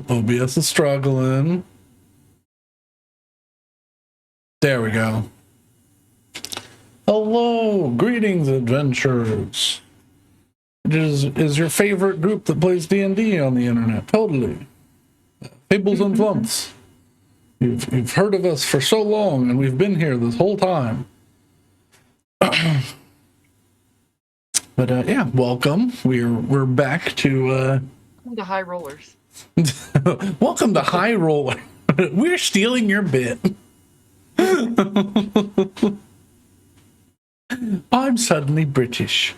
OBS is struggling. There we go. Hello, greetings, adventurers. It is your favorite group that plays D&D on the internet. Totally. Fables and Flumps. You've heard of us for so long, and we've been here this whole time. But yeah, welcome. We're back to welcome to High Rollers. Welcome to High Roller. We're stealing your bit. I'm suddenly British.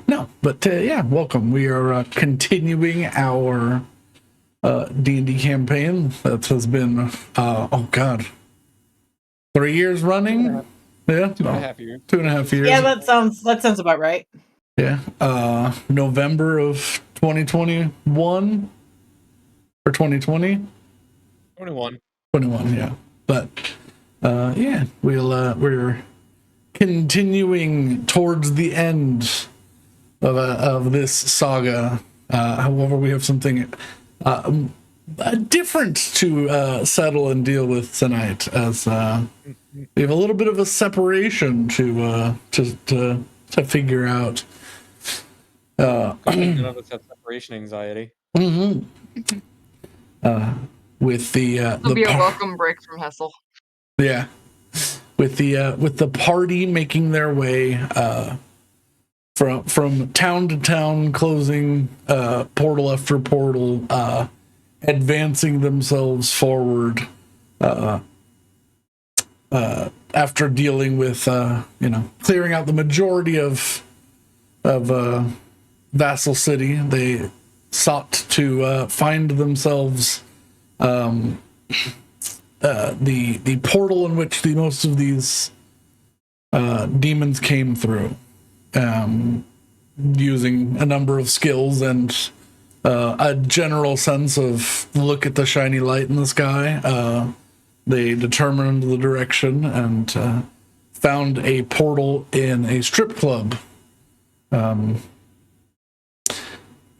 No, but yeah, welcome. We are continuing our D&D campaign that has been, oh god, 3 years running? Yeah, 2.5 years. 2.5 years. Yeah, that sounds about right. Yeah, November of 2021 or 2020. 21. 21, yeah. But yeah, we're continuing towards the end of this saga. However, we have something different to settle and deal with tonight, as we have a little bit of a separation to figure out. None of us have separation anxiety. Mm-hmm. With the It'll be a welcome break from Hesal. Yeah, with the party making their way from town to town, closing portal after portal, advancing themselves forward. After dealing with clearing out the majority of Vassal City, they sought to find themselves the portal in which most of these demons came through, using a number of skills and a general sense of look at the shiny light in the sky. They determined the direction and found a portal in a strip club.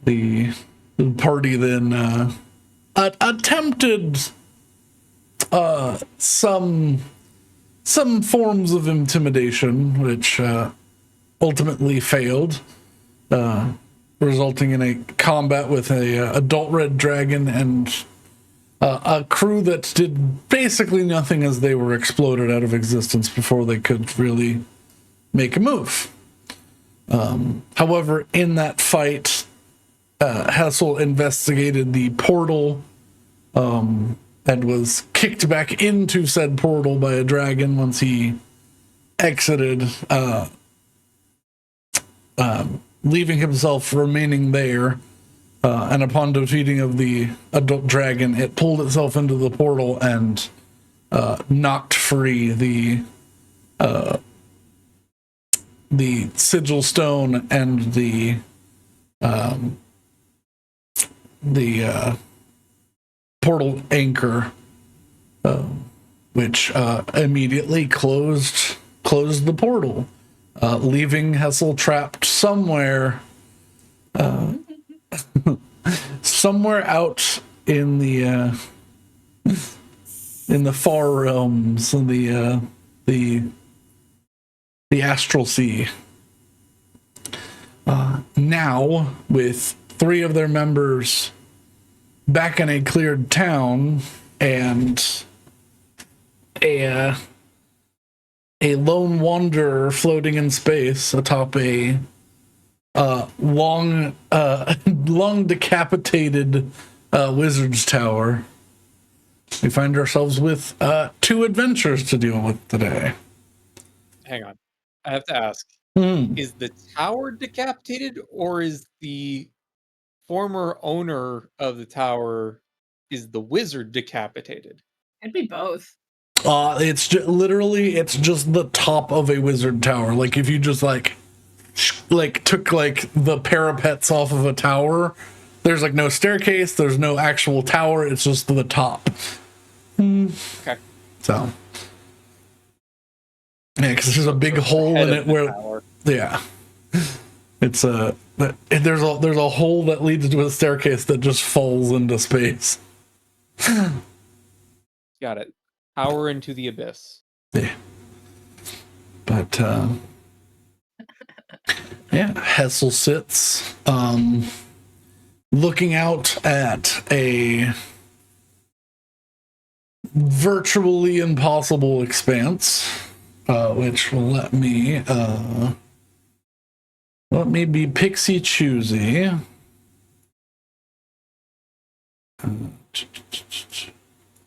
The party then attempted some forms of intimidation, which ultimately failed, resulting in a combat with a adult red dragon and a crew that did basically nothing as they were exploded out of existence before they could really make a move. However, in that fight, Hesal investigated the portal and was kicked back into said portal by a dragon once he exited, leaving himself remaining there. And upon defeating of the adult dragon, it pulled itself into the portal and knocked free the sigil stone and the portal anchor, which immediately closed the portal, leaving Hesal trapped somewhere out in the far realms, in the Astral Sea. Now, with 3 of their members back in a cleared town and a lone wanderer floating in space atop a long decapitated wizard's tower, we find ourselves with 2 adventures to deal with today. Hang on. I have to ask. Is the tower decapitated, or is the former owner of the tower, is the wizard decapitated? It'd be both. It's it's just the top of a wizard tower. Like if you just like took like the parapets off of a tower, there's like no staircase, there's no actual tower, it's just the top. Okay. So yeah, because there's a big hole in it where tower. yeah, it's there's a hole that leads to a staircase that just falls into space. Got it. Tower into the abyss. Yeah. But yeah, Hesal sits looking out at a virtually impossible expanse, which will let me be pixie choosy.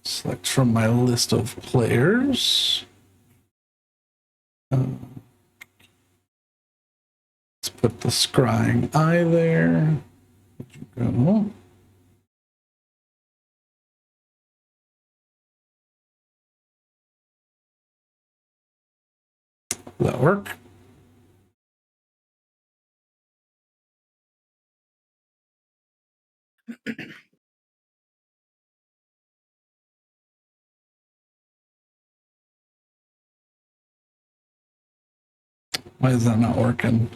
Select from my list of players. Let's put the scrying eye there. Go. Will that work? Why is that not working?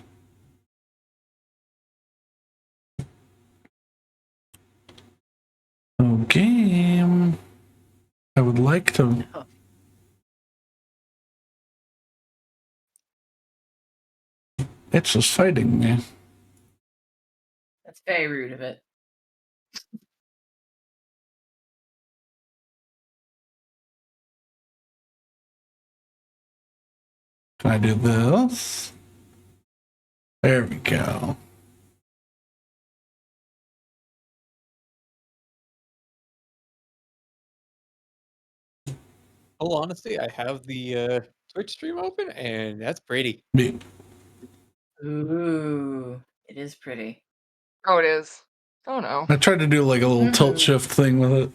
Okay. I would like to. It's just fighting me. That's very rude of it. Can I do this? There we go. Full honesty, I have the Twitch stream open, and that's pretty. Me. Ooh, it is pretty. Oh, it is. Oh no. I tried to do like a little tilt shift thing with it.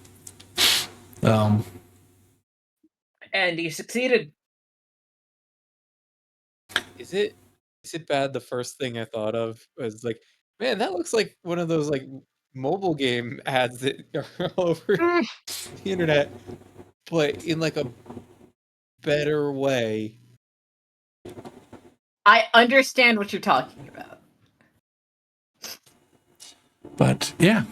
And you succeeded. Is it bad? The first thing I thought of was like, man, that looks like one of those like mobile game ads that are all over the internet, but in like a better way. I understand what you're talking about. But yeah.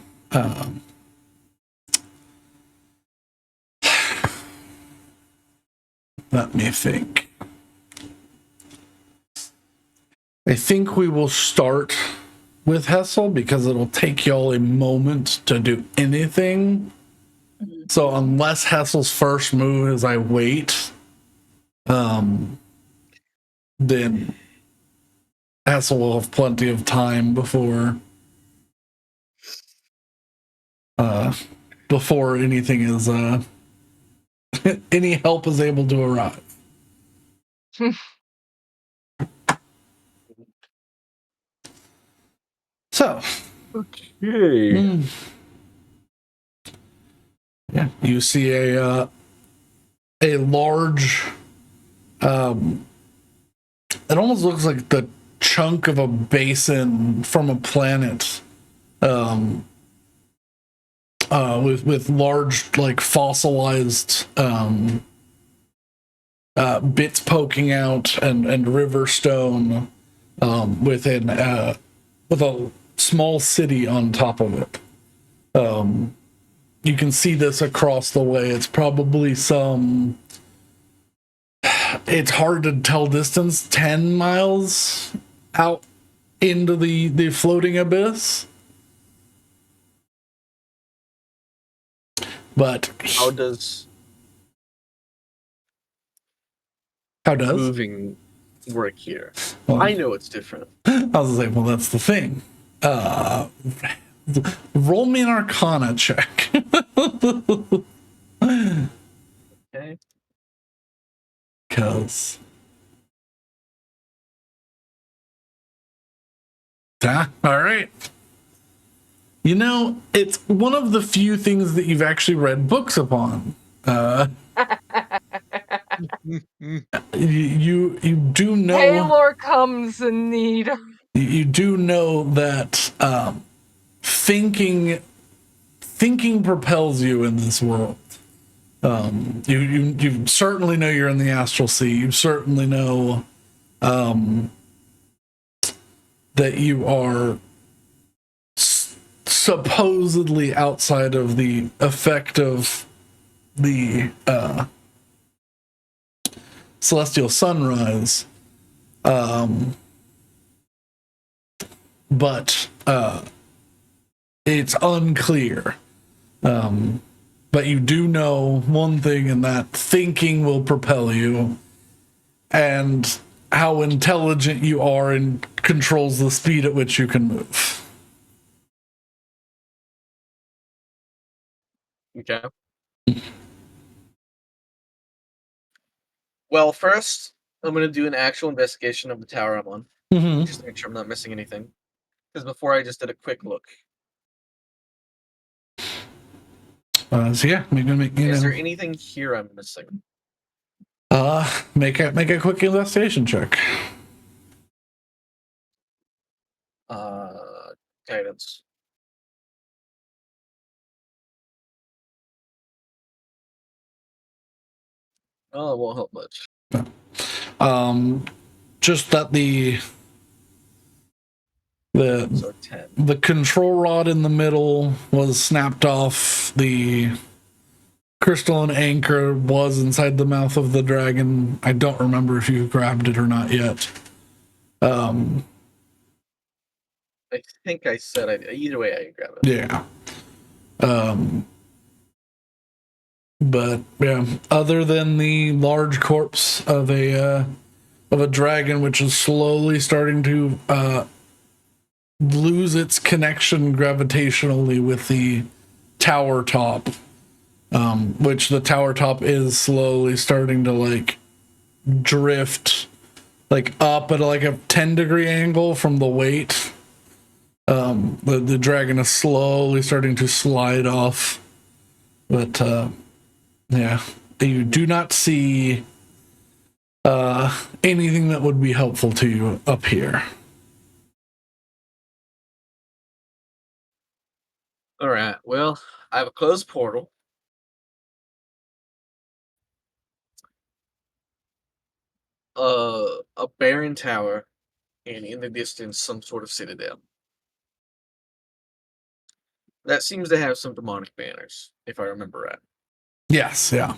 Let me think. I think we will start with Hesal because it'll take y'all a moment to do anything. So unless Hesel's first move is I wait, then Hesal will have plenty of time before anything is any help is able to arrive. So, Okay. Yeah, you see a large. It almost looks like the chunk of a basin from a planet, with large like fossilized bits poking out and river stone with a small city on top of it. You can see this across the way. It's probably it's hard to tell distance, 10 miles out into the floating abyss. But how does moving work here? Well, I know it's different. I was gonna say, well, that's the thing. Roll me an Arcana check. Okay. Because all right. You know, it's one of the few things that you've actually read books upon. You do know. Taylor comes in need. You do know that thinking propels you in this world. You certainly know you're in the Astral Sea. You certainly know that you are supposedly outside of the effect of the celestial sunrise, but it's unclear. But you do know one thing, and that thinking will propel you, and how intelligent you are and controls the speed at which you can move. Okay. Well, first, I'm going to do an actual investigation of the tower I'm on, just to make sure I'm not missing anything. Because before I just did a quick look. So yeah, Is there anything here I'm missing? Make a quick investigation check. Guidance. Oh, it won't help much. Just that the So 10. the control rod in the middle was snapped off. The crystalline anchor was inside the mouth of the dragon. I don't remember if you grabbed it or not yet. I think I said either way I can grab it. Yeah. But yeah, other than the large corpse of a dragon, which is slowly starting to lose its connection gravitationally with the tower top, which the tower top is slowly starting to like drift like up at like a 10-degree angle from the weight. The dragon is slowly starting to slide off, but yeah, you do not see anything that would be helpful to you up here. All right. Well, I have a closed portal. A barren tower, and in the distance, some sort of citadel. That seems to have some demonic banners, if I remember right. Yes, yeah.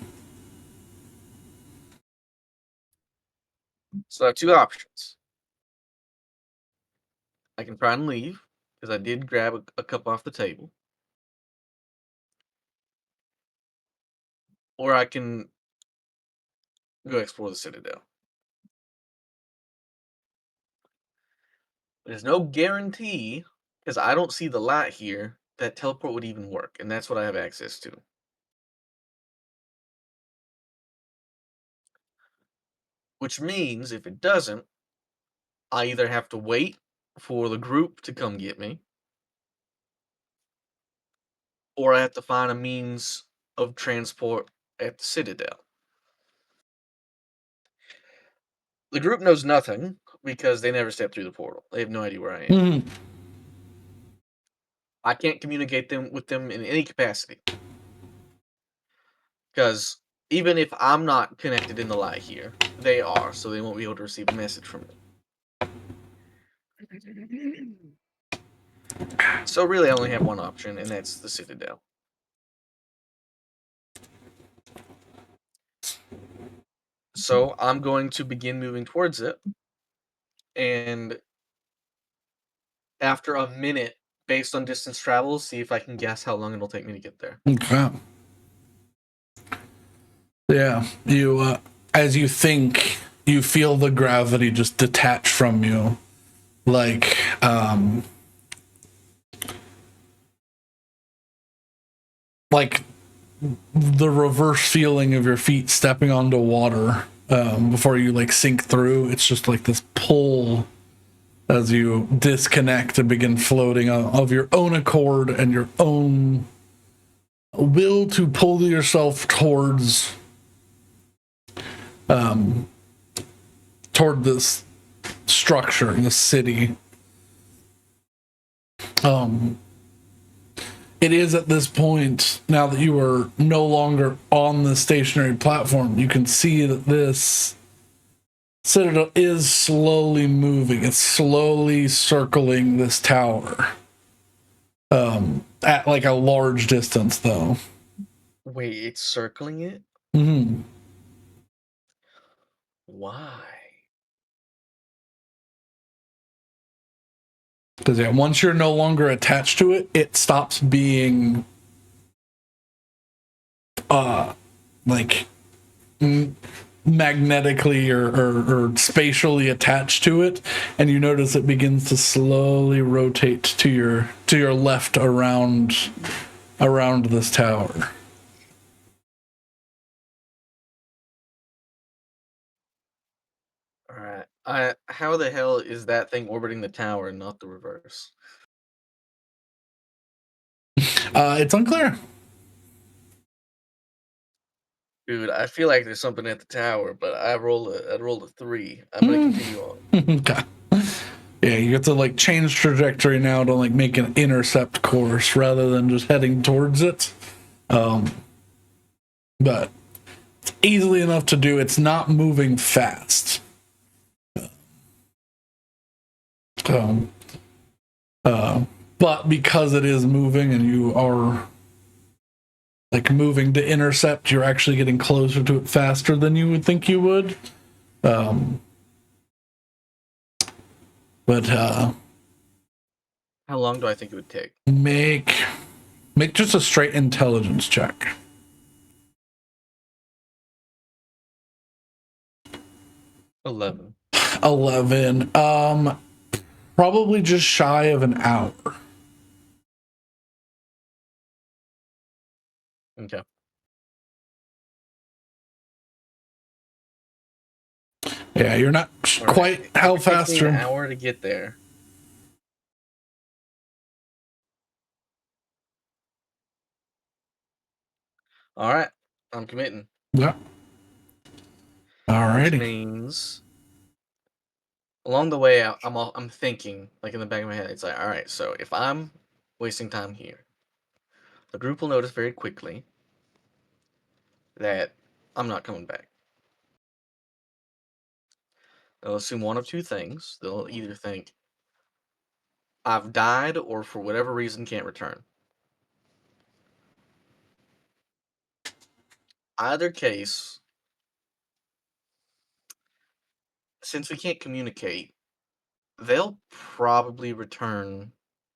So I have two options. I can try and leave, because I did grab a cup off the table. Or I can go explore the citadel. There's no guarantee, because I don't see the light here, that teleport would even work, and that's what I have access to. Which means, if it doesn't, I either have to wait for the group to come get me, or I have to find a means of transport at the citadel. The group knows nothing, because they never stepped through the portal. They have no idea where I am. Mm-hmm. I can't communicate with them in any capacity. Because even if I'm not connected in the light here, they are, so they won't be able to receive a message from me. So really I only have one option, and that's the citadel. So I'm going to begin moving towards it, and after a minute, based on distance travel, see if I can guess how long it'll take me to get there. Okay. Yeah, you as you think, you feel the gravity just detach from you, like the reverse feeling of your feet stepping onto water before you like sink through. It's just like this pull as you disconnect and begin floating of your own accord and your own will to pull yourself towards toward this structure, this city. It is at this point, now that you are no longer on the stationary platform, you can see that this Citadel is slowly moving. It's slowly circling this tower. At like a large distance, though. Wait, it's circling it? Mm-hmm. Why? Because yeah, once you're no longer attached to it, it stops being like magnetically or spatially attached to it, and you notice it begins to slowly rotate to your left around this tower. All right. How the hell is that thing orbiting the tower and not the reverse? It's unclear. Dude, I feel like there's something at the tower, but I rolled a 3. I'm gonna continue on. Okay. Yeah, you get to like change trajectory now to like make an intercept course rather than just heading towards it. But it's easily enough to do. It's not moving fast. But because it is moving and you are like moving to intercept, you're actually getting closer to it faster than you would think you would. But how long do I think it would take? make just a straight intelligence check. 11. 11. Probably just shy of an hour. Okay. Yeah, you're not quite Right. how It takes fast me you're. an hour to get there. All right, I'm committing. Yeah. Which Alrighty. means along the way, I'm thinking, like in the back of my head, it's like, all right, so if I'm wasting time here, the group will notice very quickly that I'm not coming back. They'll assume one of two things. They'll either think I've died or for whatever reason can't return. Either case, since we can't communicate, they'll probably return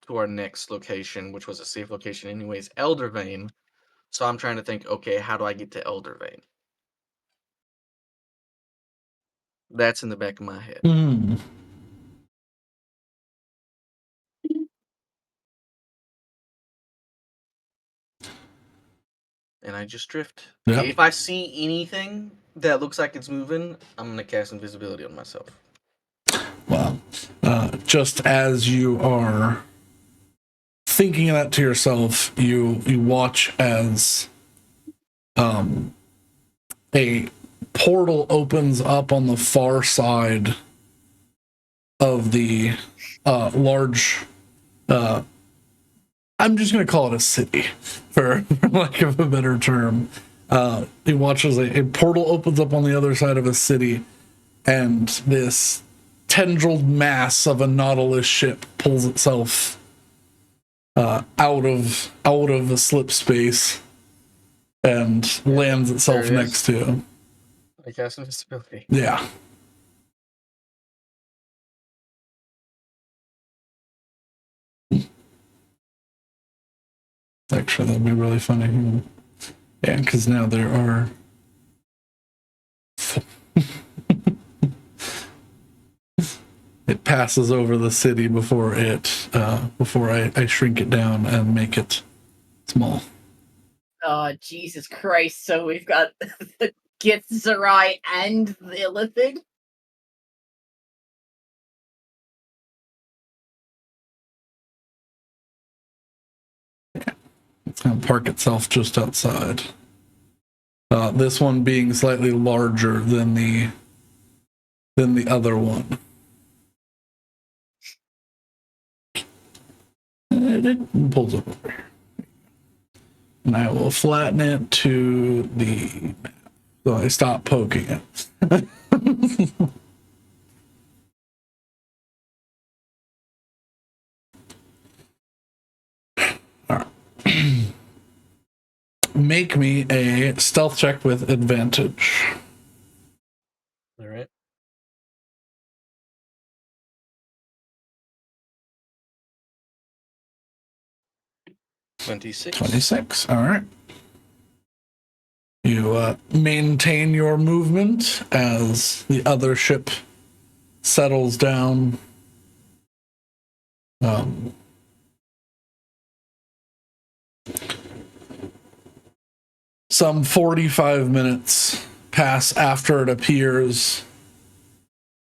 to our next location, which was a safe location anyways, Eldervane. So I'm trying to think, okay, how do I get to Eldervane? That's in the back of my head. Mm. And I just drift. Yeah. If I see anything that looks like it's moving, I'm going to cast invisibility on myself. Well, just as you are thinking that to yourself, you watch as a portal opens up on the far side of the large. I'm just going to call it a city, for lack of a better term. He watches a portal opens up on the other side of a city, and this tendrilled mass of a Nautilus ship pulls itself out of the slip space and lands itself There it is. next to him. I cast invisibility. Yeah. Actually, that'd be really funny. Yeah, because now there are. It passes over the city before I shrink it down and make it small. Oh, Jesus Christ. So we've got the Githzerai and the Illithid? It's going to park itself just outside. This one being slightly larger than the other one. It pulls up over here. And I will flatten it to the map. So I stop poking it. make me a stealth check with advantage. All right. $26. 26. All right. You maintain your movement as the other ship settles down. Some 45 minutes pass after it appears,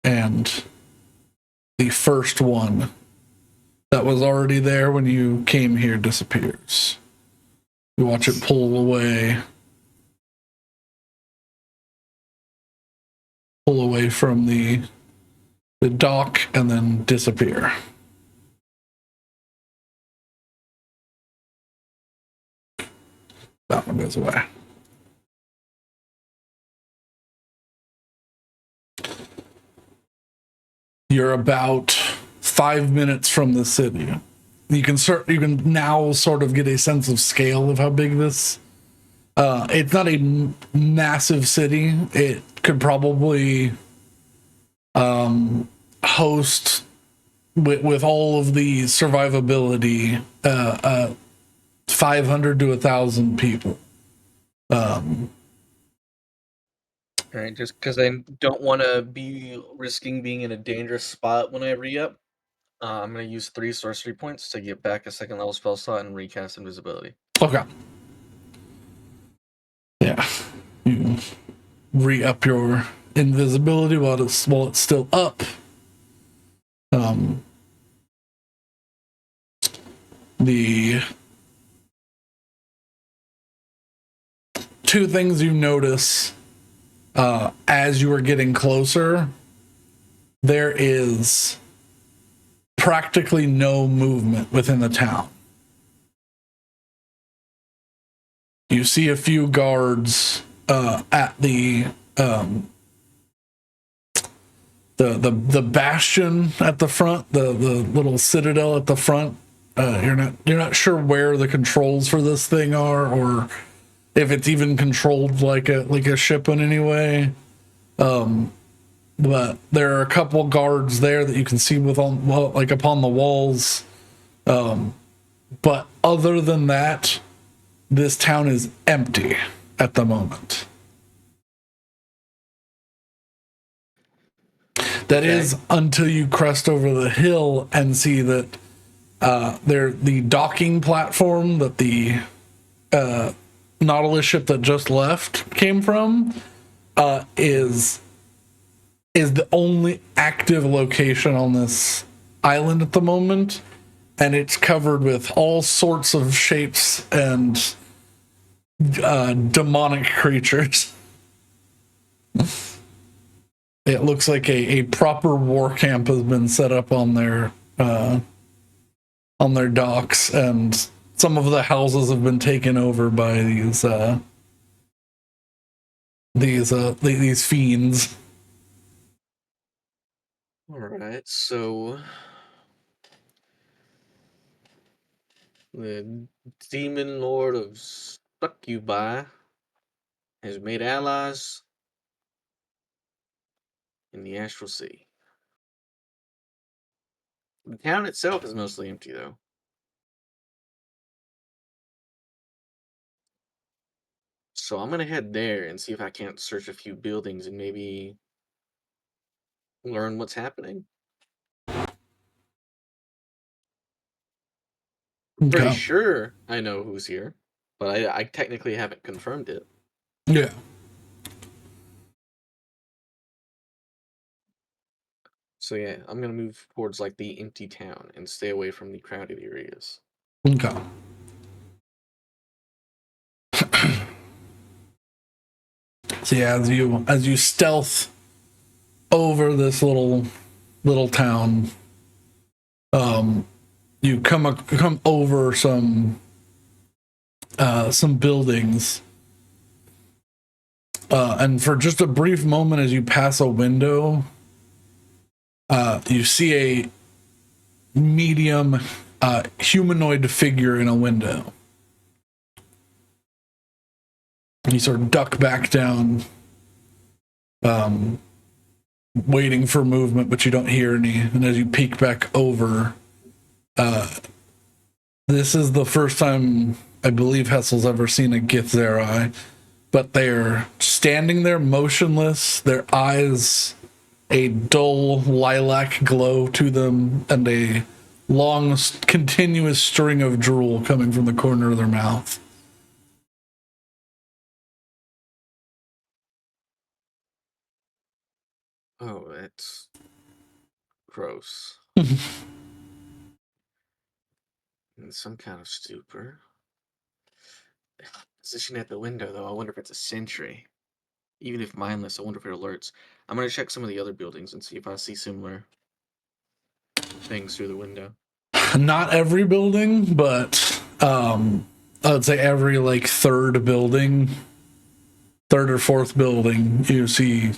and the first one that was already there when you came here disappears. You watch it pull away from the dock and then disappear. That one goes away. You're about 5 minutes from the city. You can now sort of get a sense of scale of how big this. It's not a massive city. It could probably host with all of the survivability 500 to 1,000 people. All right, just because I don't want to be risking being in a dangerous spot when I re-up, I'm going to use 3 sorcery points to get back a second level spell slot and recast invisibility. Okay. Yeah. You re-up your invisibility while it's still up. The two things you notice as you are getting closer, there is practically no movement within the town. You see a few guards at the bastion at the front, the little citadel at the front. You're not sure where the controls for this thing are, or if it's even controlled like a ship in any way. But there are a couple guards there that you can see upon the walls. But other than that, this town is empty at the moment. That is until you crest over the hill and see that the docking platform that the Nautilus ship that just left came from is the only active location on this island at the moment, and it's covered with all sorts of shapes and demonic creatures. It looks like a proper war camp has been set up on their docks, and some of the houses have been taken over by these fiends. All right, so the demon lord of Succubi has made allies in the Astral Sea. The town itself is mostly empty, though. So I'm gonna head there and see if I can't search a few buildings and maybe learn what's happening. I'm pretty sure I know who's here, but I technically haven't confirmed it. Yeah. So yeah, I'm gonna move towards like the empty town and stay away from the crowded areas. Okay. So yeah, as you stealth over this little town, you come over some buildings, and for just a brief moment, as you pass a window, you see a medium humanoid figure in a window. You sort of duck back down, waiting for movement, but you don't hear any. And as you peek back over, this is the first time I believe Hesel's ever seen a Githzerai, but they're standing there motionless, their eyes a dull lilac glow to them, and a long, continuous string of drool coming from the corner of their mouth. Oh, it's gross. In some kind of stupor. Position at the window, though. I wonder if it's a sentry. Even if mindless, I wonder if it alerts. I'm gonna check some of the other buildings and see if I see similar things through the window. Not every building, but I would say every like third or fourth building, you see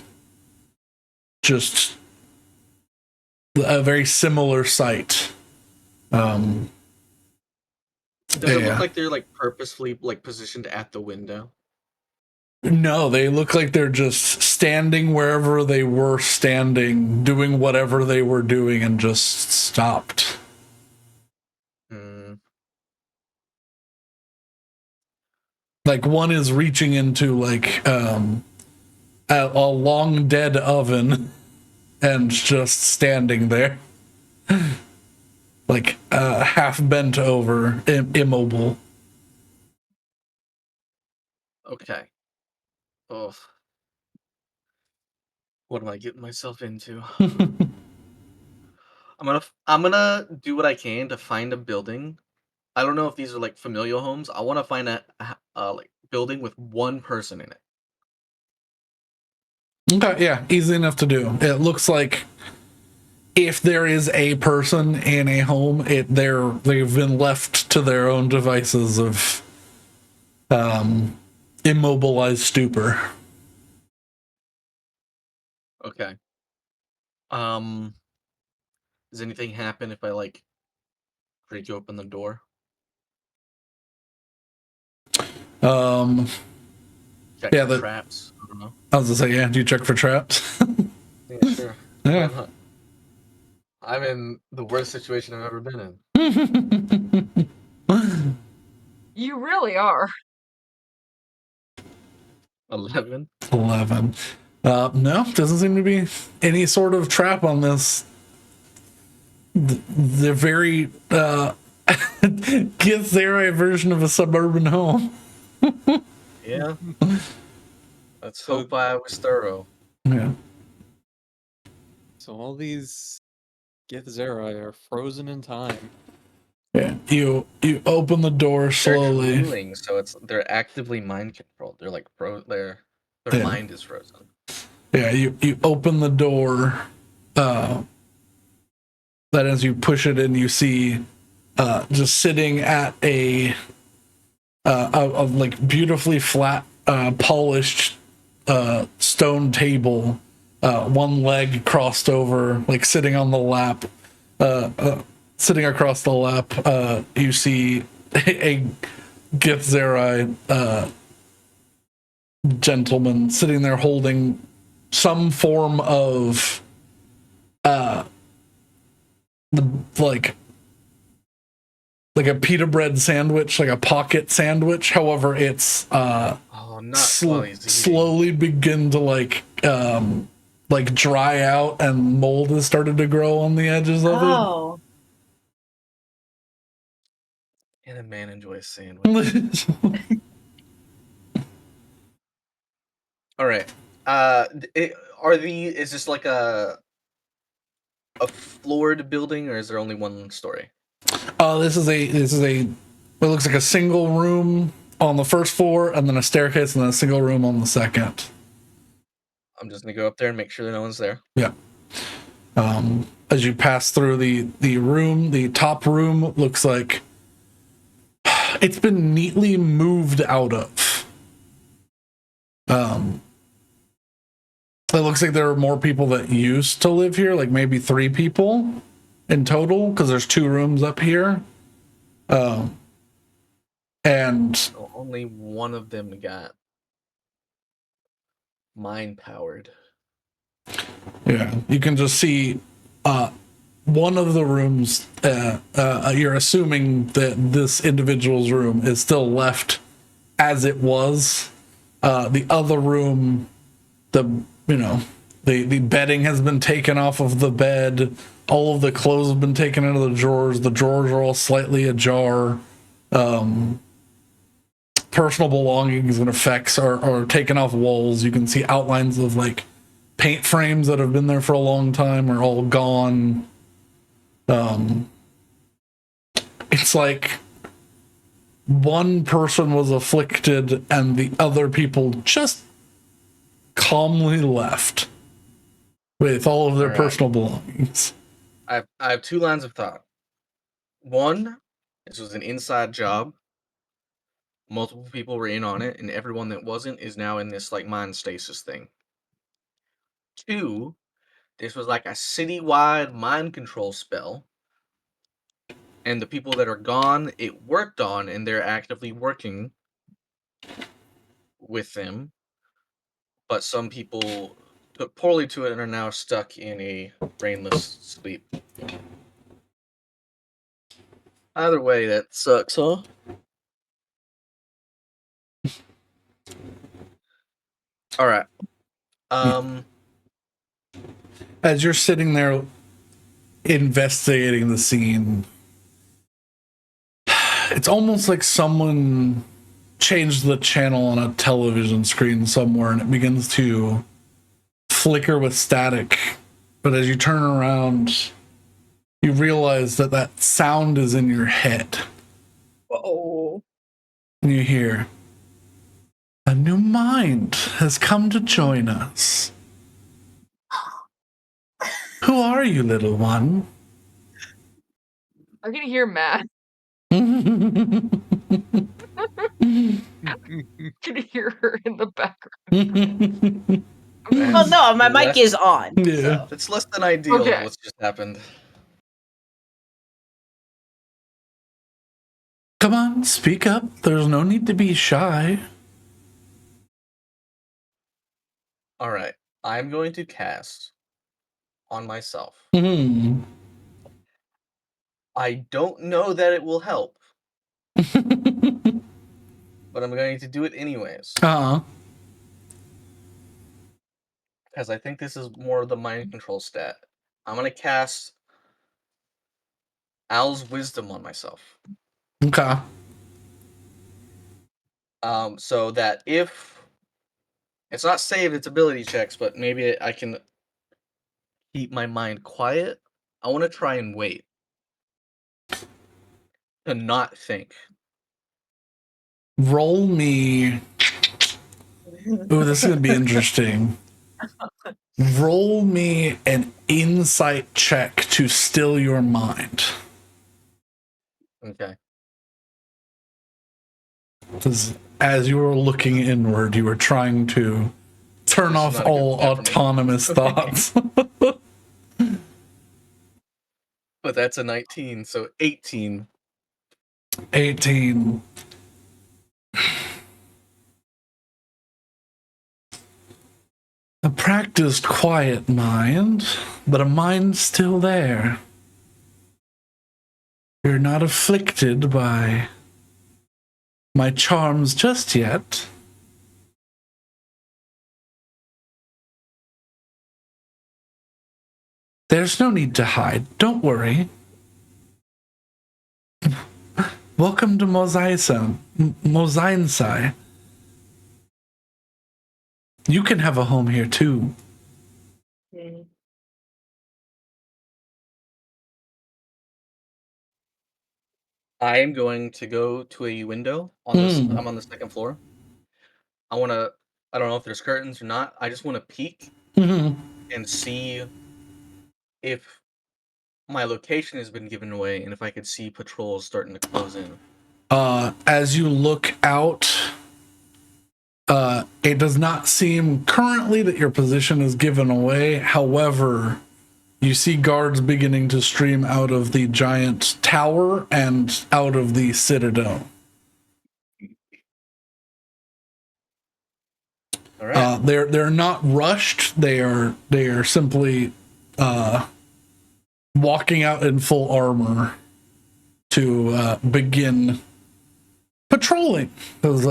just a very similar sight. Does it look like they're like purposefully like positioned at the window? No, they look like they're just standing wherever they were standing, doing whatever they were doing, and just stopped. Like one is reaching into like a long dead oven and just standing there, like half bent over, immobile. Okay. Oh, what am I getting myself into? I'm gonna do what I can to find a building. I don't know if these are like familial homes. I want to find a like building with one person in it. Okay, yeah, easy enough to do. It looks like if there is a person in a home, they've been left to their own devices of immobilized stupor. Okay. Does anything happen if I like break open the door? Check Yeah, for traps. I don't know. I was gonna say, yeah. Do you check for traps? Yeah, sure. Yeah. Why not? I'm in the worst situation I've ever been in. You really are. 11. 11. No, doesn't seem to be any sort of trap on this. They're very Githzerai version of a suburban home. Yeah. Let's hope I was thorough. Yeah. So all these Githzerai are frozen in time. Yeah. You open the door slowly. They're drooling, so they're actively mind controlled. They're like their mind is frozen. Yeah, you open the door. That as you push it in, you see just sitting at a like beautifully flat, polished stone table, one leg crossed over, like sitting on the lap, sitting across the lap. You see a Githzerai gentleman sitting there holding some form of like a pita bread sandwich, like a pocket sandwich. However, it's slowly begin to like dry out, and mold has started to grow on the edges of it. And a man enjoys sandwich. All right. Is this like a floored building, or is there only one story? This is it looks like a single room on the first floor, and then a staircase, and then a single room on the second. I'm just gonna go up there and make sure that no one's there. Yeah. As you pass through the room, the top room looks like it's been neatly moved out of. It looks like there are more people that used to live here, like maybe 3 people in total, because there's 2 rooms up here. And So only one of them got mind powered. Yeah, you can just see one of the rooms. You're assuming that this individual's room is still left as it was. The other room, the bedding has been taken off of the bed. All of the clothes have been taken out of the drawers. The drawers are all slightly ajar. Personal belongings and effects are taken off walls. You can see outlines of like paint frames that have been there for a long time are all gone. It's like one person was afflicted and the other people just calmly left with all of their personal belongings. I have two lines of thought. One, this was an inside job. Multiple people were in on it, and everyone that wasn't is now in this like mind stasis thing. Two, this was like a citywide mind control spell. And the people that are gone, it worked on, and they're actively working with them. But some people took poorly to it and are now stuck in a brainless sleep. Either way, that sucks, huh? All right. As you're sitting there investigating the scene, it's almost like someone changed the channel on a television screen somewhere and it begins to flicker with static. But as you turn around, you realize that that sound is in your head. Oh. And you hear, "A new mind has come to join us. Who are you, little one?" I can hear Matt. I can hear her in the background. Well, no, my mic is on. Yeah. So. It's less than ideal Okay. what's just happened. Come on, speak up. There's no need to be shy. All right. I'm going to cast on myself. Mm-hmm. I don't know that it will help, but I'm going to do it anyways. Because I think this is more of the mind control stat. I'm going to cast Al's Wisdom on myself. Okay. So that if it's not saved, it's ability checks, but maybe I can keep my mind quiet. I want to try and wait. To not think. Roll me. Oh, this is going to be interesting. Roll me an insight check to still your mind. Okay. Because as you were looking inward, you were trying to turn off all autonomous thoughts. But that's a 19, so 18. 18. A practiced quiet mind, but a mind still there. You're not afflicted by my charms just yet. There's no need to hide. Don't worry. Welcome to Mosainsai. You can have a home here too. I am going to go to a window on this. I'm on the second floor. I don't know if there's curtains or not. I just want to peek and see if my location has been given away and if I could see patrols starting to close in. As you look out, it does not seem currently that your position is given away. However, you see guards beginning to stream out of the giant tower and out of the citadel. All right. They're not rushed. They are simply walking out in full armor to begin patrolling. Because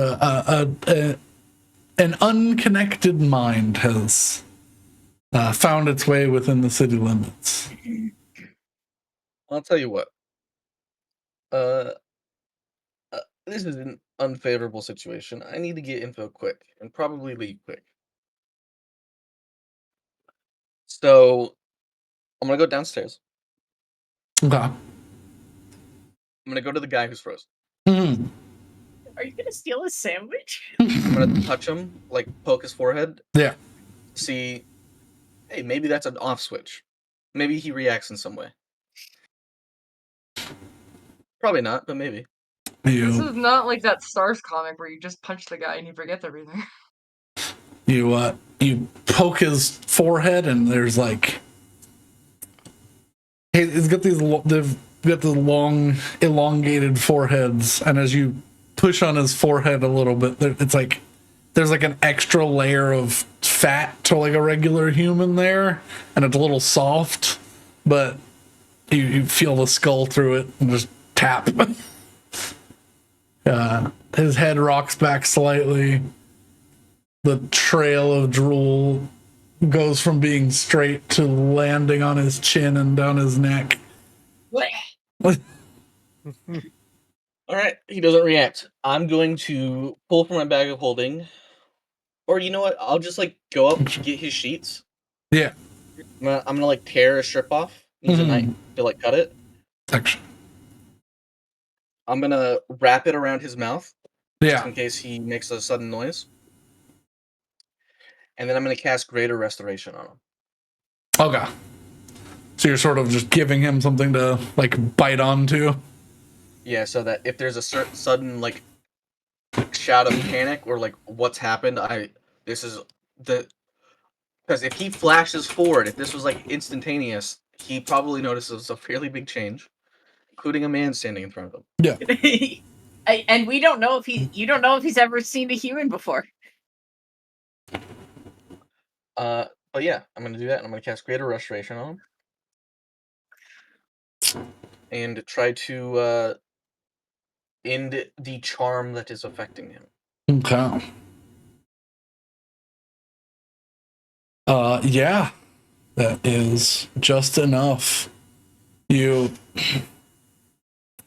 an unconnected mind has found its way within the city limits. I'll tell you what. This is an unfavorable situation. I need to get info quick and probably leave quick. So I'm gonna go downstairs. Okay. I'm gonna go to the guy who's frozen. Mm-hmm. Are you gonna steal his sandwich? I'm gonna touch him, like poke his forehead. Yeah. See, hey, maybe that's an off switch. Maybe he reacts in some way. Probably not, but maybe. This You is not like that Stars comic where you just punch the guy and he forgets everything. you poke his forehead and there's like he's got they've got the long elongated foreheads, and as you push on his forehead a little bit, it's like there's like an extra layer of fat to like a regular human there, and it's a little soft, but you feel the skull through it and just tap. His head rocks back slightly. The trail of drool goes from being straight to landing on his chin and down his neck. All right, he doesn't react. I'm going to pull from my bag of holding, or you know what? I'll just like go up, get his sheets. Yeah. I'm gonna like tear a strip off. Use a knife to like cut it. Section. I'm gonna wrap it around his mouth, just Yeah. in case he makes a sudden noise. And then I'm gonna cast Greater Restoration on him. Okay. So you're sort of just giving him something to like bite onto. Yeah, so that if there's a sudden like shout of panic or like what's happened, because if he flashes forward, if this was like instantaneous, he probably notices a fairly big change, including a man standing in front of him. Yeah. And we don't know if you don't know if he's ever seen a human before. But yeah, I'm gonna do that, and I'm gonna cast Greater Restoration on him, and try to end the charm that is affecting him. Okay. Yeah. That is just enough. You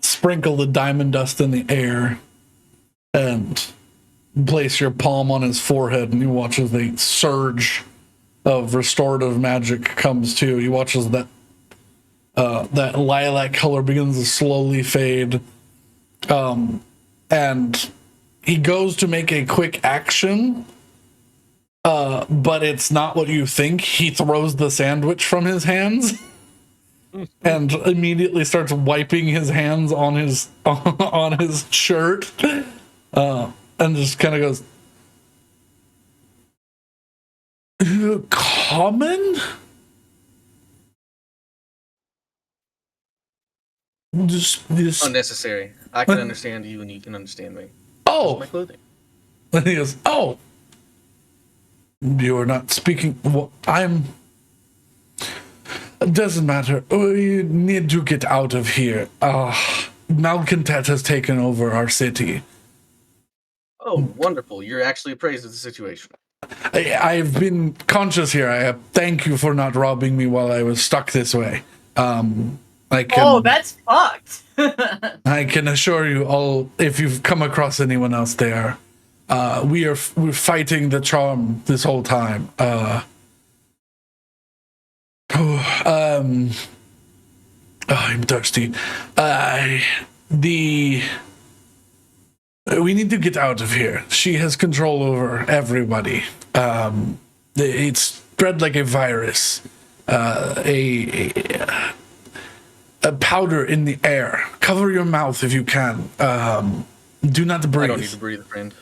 sprinkle the diamond dust in the air and place your palm on his forehead, and you watch as the surge of restorative magic comes to. You watch as that lilac color begins to slowly fade. And he goes to make a quick action, but it's not what you think. He throws the sandwich from his hands and immediately starts wiping his hands on his on his shirt, and just kind of goes, "Common? This Unnecessary. I can understand you, and you can understand me. oh." My clothing. And he goes, "Oh, you are not speaking. Well, I'm. It doesn't matter. We need to get out of here. Malcontent has taken over our city. Oh, wonderful! You're actually appraised of the situation. I've been conscious here. I thank you for not robbing me while I was stuck this way. Oh, that's fucked. I can assure you all, if you've come across anyone else there, we're fighting the charm this whole time. I'm thirsty. We need to get out of here. She has control over everybody. It's spread like a virus. A powder in the air. Cover your mouth if you can. Do not breathe. I don't need to breathe, friend.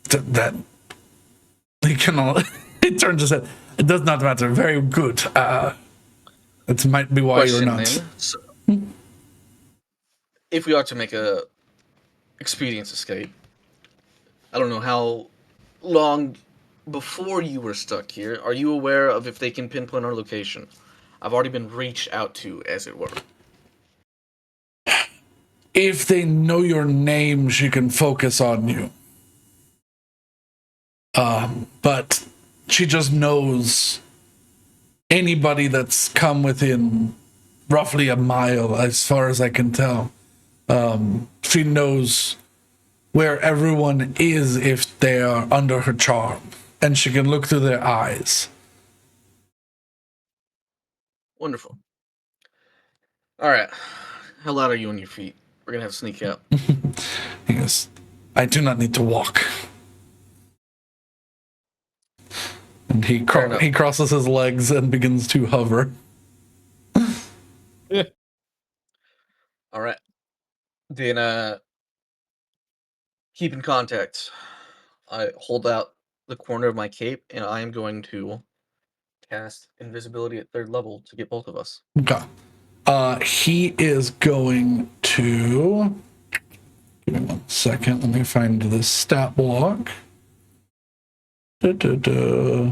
That he cannot. He turns his head. It does not matter. Very good. It might be why you're not. Then. So, if we are to make a expedience escape, I don't know how long before you were stuck here, are you aware of if they can pinpoint our location? I've already been reached out to, as it were. If they know your name, she can focus on you. But she just knows anybody that's come within roughly a mile, as far as I can tell. She knows where everyone is if they are under her charm, and she can look through their eyes. Wonderful. All right. How loud are you on your feet? We're gonna have to sneak out. He goes, I do not need to walk. And he crosses his legs and begins to hover. All right. Then keep in contact. I hold out the corner of my cape, and I am going to cast invisibility at 3rd level to get both of us. Okay. He is going to. Give me 1 second. Let me find this stat block. Da-da-da.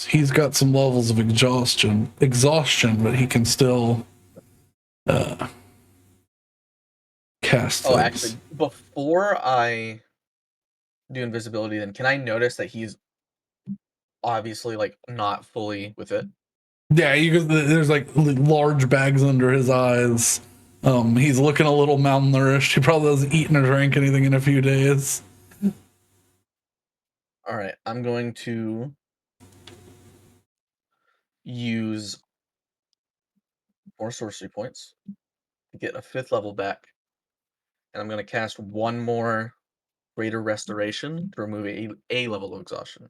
He's got some levels of exhaustion, but he can still cast Oh, things. actually, before I do invisibility, then can I notice that he's obviously like not fully with it? Yeah, there's like large bags under his eyes. He's looking a little malnourished. He probably hasn't eaten or drank anything in a few days. All right, I'm going to use 4 sorcery points to get a 5th level back, and I'm going to cast 1 more greater restoration to remove a level of exhaustion.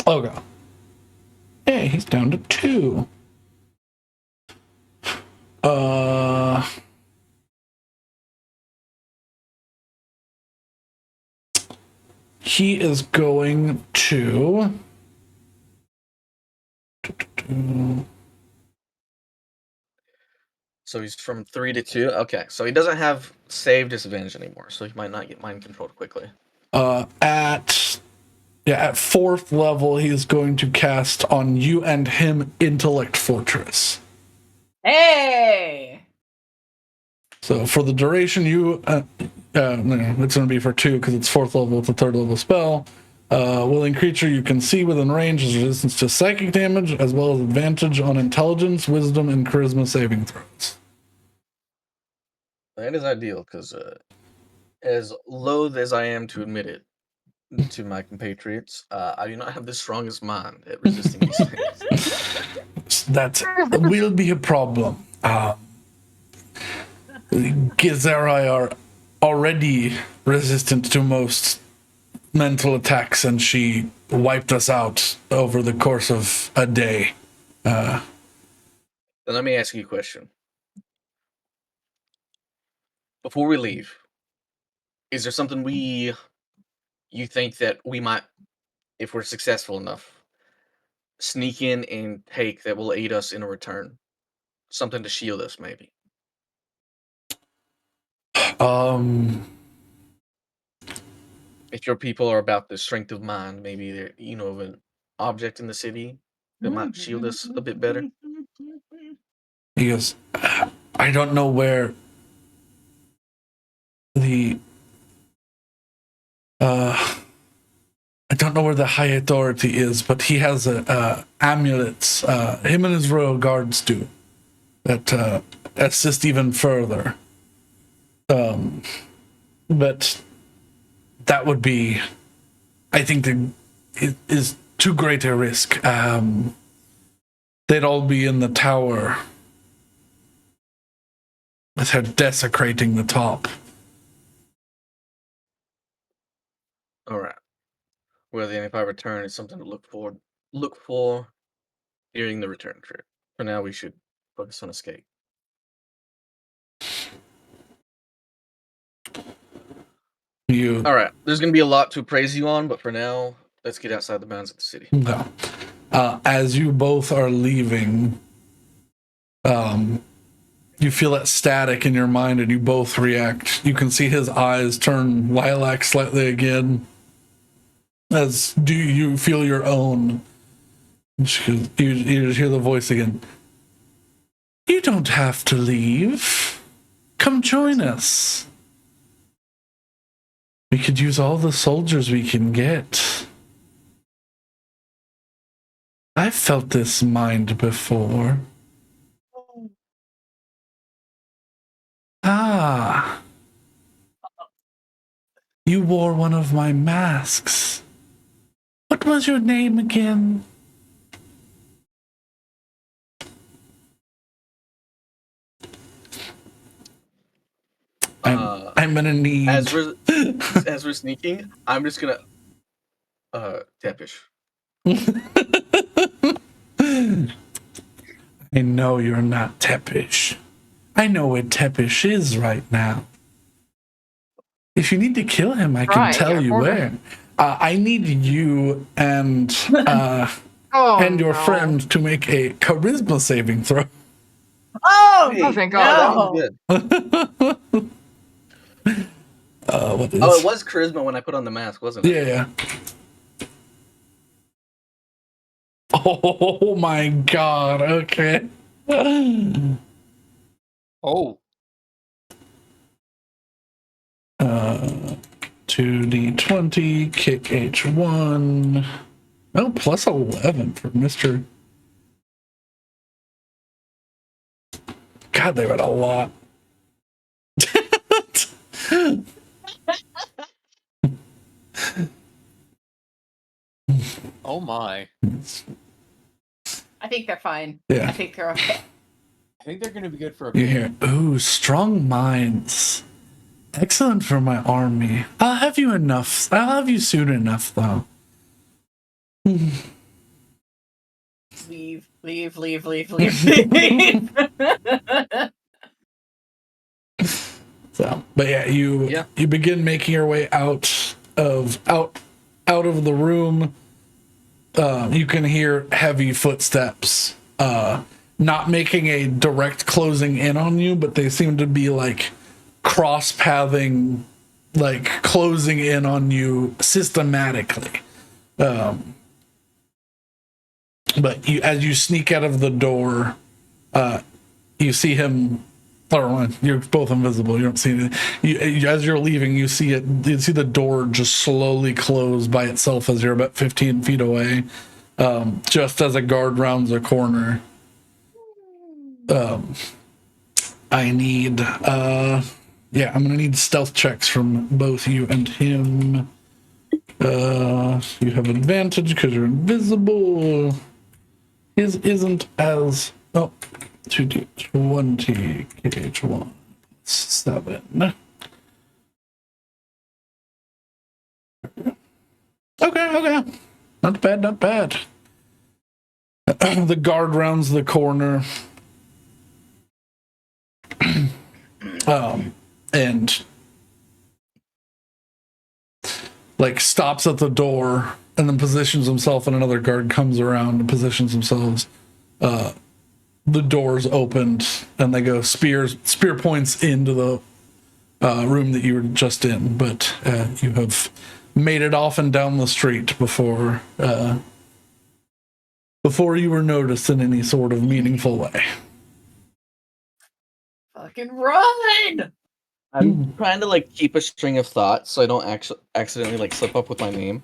Okay. Hey, he's down to 2. He is going to. So he's from 3 to 2. Okay, so he doesn't have save disadvantage anymore, so he might not get mind controlled quickly. At 4th level, he's going to cast on you and him Intellect Fortress. Hey! So for the duration, no, it's going to be for 2 because it's 4th level. It's a 3rd level spell. Willing creature you can see within range has resistance to psychic damage, as well as advantage on intelligence, wisdom, and charisma saving throws. That is ideal, because as loath as I am to admit it to my compatriots, I do not have the strongest mind at resisting these things. That will be a problem. Gizeri are already resistant to most mental attacks, and she wiped us out over the course of a day. Then let me ask you a question. Before we leave, is there something you think that we might, if we're successful enough, sneak in and take that will aid us in a return? Something to shield us, maybe. If your people are about the strength of mind, maybe they're, of an object in the city that might shield us a bit better. He goes, I don't know where the high authority is, but he has amulets. Him and his royal guards do that assist even further. But that would be, I think, it is too great a risk. They'd all be in the tower with her desecrating the top. All right. Well, then, if I return, it's something to look for during the return trip. For now, we should focus on escape. All right. There's going to be a lot to praise you on, but for now, let's get outside the bounds of the city. No. As you both are leaving, You feel that static in your mind and you both react. You can see his eyes turn lilac slightly again. As do you feel your own. You just hear the voice again. You don't have to leave. Come join us. We could use all the soldiers we can get. I've felt this mind before. Ah. You wore one of my masks. What was your name again? I'm gonna need... As we're sneaking, I'm just gonna... Tepish. I know you're not Tepish. I know where Tepish is right now. If you need to kill him, I can tell you where. I need you and your friend to make a charisma saving throw. Oh, thank God. Good. What is... Oh, it was charisma when I put on the mask, wasn't it? Yeah. Oh my God. Okay. Oh. 2d20, kick H1. Oh, plus 11 for Mr. God, they got a lot. Oh my. I think they're fine. Yeah. I think they're okay. I think they're going to be good for a You hear, ooh, strong minds. Excellent for my army. I'll have you enough. I'll have you soon enough, though. Leave. So, but yeah, you begin making your way out of the room. You can hear heavy footsteps. Not making a direct closing in on you, but they seem to be like cross-pathing, like closing in on you systematically. But as you sneak out of the door, you see him. Or you're both invisible. You don't see anything. As you're leaving, you see it. You see the door just slowly close by itself as you're about 15 feet away. Just as a guard rounds a corner. I need. I'm gonna need stealth checks from both you and him. You have advantage because you're invisible. His isn't as... Oh, 2d20, KH1, 7. Okay. Not bad. The guard rounds the corner. And like stops at the door and then positions himself, and another guard comes around and positions themselves. The doors opened and they go spear points into the room that you were just in, but you have made it off and down the street before you were noticed in any sort of meaningful way. Fucking run! I'm trying to like keep a string of thoughts so I don't accidentally like slip up with my name.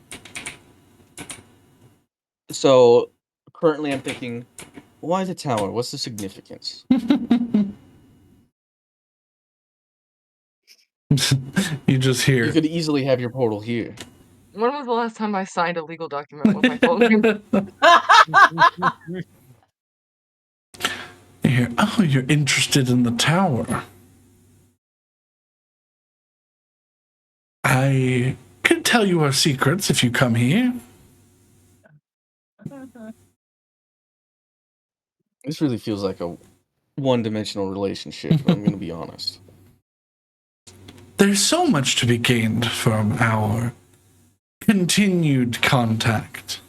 So currently I'm thinking, why the tower? What's the significance? You just hear. You could easily have your portal here. When was the last time I signed a legal document with my phone? You hear, oh, you're interested in the tower. I could tell you our secrets if you come here. This really feels like a one-dimensional relationship, I'm going to be honest. There's so much to be gained from our continued contact.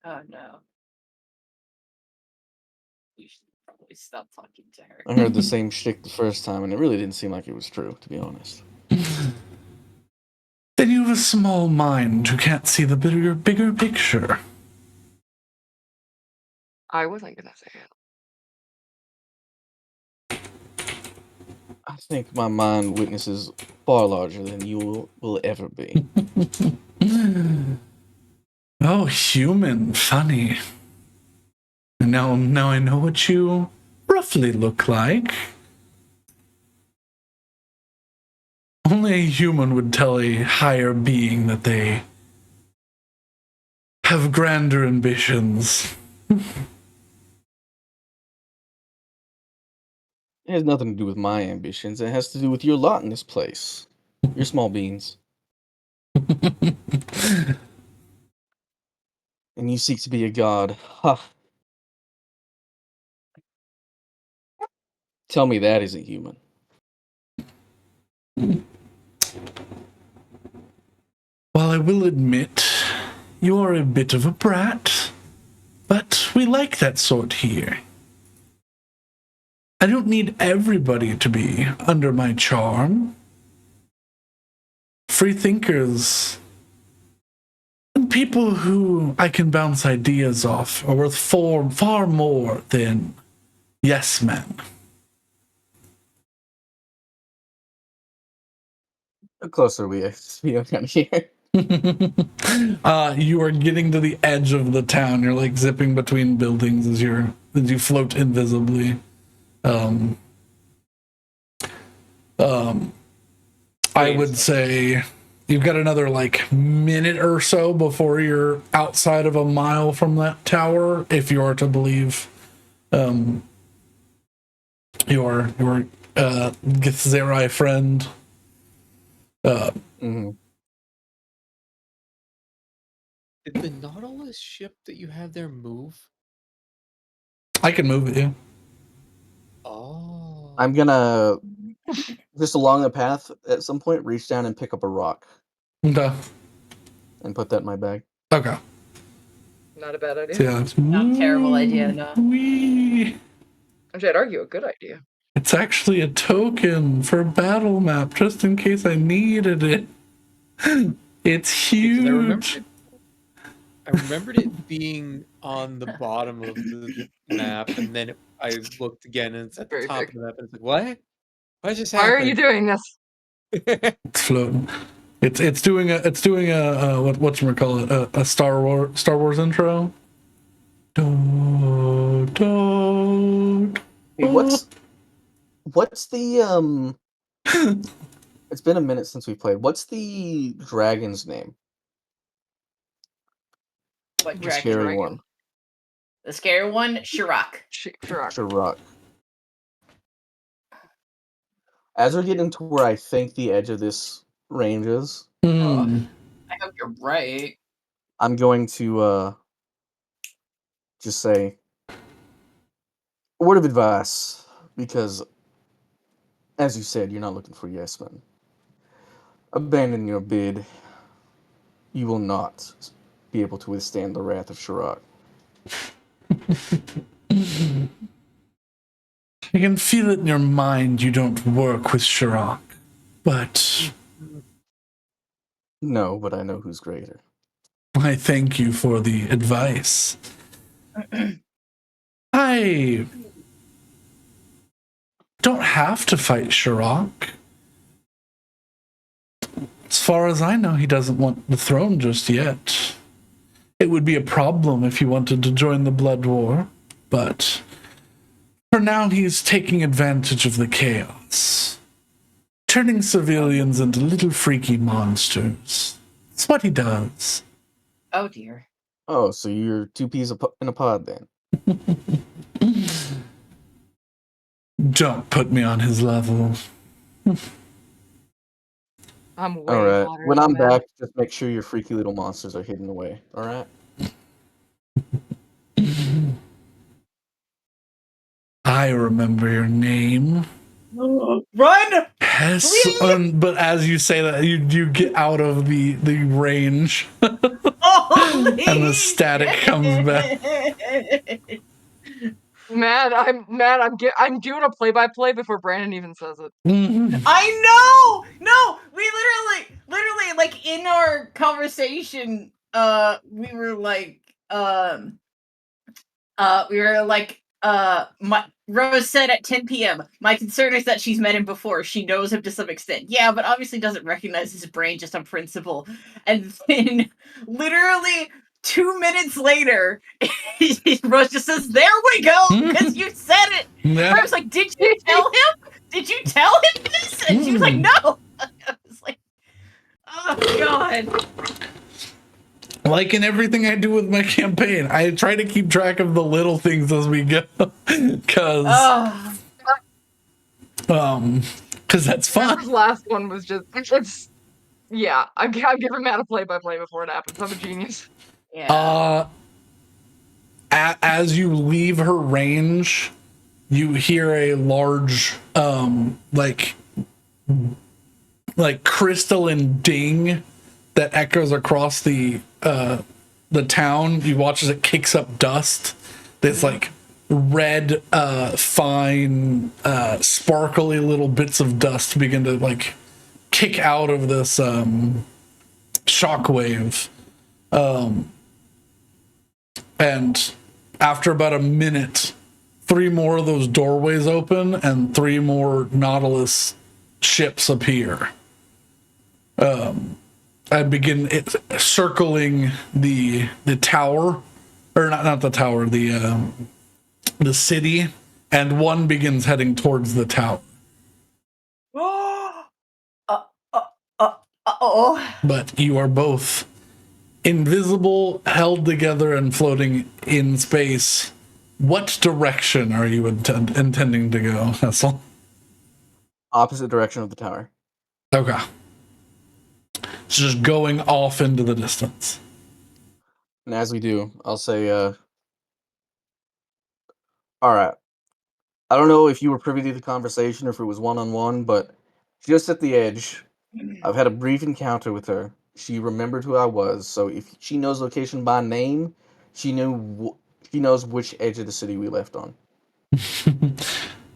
Oh no. we should probably stop talking to her. I heard the same shtick the first time, and it really didn't seem like it was true, to be honest. Then you have a small mind who can't see the bigger picture. I wasn't gonna say it. I think my mind witnesses far larger than you will ever be. Oh, human, funny. Now I know what you roughly look like. Only a human would tell a higher being that they have grander ambitions. It has nothing to do with my ambitions. It has to do with your lot in this place. Your small beans. And you seek to be a god. Ha! Tell me that isn't human. While I will admit, you are a bit of a brat, but we like that sort here. I don't need everybody to be under my charm. Free thinkers and people who I can bounce ideas off are worth far more than yes men. How close are we down here? You are getting to the edge of the town. You're like zipping between buildings as you float invisibly. I would say you've got another like minute or so before you're outside of a mile from that tower, if you are to believe your Githzerai friend. Did the Nautilus ship that you have there move? I can move it, yeah. Oh. I'm gonna, just along the path, at some point, reach down and pick up a rock. Okay. And put that in my bag. Okay. Not a bad idea. So, yeah, it's Not a terrible idea, no. Wee. Actually, I'd argue a good idea. It's actually a token for a battle map, just in case I needed it. It's huge. I remembered it being on the bottom of the map, and then I looked again, and it's at the Very top big. of the map, and it's like, what? What just Why happened? are you doing this? It's floating. It's doing a whatchamacallit, a Star Wars intro. Do, do, Hey, what's the It's been a minute since we played. What's the dragon's name? What The dragon? scary one. The scary one? Shirak. Shirak. As we're getting to where I think the edge of this range is, I hope you're right. I'm going to just say a word of advice, because as you said, you're not looking for yes men. Abandon your bid. You will not be able to withstand the wrath of Shirak. I can feel it in your mind you don't work with Shirak, but No, but I know who's greater. I thank you for the advice. I don't have to fight Shirak. As far as I know, he doesn't want the throne just yet. It would be a problem if he wanted to join the Blood War, but for now he's taking advantage of the chaos, turning civilians into little freaky monsters. It's what he does. Oh dear. Oh, so you're two peas in a pod then? Don't put me on his level. I'm way Alright, hotter when than I'm that. back, just make sure your freaky little monsters are hidden away, alright? I remember your name. Run! Hesal. But as you say that, you get out of the range. Oh, and the static comes back. I'm doing a play-by-play before Brandon even says it. I know. No, we literally, like in our conversation, we were like, Rose said at 10 p.m. My concern is that she's met him before. She knows him to some extent. Yeah, but obviously doesn't recognize his brain just on principle. And then, literally 2 minutes later, Rose just says, "There we go," because you said it. Yeah. I was like, "Did you tell him? Did you tell him this?" And she was like, "No." I was like, "Oh God." Like in everything I do with my campaign, I try to keep track of the little things as we go, because that's fun. This last one was just yeah. I'm giving Matt a play-by-play before it happens. I'm a genius. Yeah. As you leave her range, you hear a large like crystalline ding that echoes across the town. You watch as it kicks up dust. This like red fine sparkly little bits of dust begin to like kick out of this shockwave, and after about a minute, 3 more of those doorways open and 3 more Nautilus ships appear. I begin circling the tower, or not the tower, the city, and one begins heading towards the tower. But you are both invisible, held together, and floating in space. What direction are you intending to go, Hesal? Opposite direction of the tower. Okay. It's just going off into the distance. And as we do, I'll say, alright. I don't know if you were privy to the conversation or if it was one-on-one, but just at the edge, I've had a brief encounter with her. She remembered who I was, so if she knows location by name, she knows which edge of the city we left on.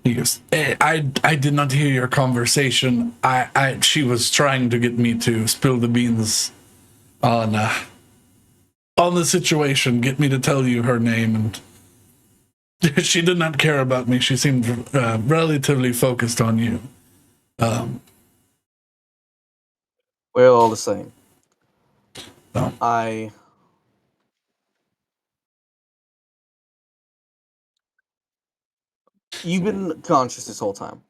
He goes, I did not hear your conversation. She was trying to get me to spill the beans on the situation, get me to tell you her name, and she did not care about me. She seemed relatively focused on you. Well, all the same. Oh. You've been conscious this whole time.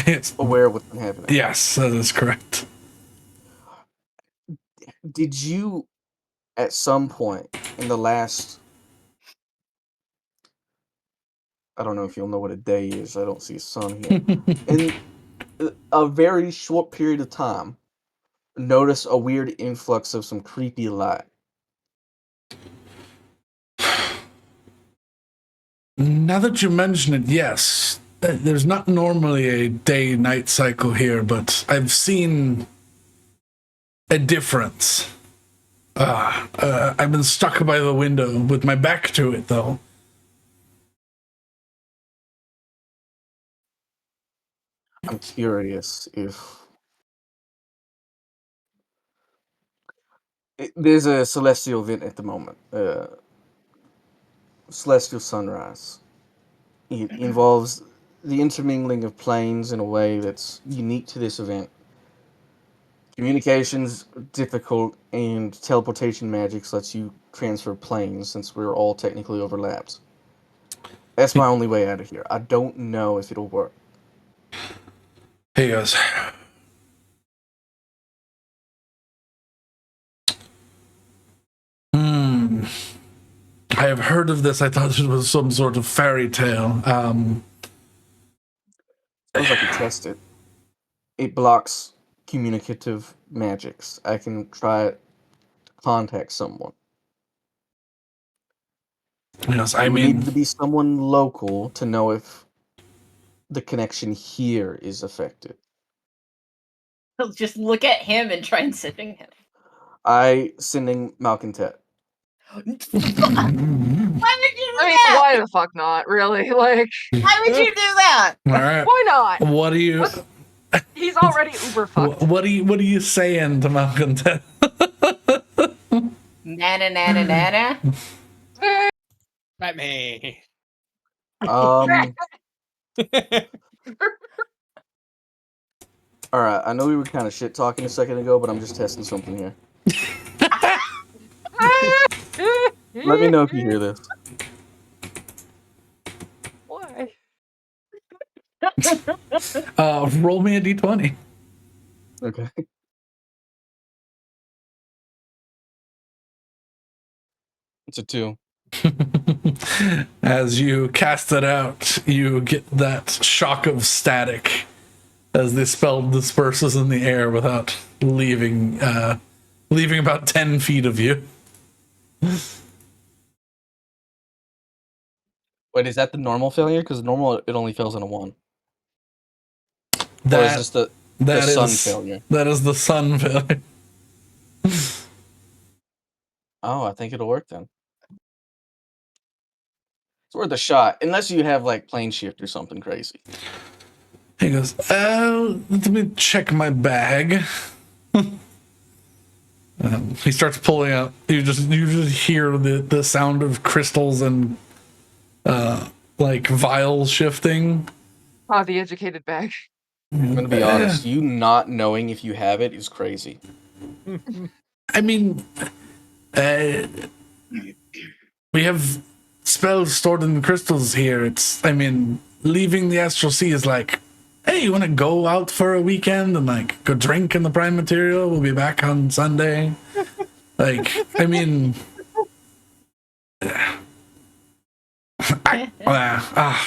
Yes. Aware of what's been happening. Yes, that is correct. Did you, at some point in the last... I don't know if you'll know what a day is. I don't see a sun here. In a very short period of time, notice a weird influx of some creepy light. Now that you mention it, yes. There's not normally a day-night cycle here, but I've seen a difference. I've been stuck by the window with my back to it, though. I'm curious if... There's a celestial event at the moment. Celestial sunrise. It involves the intermingling of planes in a way that's unique to this event. Communications difficult, and teleportation magics lets you transfer planes since we're all technically overlapped. That's my only way out of here. I don't know if it'll work. He goes, I have heard of this. I thought it was some sort of fairy tale. Sounds like you test it. It blocks communicative magics. I can try to contact someone. Yes, It would need to be someone local to know if the connection here is affected. Just look at him and try and sending him. Sending malcontent. Why would you I mean, that? why the fuck not? Really? Like, Why would you do that? All right. why not? What are you? He's already uber fucked. What are you saying to Malcontent? Nana, nana, nana. Let me. All right. I know we were kind of shit talking a second ago, but I'm just testing something here. Let me know if you hear this. Why? Roll me a d20. Okay. It's a 2. As you cast it out, you get that shock of static as the spell disperses in the air without leaving about 10 feet of you. Wait, is that the normal failure? Because normal it only fails on a 1. Or is That this the that sun is failure? that is the sun failure. Oh, I think it'll work then. It's worth a shot, unless you have like plane shift or something crazy. He goes, let me check my bag. He starts pulling out. You just hear the sound of crystals and like vials shifting. Oh, the educated bag. I'm gonna be honest. You not knowing if you have it is crazy. I mean, we have spells stored in crystals here. Leaving the Astral Sea is like, hey, you want to go out for a weekend and like go drink in the Prime Material? We'll be back on Sunday.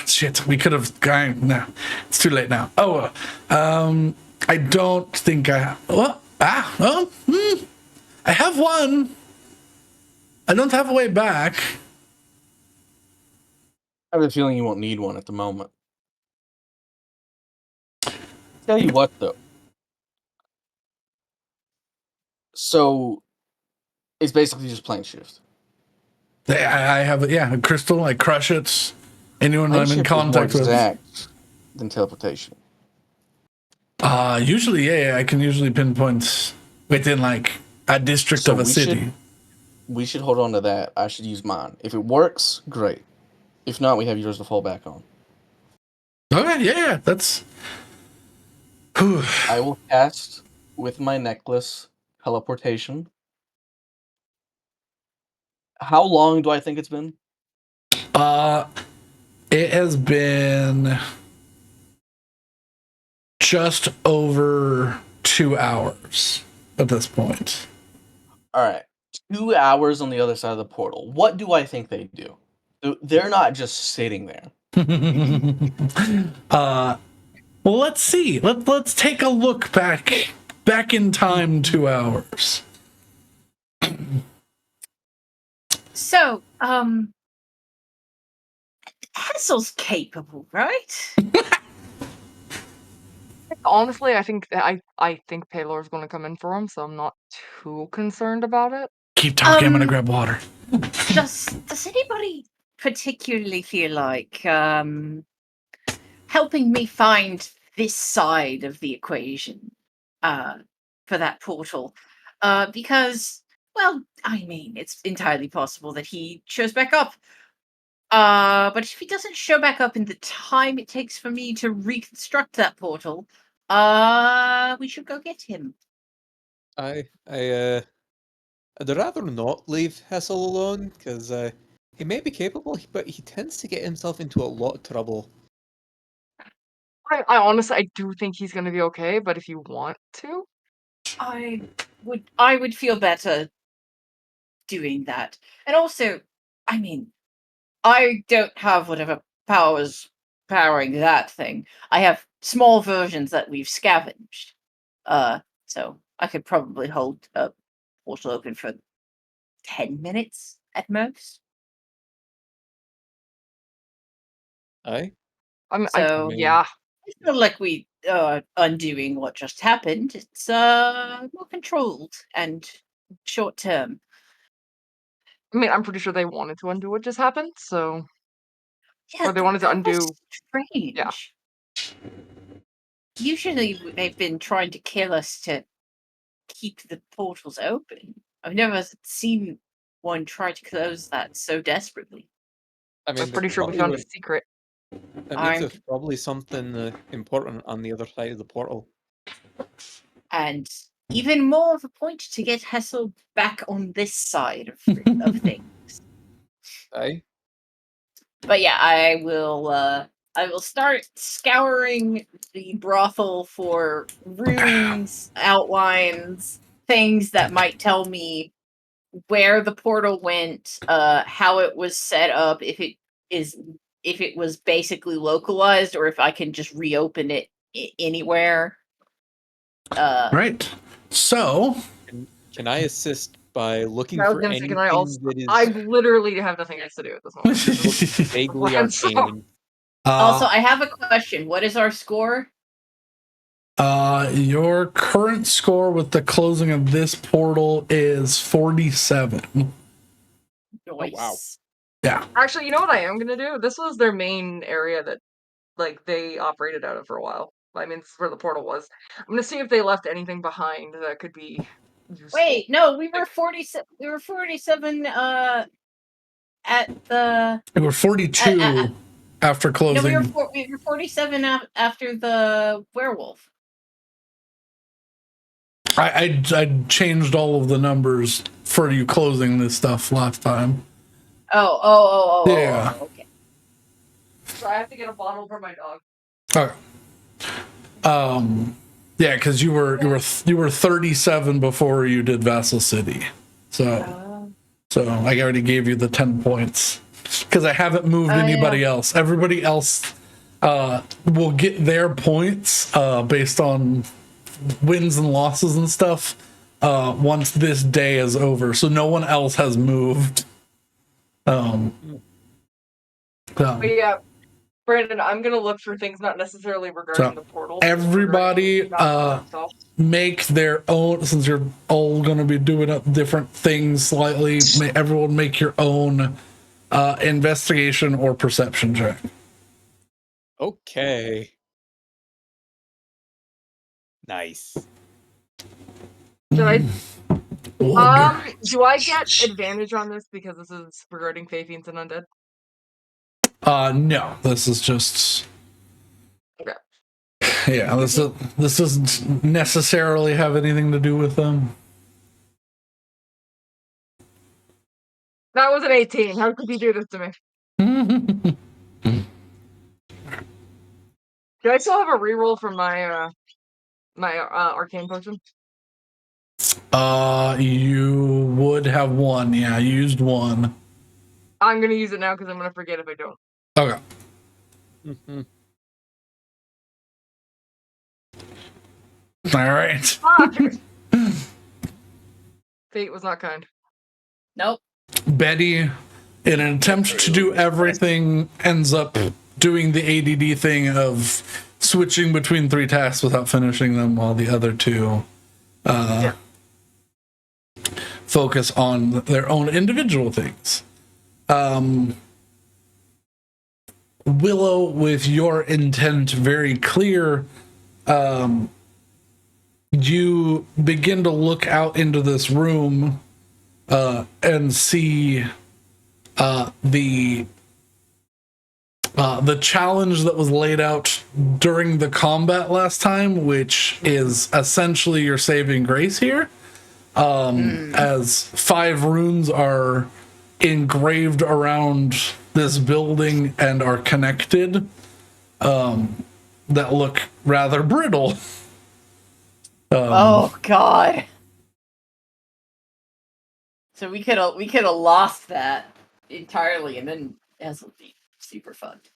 Shit, we could have gone. No, it's too late now. I don't think I have. What? I have one. I don't have a way back. I have a feeling you won't need one at the moment. Tell you what, though. So, it's basically just plane shift. I have a crystal. I crush it. Anyone Plane I'm in shift is more contact with. exact than teleportation. Usually, I can usually pinpoint within like a district of a city. We should hold on to that. I should use mine. If it works, great. If not, we have yours to fall back on. Okay, yeah, that's. I will cast with my necklace teleportation. How long do I think it's been? It has been just over 2 hours at this point. All right. 2 hours on the other side of the portal. What do I think they do? They're not just sitting there. Well, let's see. Let's take a look back in time 2 hours. So, Hesel's capable, right? Honestly, I think Paylor's going to come in for him, so I'm not too concerned about it. Keep talking. I'm gonna grab water. Does anybody particularly feel like helping me find this side of the equation for that portal? Because, well, I mean, it's entirely possible that he shows back up. But if he doesn't show back up in the time it takes for me to reconstruct that portal, we should go get him. I'd rather not leave Hesal alone, because he may be capable, but he tends to get himself into a lot of trouble. I honestly do think he's going to be okay, but if you want to, I would feel better doing that. And also, I mean, I don't have whatever powers powering that thing. I have small versions that we've scavenged. So I could probably hold a portal open for 10 minutes at most. Aye. So yeah. it's not like we undoing what just happened. It's more controlled and short term. I mean, I'm pretty sure they wanted to undo what just happened, so Yeah, or they wanted to that was undo. strange. Yeah. Usually they've been trying to kill us to keep the portals open. I've never seen one try to close that so desperately. I I'm mean, pretty sure we found a secret. that means I'm there's probably something important on the other side of the portal. and even more of a point to get Hesel back on this side of things. Aye? But yeah, I will start scouring the brothel for runes, outlines, things that might tell me where the portal went, how it was set up, if it was basically localized or if I can just reopen it anywhere. Right. So, Can I assist by looking I was for gonna say, anything can I also? that I is literally have nothing else to do at this moment. vaguely Plan, so- arcane? Also, I have a question. What is our score? Your current score with the closing of this portal is 47. Nice. wow. Yeah. Actually, you know what I am gonna do? This was their main area that, like, they operated out of for a while. I mean, this is where the portal was. I'm gonna see if they left anything behind that could be useful. Wait, no, we were 47. We were 47. At the. We were 42 after No, closing. we were 47 after the werewolf. I changed all of the numbers for you closing this stuff last time. Yeah. Okay. So I have to get a bottle for my dog. Okay. Yeah, because you were 37 before you did Vassal City, so I already gave you the 10 points because I haven't moved anybody else. Everybody else will get their points based on wins and losses and stuff once this day is over. So no one else has moved. But yeah, Brandon, I'm gonna look for things not necessarily regarding the portal. Everybody make their own, since you're all going to be doing different things slightly, everyone make your own investigation or perception check. Okay. Nice. Did I? Wonder. Do I get advantage on this because this is regarding Fae Fiends and Undead? No, this is just. Okay. Yeah, this doesn't necessarily have anything to do with them. That was an 18. How could you do this to me? Do I still have a reroll for my arcane potion? You would have one. Yeah, you used one. I'm gonna use it now because I'm gonna forget if I don't. Okay. Mm-hmm. All right. Fate was not kind. Nope. Betty, in an attempt to do everything, ends up doing the ADD thing of switching between 3 tasks without finishing them, while the other 2 focus on their own individual things. Willow, with your intent very clear, you begin to look out into this room and see the challenge that was laid out during the combat last time, which is essentially your saving grace here, as 5 runes are engraved around this building and are connected, that look rather brittle. Oh God. So we could have lost that entirely, and then Hesal would be super fucked.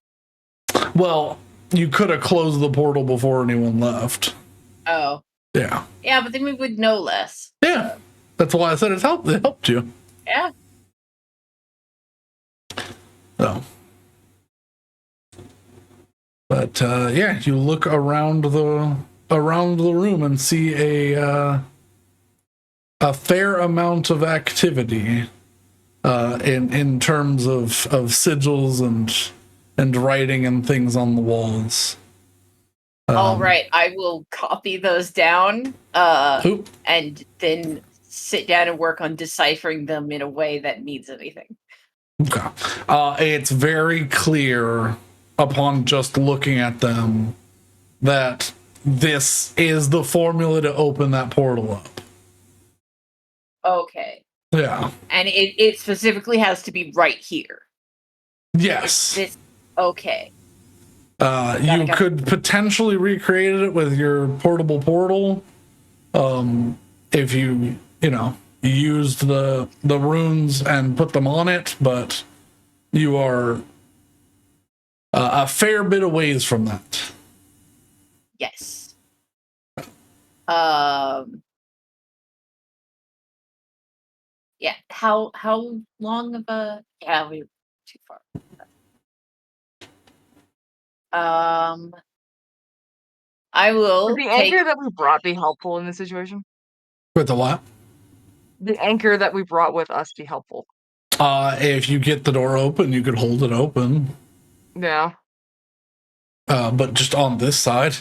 Well, you could have closed the portal before anyone left. Oh. Yeah. Yeah, but then we would know less. Yeah. That's why I said it helped you. Yeah. So. But yeah, you look around the room and see a fair amount of activity. in terms of sigils and writing and things on the walls. All right, I will copy those down and then sit down and work on deciphering them in a way that means anything. Okay. It's very clear upon just looking at them that this is the formula to open that portal up. Okay. Yeah. And it specifically has to be right here. Yes. Okay. You could potentially recreate it with your portable portal. If you used the runes and put them on it, but you are a fair bit of ways from that. Yes. Yeah. How long of a? Yeah, we're too far. I will Would the anchor that we brought be helpful in this situation? With the what? The anchor that we brought with us be helpful. If you get the door open, you could hold it open. Yeah. But just on this side.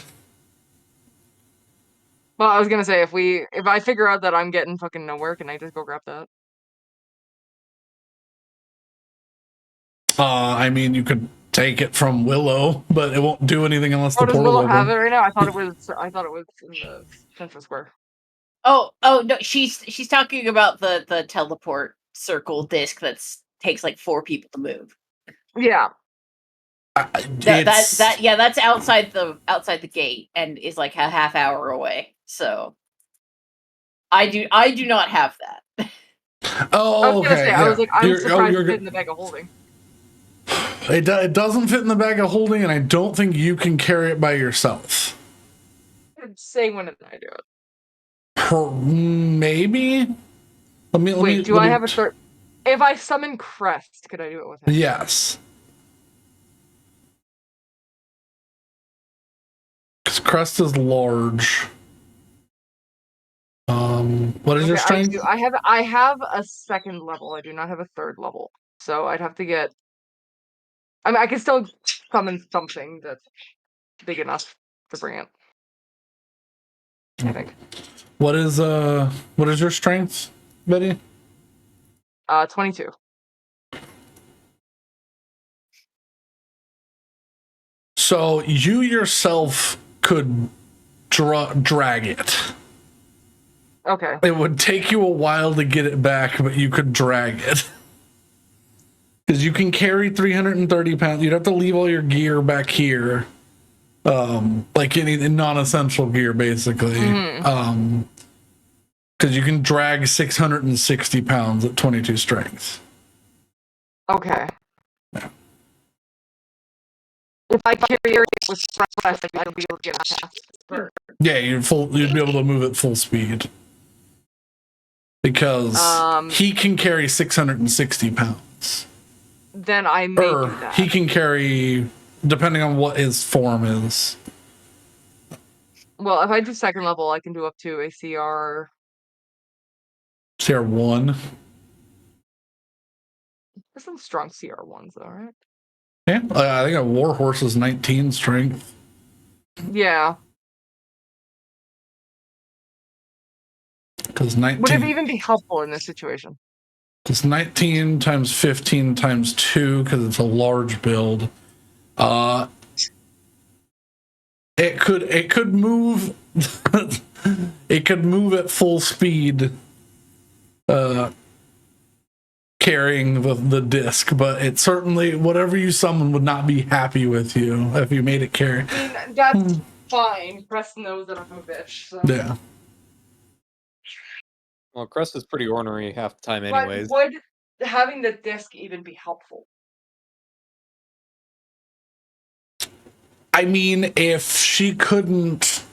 Well, I was gonna say if I figure out that I'm getting fucking nowhere, can I just go grab that? I mean, you could take it from Willow, but it won't do anything unless the Does portal Willow have it opens. right now? I thought it was in the Central Square. Oh no, she's talking about the teleport circle disc takes like 4 people to move. Yeah. That's outside the gate and is like a half hour away. So I do not have that. Oh, okay. Say, yeah. I was like, I'm surprised it fit in the bag of holding. It doesn't fit in the bag of holding, and I don't think you can carry it by yourself. Say when did I do it? Maybe. Do I have a third? If I summon Crest, could I do it with him? Yes. Because Crest is large. What is your strength? I have a second level. I do not have a third level. So I'd have to get. I mean, I can still summon something that's big enough to bring it. I think. What is your strength, Betty? 22. So you yourself could drag it. Okay. It would take you a while to get it back, but you could drag it. Because you can carry 330 pounds. You'd have to leave all your gear back here. Like any non-essential gear, basically. Mm-hmm. Because you can drag 660 pounds at 22 strength. Okay. Yeah. If I carry it with Crest, I'll be able to get it past. Yeah, you'd be able to move at full speed. Because he can carry 660 pounds. Then I may do that. He can carry, depending on what his form is. Well, if I do second level, I can do up to a CR. CR 1. There's some strong CR 1s though, right? Yeah, I think a warhorse is 19 strength. Yeah. Because 19. Would it even be helpful in this situation? It's 19 times 15 times 2 because it's a large build. It could move. It could move at full speed, carrying the disc. But it certainly, whatever you summon would not be happy with you if you made it carry. I mean, that's fine. Crest knows that I'm a bitch. So. Yeah. Well, Crest is pretty ornery half the time anyways. But would having the disc even be helpful? I mean, if she couldn't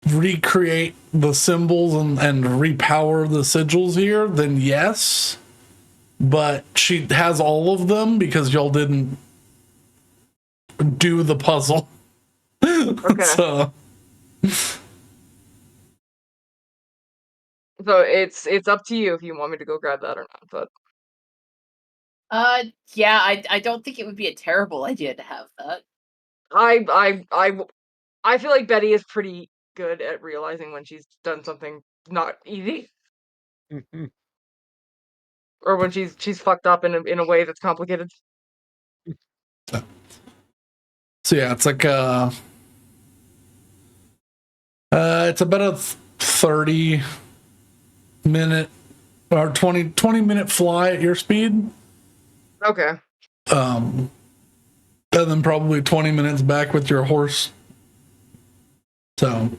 recreate the symbols and repower the sigils here, then yes. But she has all of them because y'all didn't do the puzzle. Okay. So So it's up to you if you want me to go grab that or not. But Yeah, I don't think it would be a terrible idea to have that. I feel like Betty is pretty good at realizing when she's done something not easy, or when she's fucked up in a way that's complicated. So yeah, it's like it's about a 30-minute or 20-minute fly at your speed. Okay. And then probably 20 minutes back with your horse. So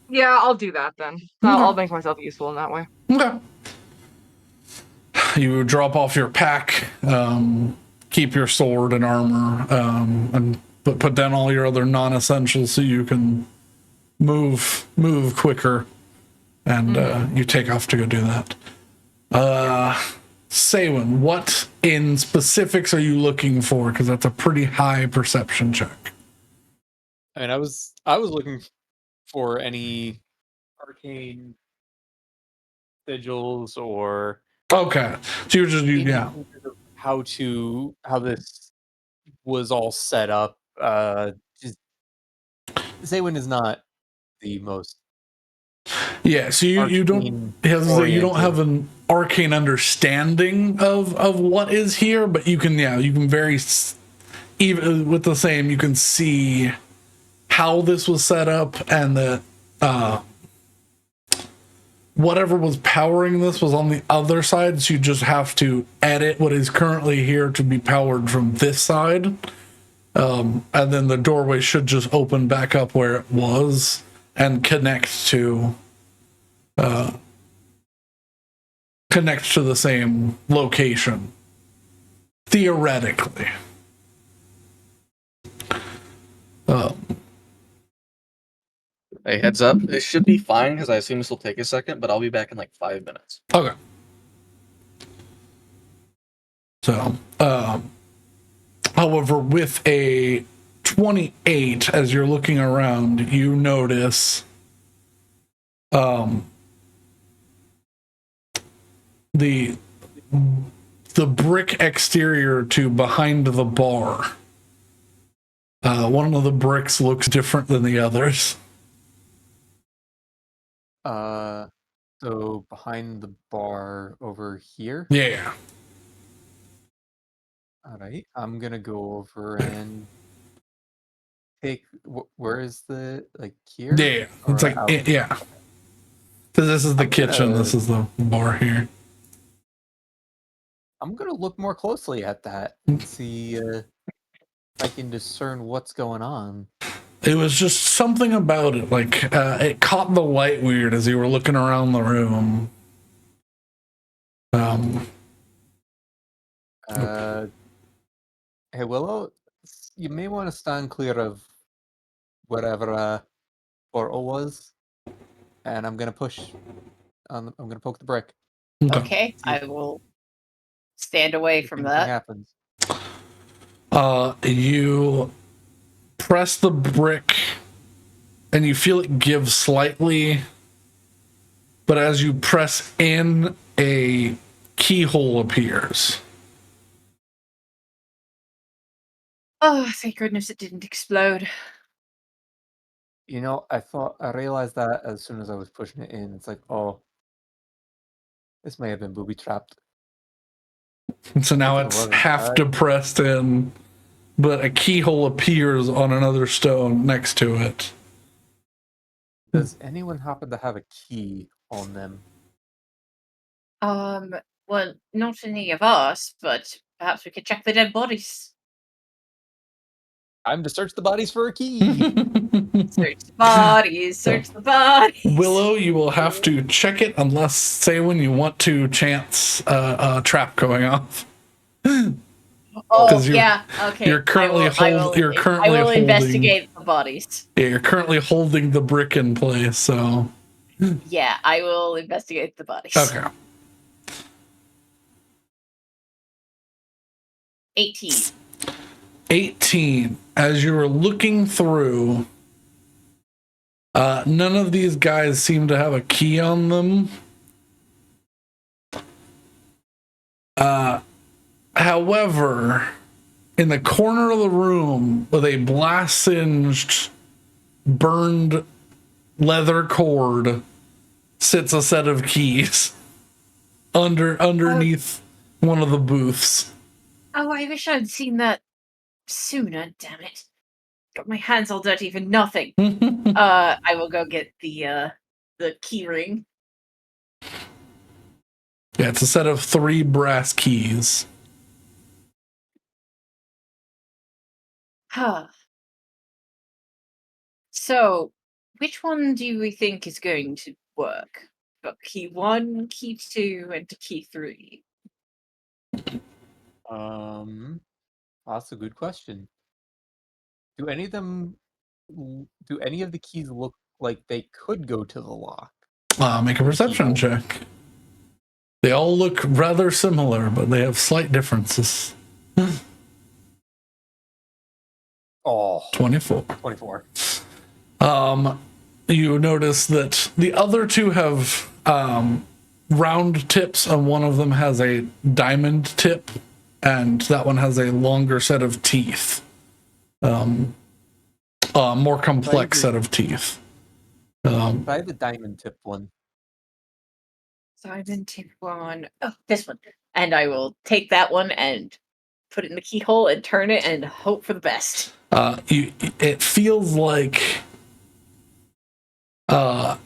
Yeah, I'll do that then. I'll make myself useful in that way. okay. You drop off your pack, keep your sword and armor, and put down all your other non-essentials so you can move quicker, and you take off to go do that. Saywin, what in specifics are you looking for? Because that's a pretty high perception check. I mean, I was looking for any arcane sigils or Okay, so you're just yeah. how this was all set up. Just Zaywin is not the most Yeah, so you don't have an arcane understanding of what is here, but you can very even with the same you can see how this was set up, and that whatever was powering this was on the other side, so you just have to edit what is currently here to be powered from this side, and then the doorway should just open back up where it was and connect to the same location, theoretically. Hey, heads up. It should be fine because I assume this will take a second, but I'll be back in like 5 minutes. Okay. So, however, with a 28, as you're looking around, you notice the brick exterior to behind the bar. One of the bricks looks different than the others. So behind the bar over here. Yeah. All right, I'm gonna go over and take. Where is the here? Yeah. It's like yeah. Because this is the kitchen. This is the bar here. I'm gonna look more closely at that and see if I can discern what's going on. It was just something about it, like it caught the light weird as you were looking around the room. Hey Willow, you may want to stand clear of wherever portal was, and I'm gonna push. I'm gonna poke the brick. Okay, I will stand away from that. Happens. You press the brick, and you feel it give slightly, but as you press in, a keyhole appears. Oh, thank goodness it didn't explode. You know, I realized that as soon as I was pushing it in. It's like, oh, this may have been booby trapped. So now it's half depressed in, but a keyhole appears on another stone next to it. Does anyone happen to have a key on them? Well, not any of us, but perhaps we could check the dead bodies. Time to search the bodies for a key. Search the bodies, search the bodies. Willow, you will have to check it unless, say, when you want to chance a trap going off. Oh yeah, okay. You're currently I will investigate the bodies. Yeah, you're currently holding the brick in place, so. Yeah, I will investigate the bodies. Okay. 18. As you were looking through, None of these guys seem to have a key on them. However, in the corner of the room with a blast-singed, burned leather cord sits a set of keys underneath one of the booths. Oh, I wish I'd seen that sooner, damn it. Got my hands all dirty for nothing. I will go get the key ring. Yeah, it's a set of 3 brass keys. Huh. So, which one do we think is going to work? Got key 1, key 2, and key 3. That's a good question. Do any of the keys look like they could go to the lock? Make a perception check. They all look rather similar, but they have slight differences. Oh, 24. 24. You notice that the other 2 have round tips, and one of them has a diamond tip, and that one has a longer set of teeth. More complex set of teeth. Try the diamond tip one. Diamond tip 1. Oh, this one. And I will take that one and put it in the keyhole and turn it and hope for the best. It feels like, because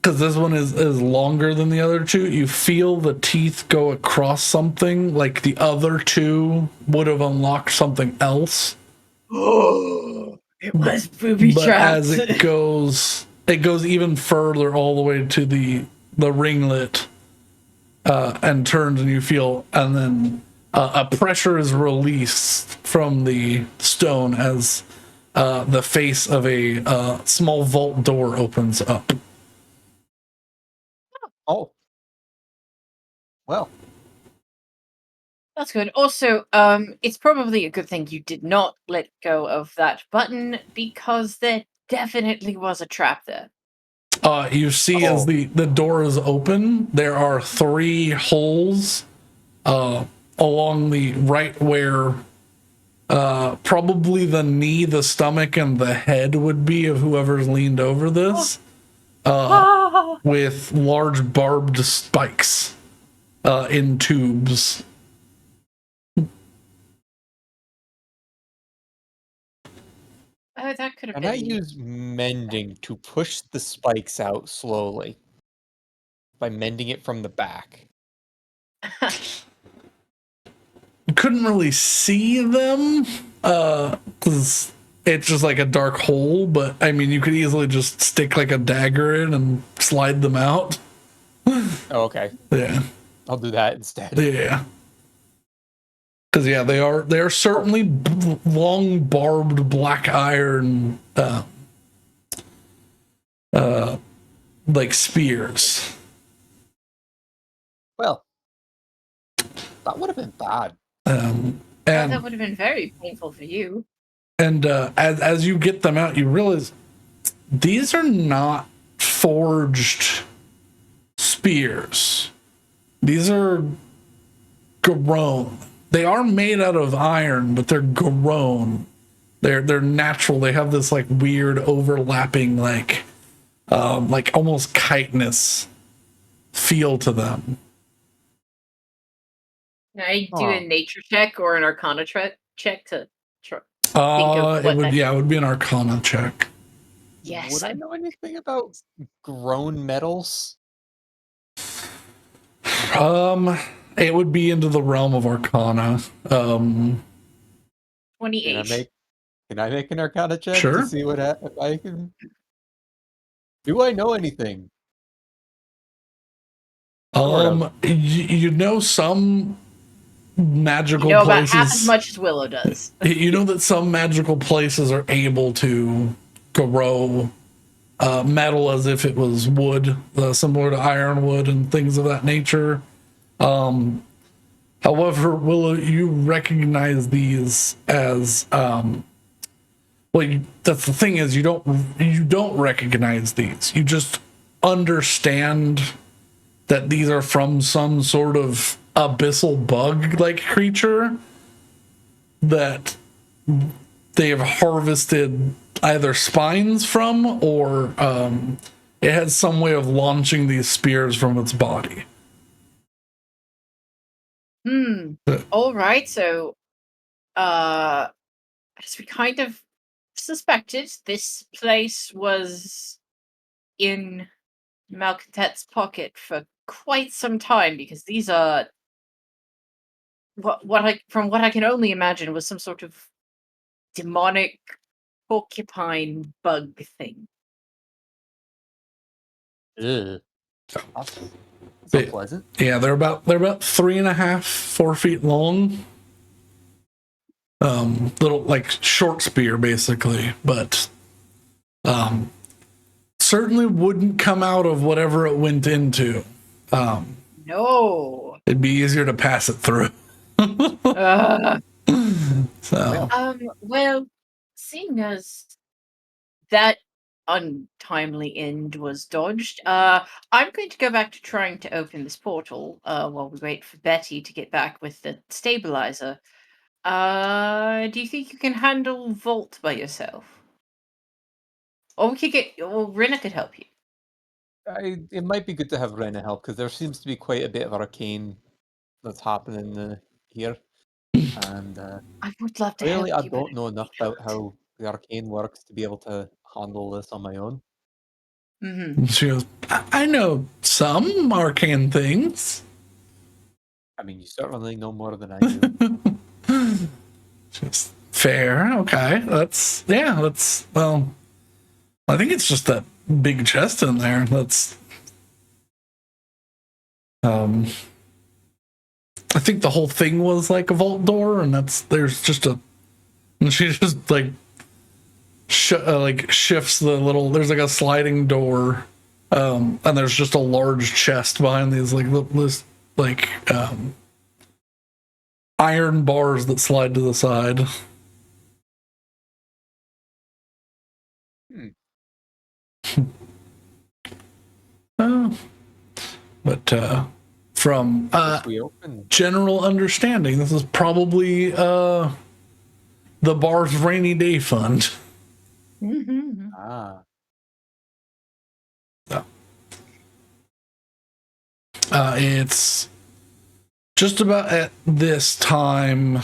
this one is longer than the other 2, you feel the teeth go across something, like the other 2 would have unlocked something else. Oh, it was booby trapped. But as it goes even further, all the way to the ringlet, and turns, and you feel, and then a pressure is released from the stone as the face of a small vault door opens up. Oh. Well. That's good. Also, it's probably a good thing you did not let go of that button, because there definitely was a trap there. You see, as the door is open, there are 3 holes along the right, where probably the knee, the stomach, and the head would be of whoever's leaned over this, with large barbed spikes in tubes. That could have And been. I use mending to push the spikes out slowly by mending it from the back. You couldn't really see them because it's just like a dark hole, but I mean, you could easily just stick like a dagger in and slide them out. Oh, okay. Yeah. I'll do that instead. Yeah. Because they are certainly long barbed black iron like spears. Well, that would have been bad. And that would have been very painful for you. And as you get them out, you realize these are not forged spears. These are grown. They are made out of iron, but they're grown. They're natural. They have this like weird overlapping, like almost chitinous feel to them. Can I do a nature check or an arcana check to think of it would be an arcana check. Yes. Would I know anything about grown metals? It would be into the realm of arcana. 28. Can I make an arcana check Sure. to see what if I can? Do I know anything? You know some magical about places. half as much as Willow does. You know that some magical places are able to grow metal as if it was wood, similar to ironwood and things of that nature. However, Willow, you recognize these as that's the thing is you don't recognize these. You just understand that these are from some sort of abyssal bug-like creature that they have harvested either spines from, or it has some way of launching these spears from its body. All right. So, as we kind of suspected, this place was in Malcontet's pocket for quite some time, because these are from what I can only imagine was some sort of demonic porcupine bug thing. Ugh. That's They- unpleasant. Yeah, they're about 3.5, 4 feet long. Little like short spear basically, but certainly wouldn't come out of whatever it went into. No. It'd be easier to pass it through. So Well, seeing as that untimely end was dodged, I'm going to go back to trying to open this portal while we wait for Betty to get back with the stabilizer. Do you think you can handle Vault by yourself? Or Rina could help you. It might be good to have Rena help, because there seems to be quite a bit of arcane that's happening here. And I would love to clearly, I help you, but don't know enough about can't. how the arcane works to be able to handle this on my own. she goes, I know some arcane things. I mean, you certainly know more than I do. Just fair. Okay. That's well, I think it's just that big chest in there. That's I think the whole thing was like a vault door, and there's just a, and she just like shifts the little, there's like a sliding door, and there's just a large chest behind these iron bars that slide to the side. But from general understanding, this is probably the bar's rainy day fund. Ah. So, it's just about at this time,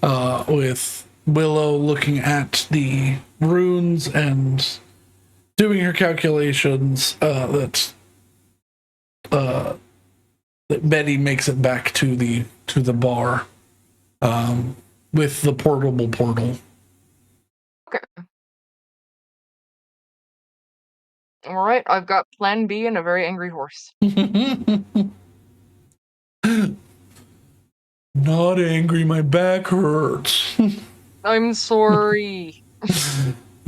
with Willow looking at the runes and doing her calculations, that Betty makes it back to the bar, with the portable portal. Okay. All right, I've got Plan B and a very angry horse. Not angry, my back hurts. I'm sorry.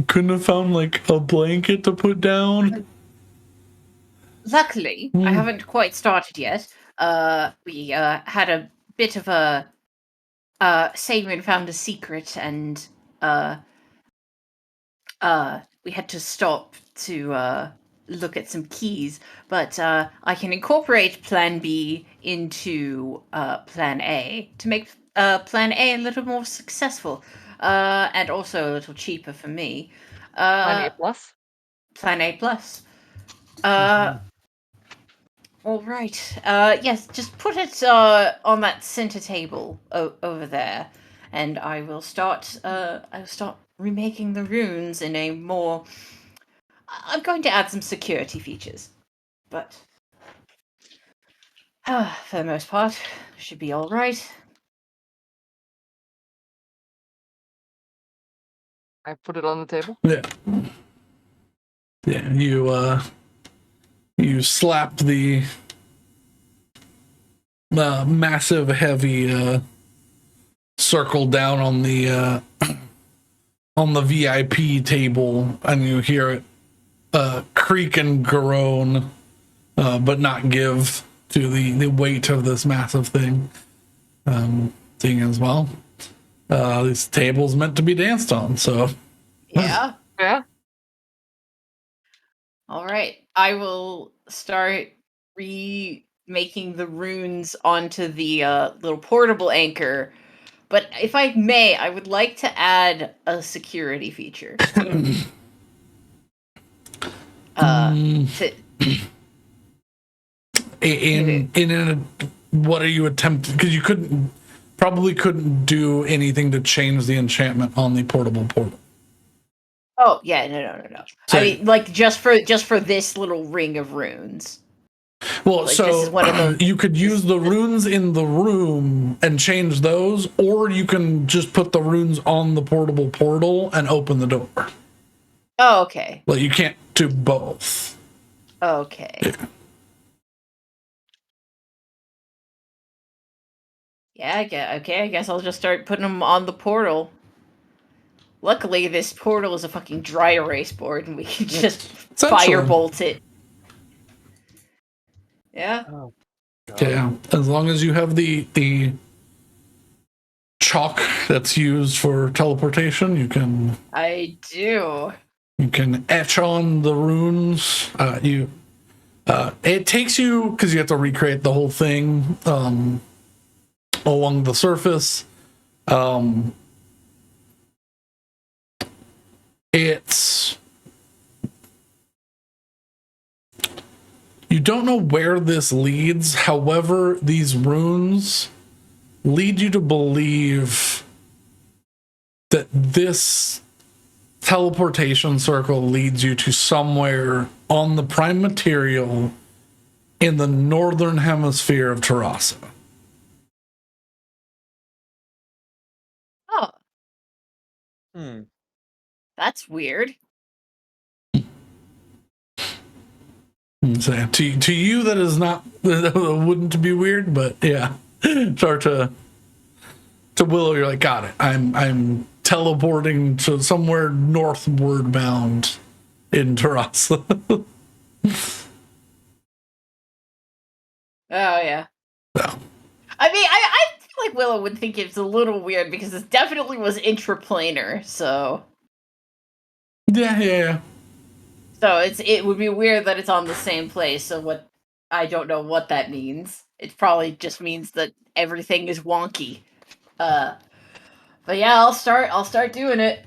Couldn't have found like a blanket to put down. Luckily, I haven't quite started yet. We had a bit of a Sabian found a secret, and we had to stop to look at some keys. But I can incorporate Plan B into Plan A to make Plan A a little more successful, and also a little cheaper for me. Plan A plus. Plan A plus. All right. Yes, just put it on that center table over there, and I will start. I'll start remaking the runes in a more. I'm going to add some security features, but for the most part, should be all right. I put it on the table. Yeah. Yeah. You slap the massive, heavy circle down on the VIP table, and you hear it creak and groan, but not give to the weight of this massive thing as well. This table's meant to be danced on, so Yeah. Yeah. All right. I will start remaking the runes onto the little portable anchor. But if I may, I would like to add a security feature. To what are you attempting? Because you probably couldn't do anything to change the enchantment on the portable portal. Oh yeah, no. So, I mean, like just for this little ring of runes. Well, Like, so this is one of those. you could use the runes in the room and change those, or you can just put the runes on the portable portal and open the door. Oh, okay. Well, you can't do both. Okay. Yeah, I guess I'll just start putting them on the portal. Luckily, this portal is a fucking dry erase board, and we can just firebolt it. Yeah. Oh, Yeah, as long as you have the chalk that's used for teleportation, you can. I do. You can etch on the runes. It takes you, because you have to recreate the whole thing along the surface. It's you don't know where this leads. However, these runes lead you to believe that this teleportation circle leads you to somewhere on the prime material in the northern hemisphere of Terrassa. Oh, Hmm. that's weird. So to you, that is not, that wouldn't be weird, but yeah. Start to Willow, you're like, got it. I'm teleporting to somewhere northward bound in Terrassa. Oh yeah. So. I mean, I feel like Willow would think it's a little weird because this definitely was intraplanar, so. Yeah. So it would be weird that it's on the same place. So what? I don't know what that means. It probably just means that everything is wonky. But yeah, I'll start doing it.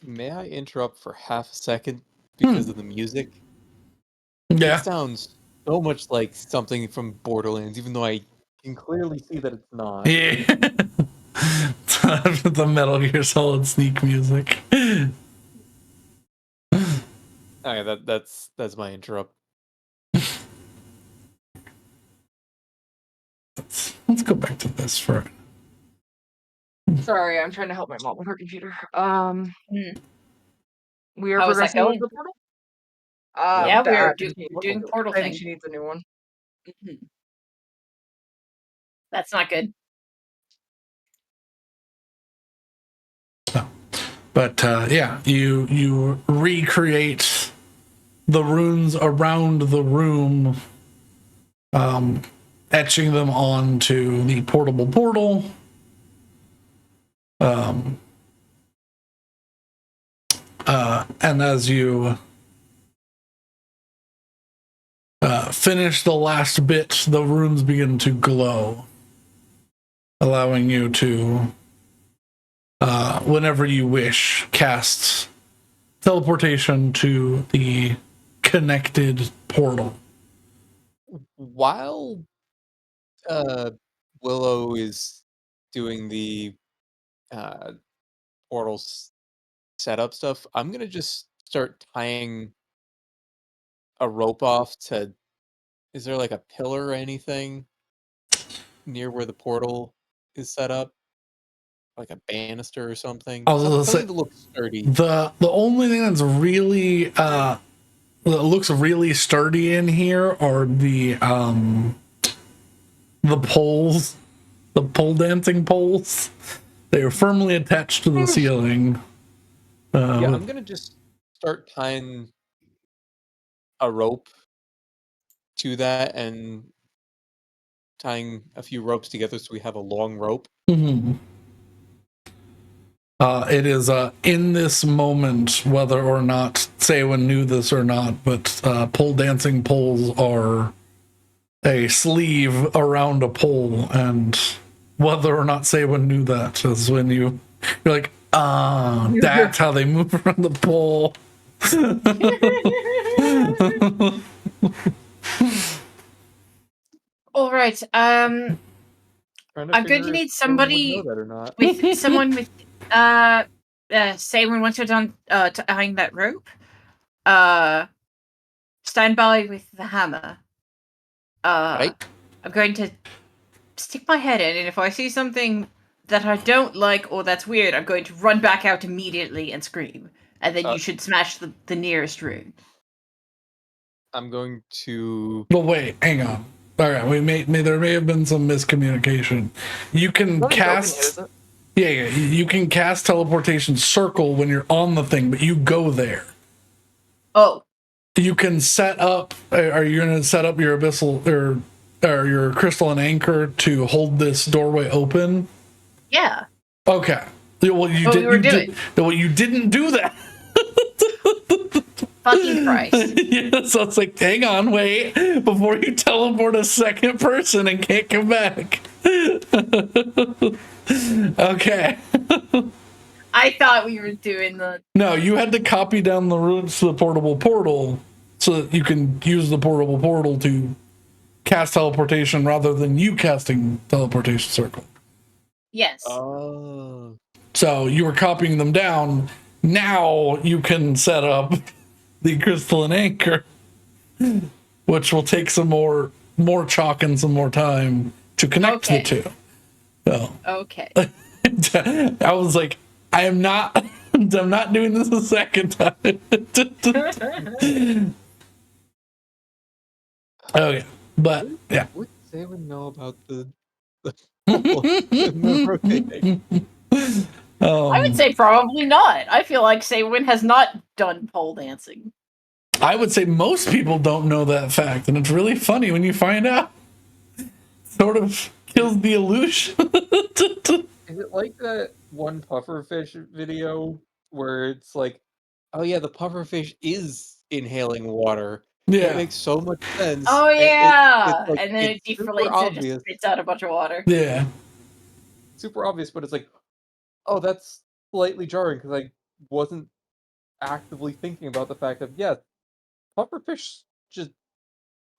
May I interrupt for half a second because of the music? Yeah. It sounds so much like something from Borderlands, even though I can clearly see that it's not. Yeah. The Metal Gear Solid sneak music. Okay, that's my interrupt. Let's go back to this for. Sorry, I'm trying to help my mom with her computer. We are How is that progressing with going? the portal. Yeah, we are I think doing portal I think thing. she needs a new one. That's not good. But yeah, you recreate the runes around the room, etching them onto the portable portal. And as you finish the last bit, the runes begin to glow, allowing you to, whenever you wish, cast teleportation to the connected portal. While Willow is doing the portals setup stuff, I'm gonna just start tying a rope off to. Is there like a pillar or anything near where the portal is set up? Like a banister or something? Something that looks sturdy. The only thing that's really that looks really sturdy in here are the poles, the pole dancing poles. They are firmly attached to the ceiling. Yeah, I'm gonna just start tying a rope to that and tying a few ropes together so we have a long rope. Mm-hmm. It is in this moment, whether or not Saywin knew this or not, but pole dancing poles are a sleeve around a pole, and whether or not Saywin knew that is when you're like, that's how they move around the pole. All right. I'm going to need somebody with someone with say when once you're done tying that rope, stand by with the hammer. Right. I'm going to stick my head in, and if I see something that I don't like or that's weird, I'm going to run back out immediately and scream. And then you should smash the nearest rune. I'm going to. Well, wait, hang on. All right, there may have been some miscommunication. You can cast. Yeah, you can cast teleportation circle when you're on the thing, but you go there. Oh. You can set up. Are you going to set up your abyssal or your crystalline anchor to hold this doorway open? Yeah. Okay. Well, you didn't do that. Fucking Christ. Yeah, so it's like, hang on, wait, before you teleport a second person and can't come back. Okay. I thought we were doing the... No, you had to copy down the runes to the portable portal so that you can use the portable portal to cast teleportation rather than you casting teleportation circle. Yes. Oh. So you were copying them down. Now you can set up the crystalline anchor, which will take some more chalk and some more time to connect the two. So, okay. I was like, I'm not doing this a second time. Okay, but yeah. Would Saywin know about the rotating? I would say probably not. I feel like Saywin has not done pole dancing. I would say most people don't know that fact, and it's really funny when you find out. Sort of kills the illusion. Is it like that one pufferfish video where it's like, oh yeah, the pufferfish is inhaling water? Yeah. It makes so much sense. Oh yeah, it's like, and then it super deflates and obvious. just spits out a bunch of water. Yeah. Super obvious, but it's like, oh, that's slightly jarring because I wasn't actively thinking about the fact that, yeah, pufferfish just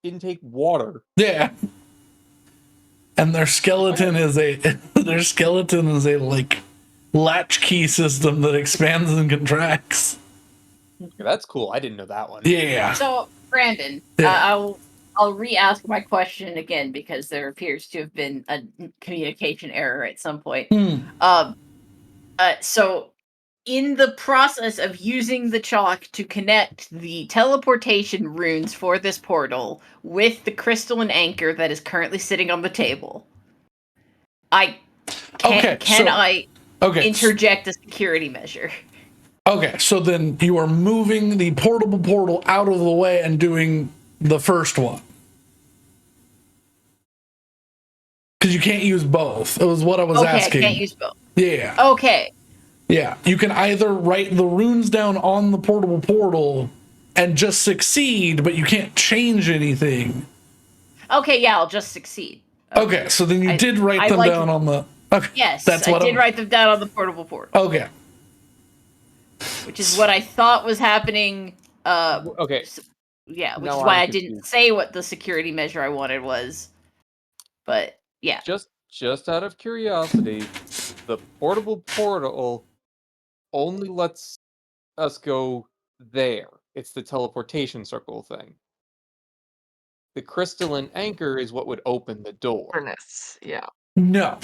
intake water. Yeah. And their skeleton is a like latchkey system that expands and contracts. That's cool. I didn't know that one. Yeah. So, Brandon, I'll re-ask my question again because there appears to have been a communication error at some point. So, in the process of using the chalk to connect the teleportation runes for this portal with the crystalline anchor that is currently sitting on the table, I interject a security measure? Okay, so then you are moving the portable portal out of the way and doing the first one. Because you can't use both. It was what I was asking. I can't use both. Yeah. Okay. Yeah, you can either write the runes down on the portable portal and just succeed, but you can't change anything. Okay, yeah, I'll just succeed. Okay, so then you did write them down on the... Okay, yes, I did write them down on the portable portal. Okay. Which is what I thought was happening. Okay. Yeah, which is why I didn't say what the security measure I wanted was. But, yeah. Just out of curiosity, the portable portal only lets us go there. It's the teleportation circle thing. The crystalline anchor is what would open the door. Yeah. No.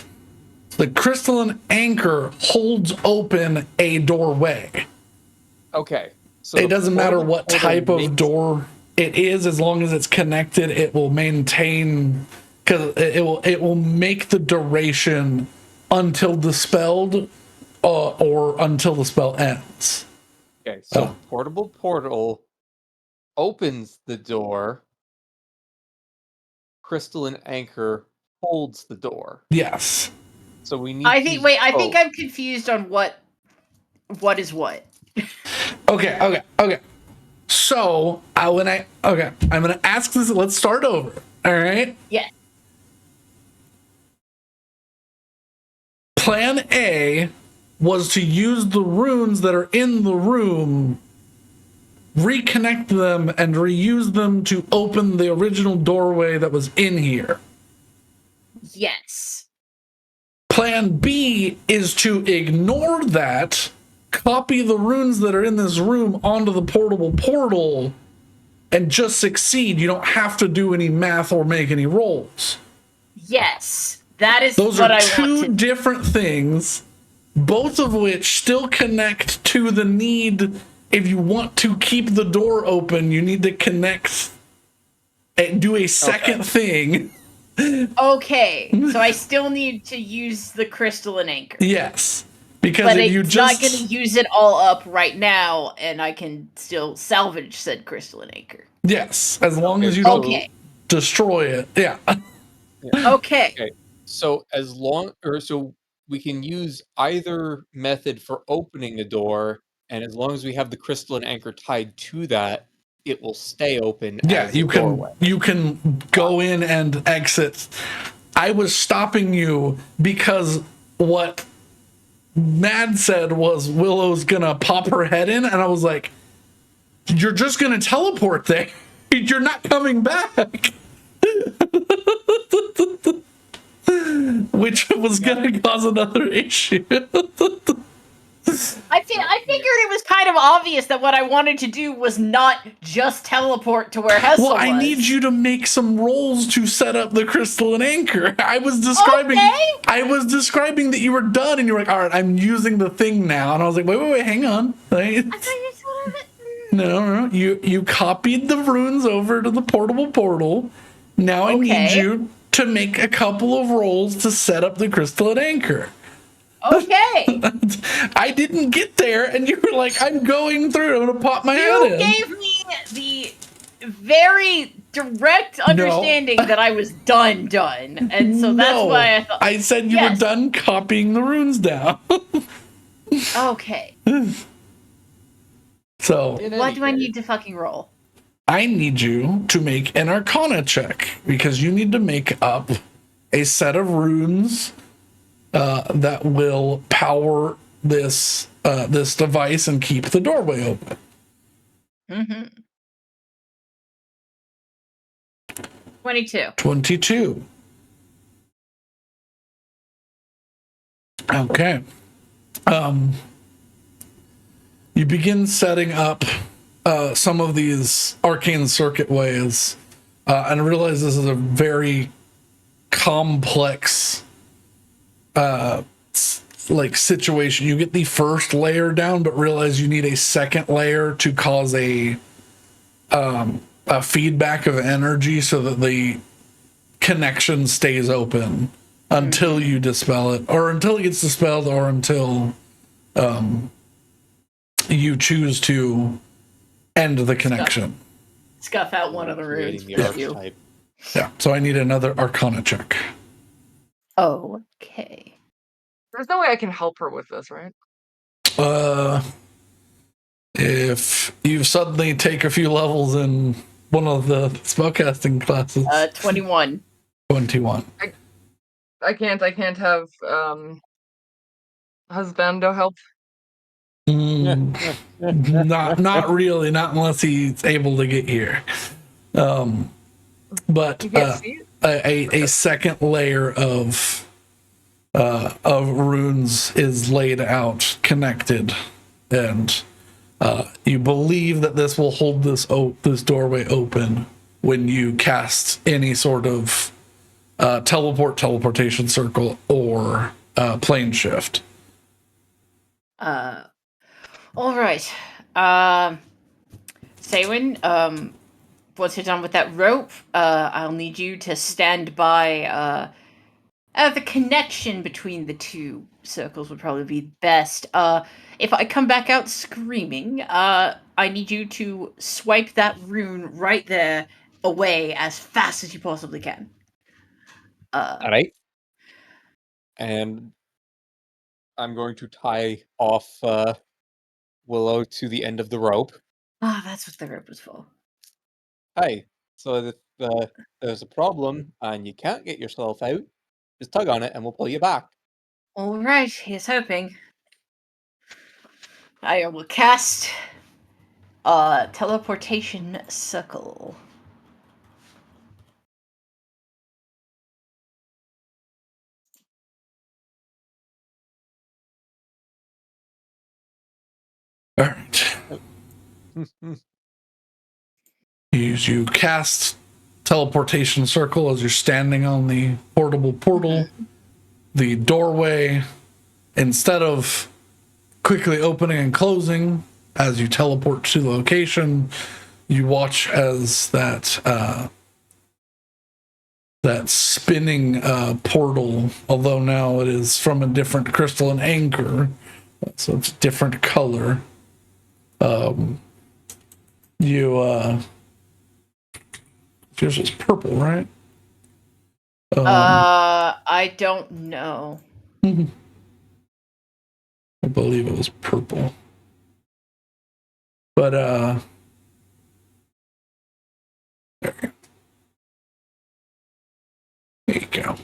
The crystalline anchor holds open a doorway. Okay. So it doesn't matter what type of door it is, as long as it's connected, it will maintain, because it will make the duration until dispelled or until the spell ends. Okay, so portable portal opens the door. Crystalline anchor holds the door. Yes. So we need. I think I'm confused on what is what. Okay. So I'm gonna ask this. Let's start over. All right. Yeah. Plan A was to use the runes that are in the room, reconnect them, and reuse them to open the original doorway that was in here. Yes. Plan B is to ignore that, copy the runes that are in this room onto the portable portal, and just succeed. You don't have to do any math or make any rolls. Yes. That is Those what are I two want to different things, both of which still connect to the need. If you want to keep the door open, you need to connect and do a second thing. Okay. So I still need to use the crystalline anchor. Yes. Because But if you it's just not going to use it all up right now, and I can still salvage said crystalline anchor. yes, as long as you so- don't destroy it. Yeah. Okay. Okay. So so we can use either method for opening a door, and as long as we have the crystalline anchor tied to that, it will stay open. Yeah, as a you doorway. can go in and exit. I was stopping you because what Mad said was Willow's gonna pop her head in, and I was like, you're just gonna teleport there. You're not coming back. Which was gonna cause another issue. I figured it was kind of obvious that what I wanted to do was not just teleport to where Hesal Well, was. I need you to make some rolls to set up the crystalline anchor. I was describing that you were done, and you were like, all right, I'm using the thing now. And I was like, wait, hang on. I thought you told it. No. You copied the runes over to the portable portal. Now I need you to make a couple of rolls to set up the crystalline anchor. Okay. I didn't get there, and you were like, I'm going through. I'm going to pop my head in. You gave me the very direct understanding that I was done. And so that's why I thought... I said you were done copying the runes down. Okay. So... What do I need to fucking roll? I need you to make an Arcana check, because you need to make up a set of runes that will power this device and keep the doorway open. Mm-hmm. 22. 22. Okay. You begin setting up some of these arcane circuit ways and realize this is a very complex situation. You get the first layer down, but realize you need a second layer to cause a feedback of energy so that the connection stays open until you dispel it, or until it gets dispelled, or until you choose to end the connection. Scuff out one of the runes. The archetype. Yeah, so I need another Arcana check. Okay. There's no way I can help her with this, right? If you suddenly take a few levels in one of the spellcasting classes. 21. 21. I can't have husbando help. Not really, not unless he's able to get here. But You can't see it? a second layer of runes is laid out, connected, and you believe that this will hold this doorway open when you cast any sort of teleportation circle or plane shift. All right. Saywin, once you're done with that rope, I'll need you to stand by. The connection between the two circles would probably be best. If I come back out screaming, I need you to swipe that rune right there away as fast as you possibly can. All right. And I'm going to tie off Willow to the end of the rope. Ah, that's what the rope was for. Hey, so if there's a problem and you can't get yourself out, just tug on it and we'll pull you back. All right, here's hoping. I will cast teleportation circle. All right. You cast teleportation circle as you're standing on the portable portal. The doorway, instead of quickly opening and closing as you teleport to the location, you watch as that spinning portal, although now it is from a different crystalline anchor, so it's a different color. Yours is purple, right? I don't know. I believe it was purple. But there you go.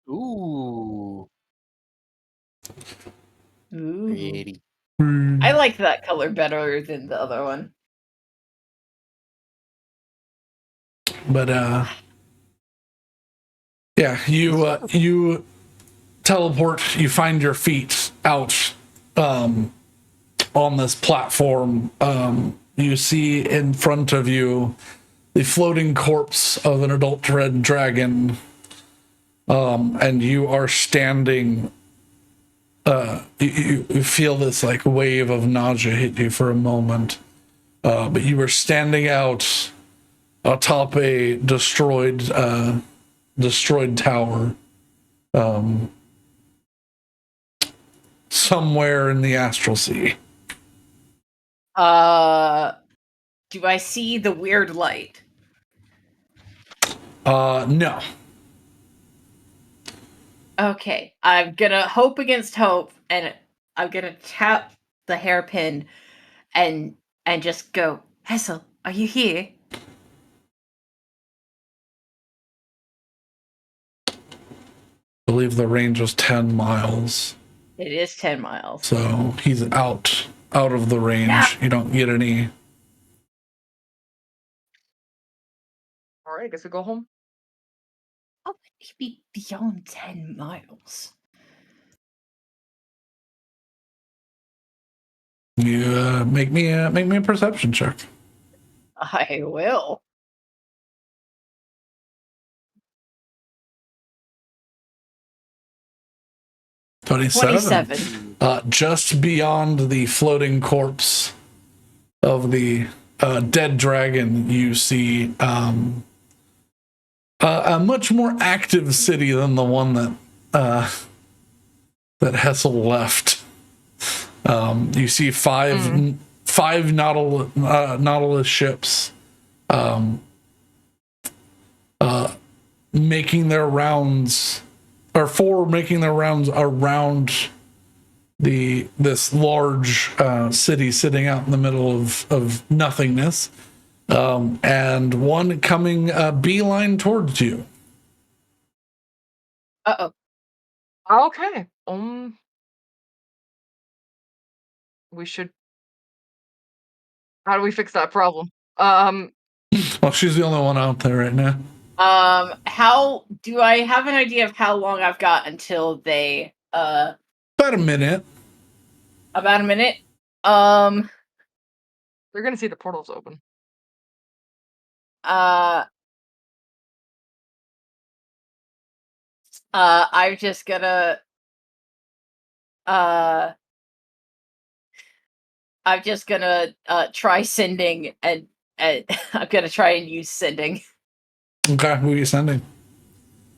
Ooh. Ooh. Pretty. I like that color better than the other one. But yeah, you teleport, you find your feet out on this platform. You see in front of you the floating corpse of an adult red dragon, and you are standing. You feel this like wave of nausea hit you for a moment, but you were standing out atop a destroyed tower, somewhere in the Astral Sea. Do I see the weird light? No. Okay, I'm gonna hope against hope, and I'm gonna tap the hairpin, and just go, Hesal, are you here? I believe the range was 10 miles. It is 10 miles. So he's out of the range. Yeah. You don't get any. All right, I guess we go home. How would he be beyond 10 miles? You make me a perception check. I will. $27. Just beyond the floating corpse of the dead dragon, you see a much more active city than the one that Hesal left. You see five Nautilus ships making their rounds, or 4 making their rounds around this large city sitting out in the middle of nothingness, and one coming beeline towards you. Uh-oh. Okay. We should. How do we fix that problem? Well, she's the only one out there right now. How do I have an idea of how long I've got until they About a minute. About a minute? They're gonna see the portals open. I'm just gonna try sending, and I'm gonna try and use sending. Okay, who are you sending?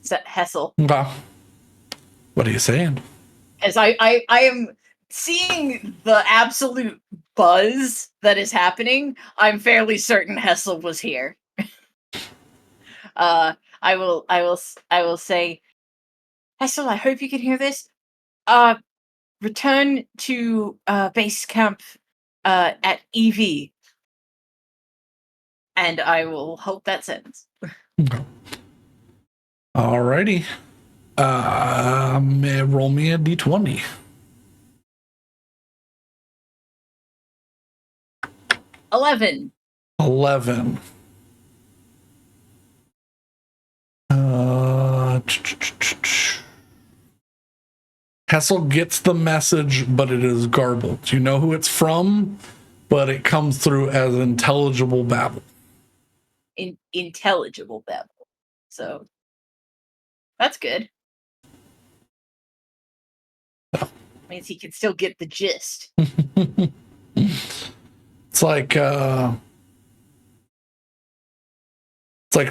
Hesal. Okay. What are you saying? As I am seeing the absolute buzz that is happening, I'm fairly certain Hesal was here. I will say, Hesal, I hope you can hear this. return to base camp at EV. And I will hope that sends. Alrighty. Roll me a d20. 11. 11. Hesal gets the message, but it is garbled. You know who it's from, but it comes through as intelligible babble. Intelligible babble. So that's good. Means he can still get the gist. It's like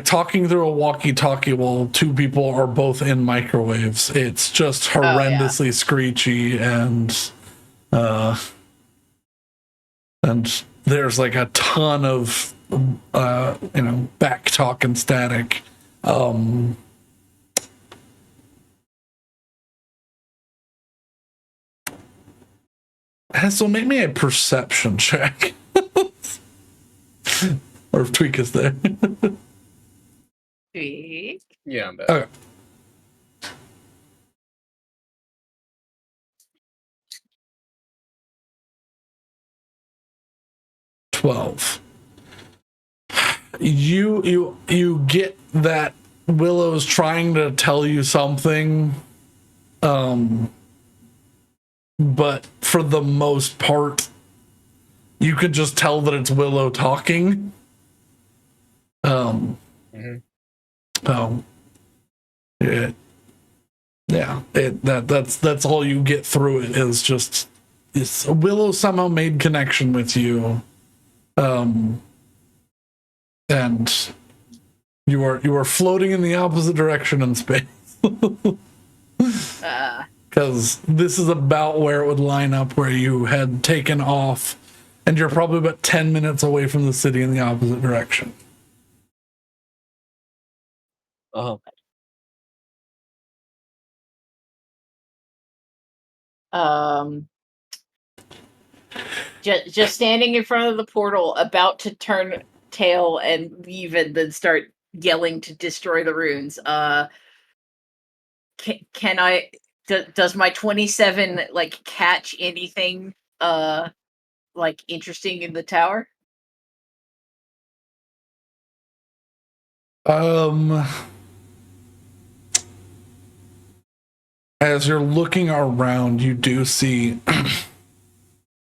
talking through a walkie-talkie while two people are both in microwaves. It's just horrendously screechy, and there's like a ton of back talk and static. So make me a perception check. Or if Tweak is there. Tweak? Yeah, I'm back. Okay. You get that Willow's trying to tell you something, but for the most part, you could just tell that it's Willow talking. That's all you get through it is just Willow somehow made connection with you, and you are floating in the opposite direction in space. Because this is about where it would line up where you had taken off, and you're probably about 10 minutes away from the city in the opposite direction. Oh. Just standing in front of the portal, about to turn tail and leave, and then start yelling to destroy the runes. Can I? Does my 27 like catch anything like interesting in the tower? As you're looking around, you do see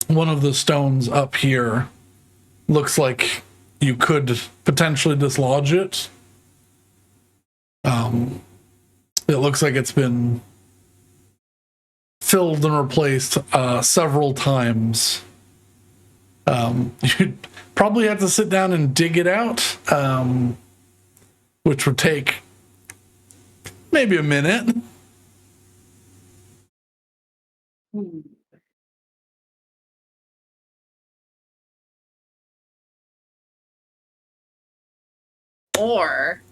one of the stones up here. Looks like you could potentially dislodge it. It looks like it's been filled and replaced several times. You'd probably have to sit down and dig it out, which would take maybe a minute. Or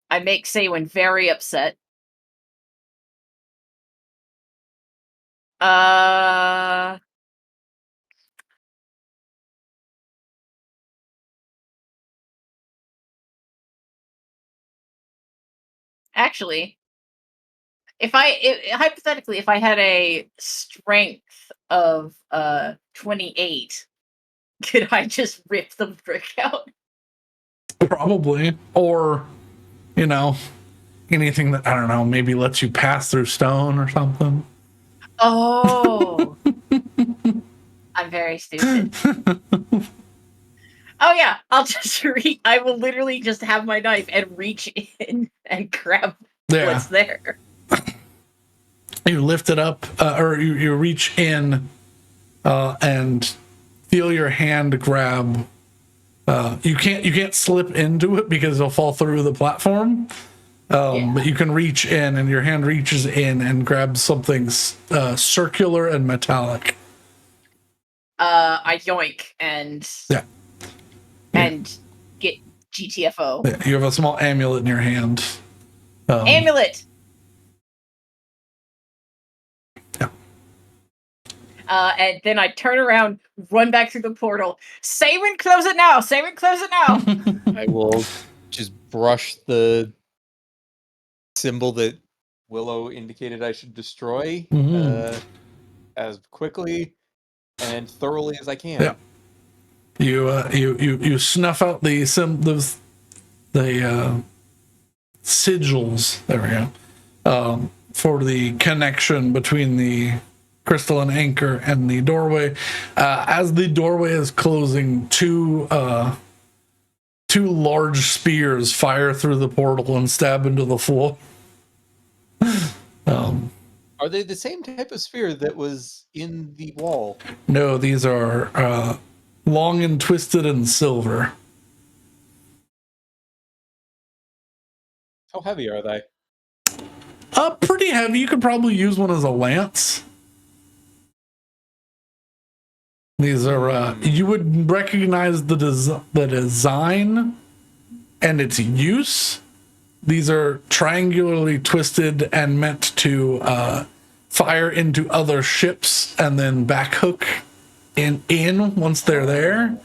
I make Saywin very upset. Actually, hypothetically, if I had a strength of 28, could I just rip the brick out? Probably. Or, anything that, I don't know, maybe lets you pass through stone or something. Oh. I'm very stupid. Oh yeah, I'll just I will literally just have my knife and reach in and grab what's there. You lift it up, or you reach in and feel your hand grab. You can't slip into it because it'll fall through the platform. But you can reach in, and your hand reaches in and grabs something circular and metallic. I yoink and get GTFO. Yeah, you have a small amulet in your hand. Amulet. Yeah. And then I turn around, run back through the portal. Saban, close it now! Saban, close it now! I will just brush the symbol that Willow indicated I should destroy as quickly and thoroughly as I can. Yeah. You snuff out the sigils. There we go. For the connection between the crystalline anchor and the doorway. As the doorway is closing, two large spears fire through the portal and stab into the floor. Are they the same type of sphere that was in the wall? No, these are long and twisted and silver. How heavy are they? Pretty heavy. You could probably use one as a lance. These are you would recognize the design and its use. These are triangularly twisted and meant to fire into other ships and then back hook in once they're there.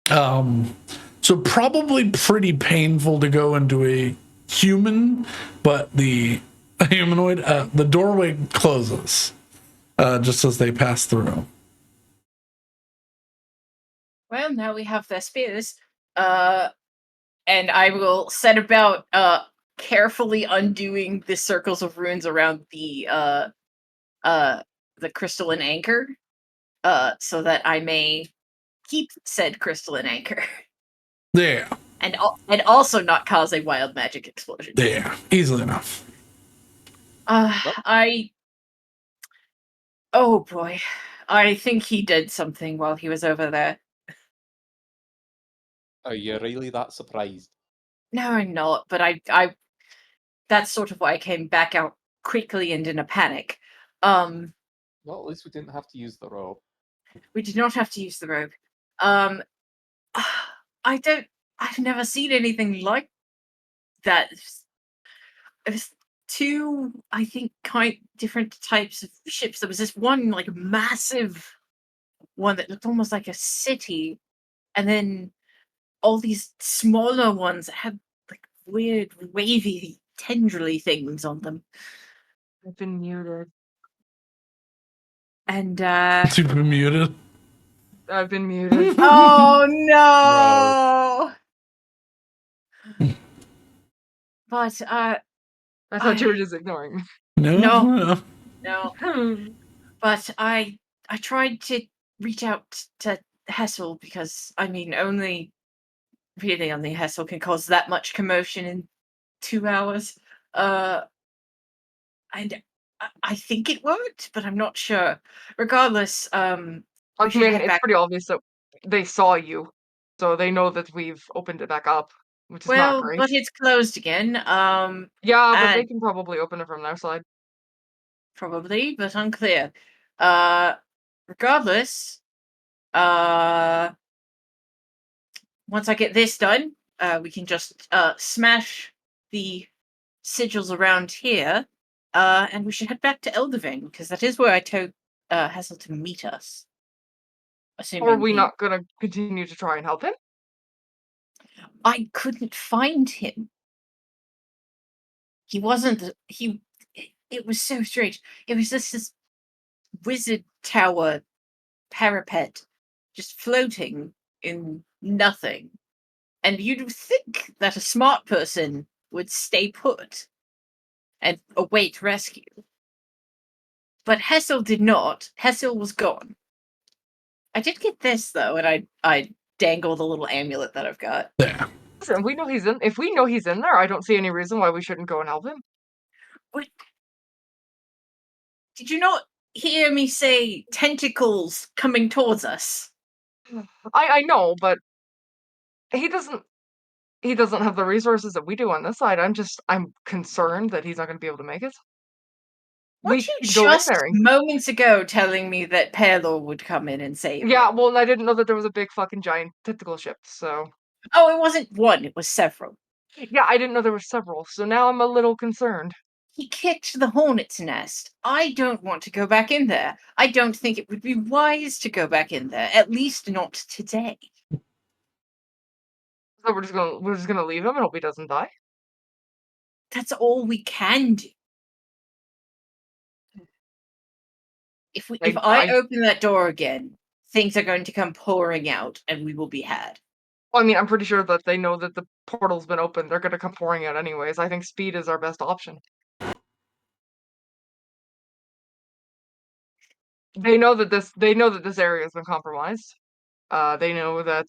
So probably pretty painful to go into a human, but the humanoid, the doorway closes just as they pass through. Well, now we have their spears. And I will set about carefully undoing the circles of runes around the crystalline anchor, so that I may keep said crystalline anchor. Yeah. And also not cause a wild magic explosion. Yeah, easily enough. Oh boy. I think he did something while he was over there. Are you really that surprised? No, I'm not, but I that's sort of why I came back out quickly and in a panic. Well, at least we didn't have to use the rope. We did not have to use the rope. I've never seen anything like that. It was two, I think, quite different types of ships. There was this one, like, massive one that looked almost like a city, and then all these smaller ones that had, like, weird, wavy, tendrily things on them. I've been muted. And, You've been muted. I've been muted. oh no! But, I thought you were just ignoring me. No. But I tried to reach out to Hesal because, I mean, only Hesal can cause that much commotion in 2 hours. And I think it worked, but I'm not sure. Regardless, I mean, it's pretty obvious that they saw you, so they know that we've opened it back up, which is not great. But it's closed again. Yeah, but they can probably open it from their side. Probably, but unclear. Regardless, once I get this done, we can just smash the sigils around here, and we should head back to Eldervane, because that is where I told Hesal to meet us. Or are we not going to continue to try and help him? I couldn't find him. He wasn't. It was so strange. It was just this wizard tower parapet just floating in nothing. And you'd think that a smart person would stay put and await rescue. But Hesal did not. Hesal was gone. I did get this, though, and I dangle the little amulet that I've got. Yeah. Listen, we know he's in. If we know he's in there, I don't see any reason why we shouldn't go and help him. What? Did you not hear me say tentacles coming towards us? I know, but he doesn't have the resources that we do on this side. I'm concerned that he's not going to be able to make it. Weren't you just moments ago telling me that Pelor would come in and save Yeah, him? well, I didn't know that there was a big fucking giant tentacle ship, so... Oh, it wasn't one, it was several. Yeah, I didn't know there were several, so now I'm a little concerned. He kicked the hornet's nest. I don't want to go back in there. I don't think it would be wise to go back in there, at least not today. So we're just gonna leave him and hope he doesn't die. That's all we can do. If I open that door again, things are going to come pouring out, and we will be had. Well, I mean, I'm pretty sure that they know that the portal's been opened. They're gonna come pouring out anyways. I think speed is our best option. They know that this area has been compromised. They know that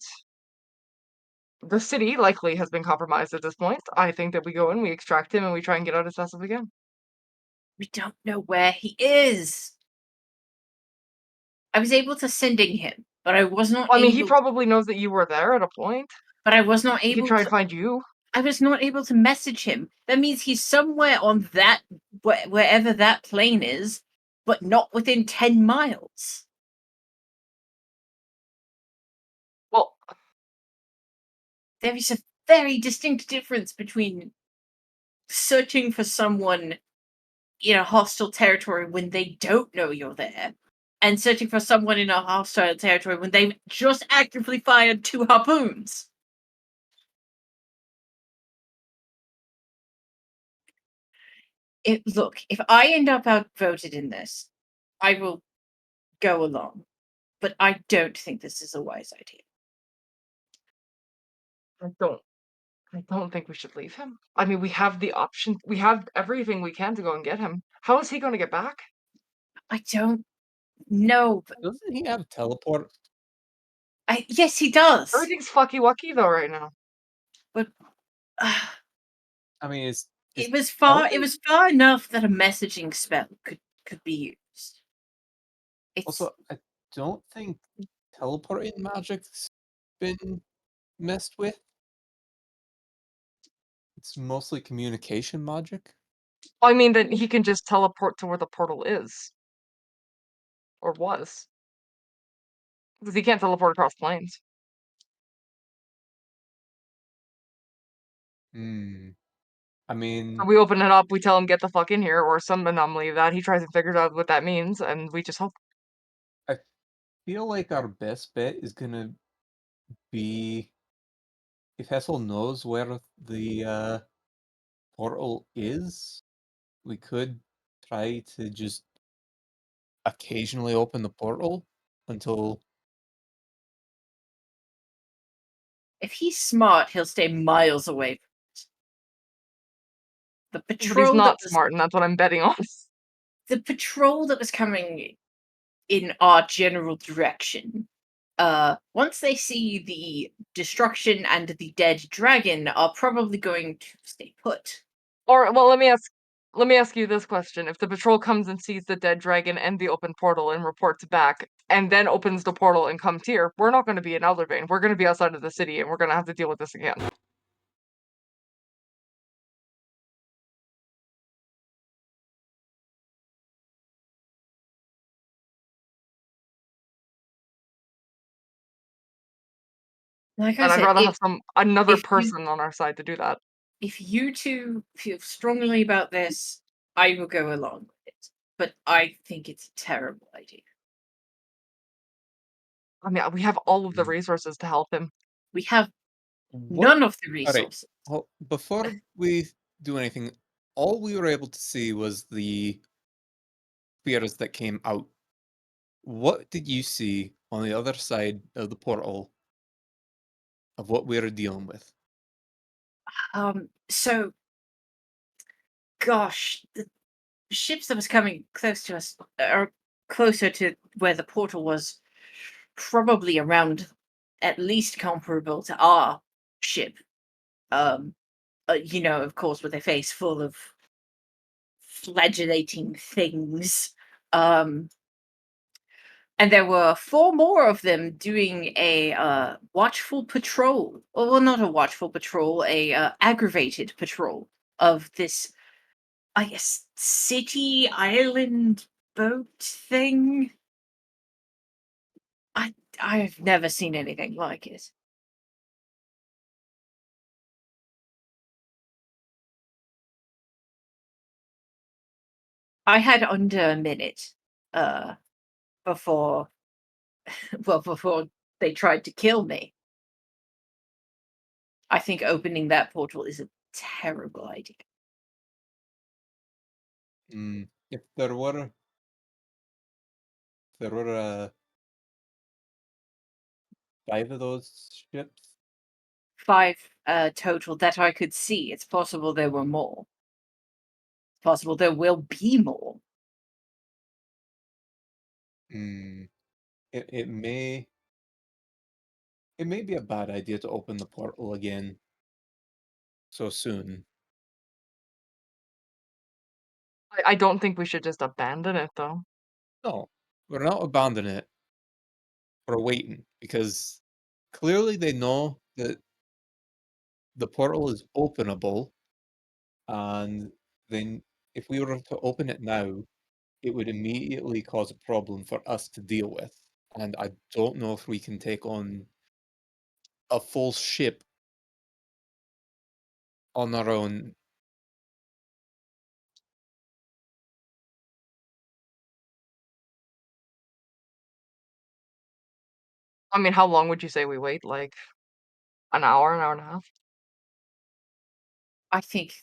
the city likely has been compromised at this point. I think that we go in, we extract him, and we try and get out as fast as we can. We don't know where he is. I was able to sending him, but I was not Well, I mean, he able. probably knows that you were there at a point. But I was not He can able try to. and find you. I was not able to message him. That means he's somewhere on that wherever that plane is, but not within 10 miles. Well, There is a very distinct difference between searching for someone in a hostile territory when they don't know you're there, and searching for someone in a hostile territory when they've just actively fired 2 harpoons. Look, if I end up outvoted in this, I will go along. But I don't think this is a wise idea. I don't think we should leave him. I mean, we have the option. We have everything we can to go and get him. How is he going to get back? I don't know. Doesn't he have teleport? Yes, he does. Everything's fucky wucky though right now. But I mean, it was far enough that a messaging spell could be used. Also, I don't think teleporting magic's been messed with. It's mostly communication magic. I mean, that he can just teleport to where the portal is. Or was. Because he can't teleport across planes. I mean, So we open it up, we tell him get the fuck in here, or some anomaly of that. He tries and figures out what that means, and we just hope. I feel like our best bet is gonna be if Hesel knows where the portal is, we could try to just occasionally open the portal until If he's smart, he'll stay miles away from it. The But he's patrol not smart, and that's what I'm betting on. the patrol that was coming in our general direction, once they see the destruction and the dead dragon, are probably going to stay put. Or, well, let me ask you this question. If the patrol comes and sees the dead dragon and the open portal and reports back, and then opens the portal and comes here, we're not going to be in Eldervane. We're going to be outside of the city, and we're going to have to deal with this again. Like I And I'd said, rather have another if you- person on our side to do that. if you two feel strongly about this, I will go along with it. But I think it's a terrible idea. I mean, we have all of the Mm. resources to help him. We have what? none of the All right. resources. Well, before we do anything, all we were able to see was the spheres that came out. What did you see on the other side of the portal of what we were dealing with? So, gosh, the ships that was coming close to us are closer to where the portal was, probably around at least comparable to our ship. Of course, with a face full of flagellating things. And there were 4 more of them doing a watchful patrol. Well, not a watchful patrol, a aggravated patrol of this, I guess, city island boat thing. I've never seen anything like it. I had under a minute before they tried to kill me. I think opening that portal is a terrible idea. If there were 5 of those ships, 5 total that I could see. It's possible there were more. It's possible there will be more. it may be a bad idea to open the portal again so soon. I don't think we should just abandon it, though. No, we're not abandoning it. We're waiting because clearly they know that the portal is openable, and then if we were to open it now, it would immediately cause a problem for us to deal with. And I don't know if we can take on a full ship on our own. I mean, how long would you say we wait? Like an hour and a half? I think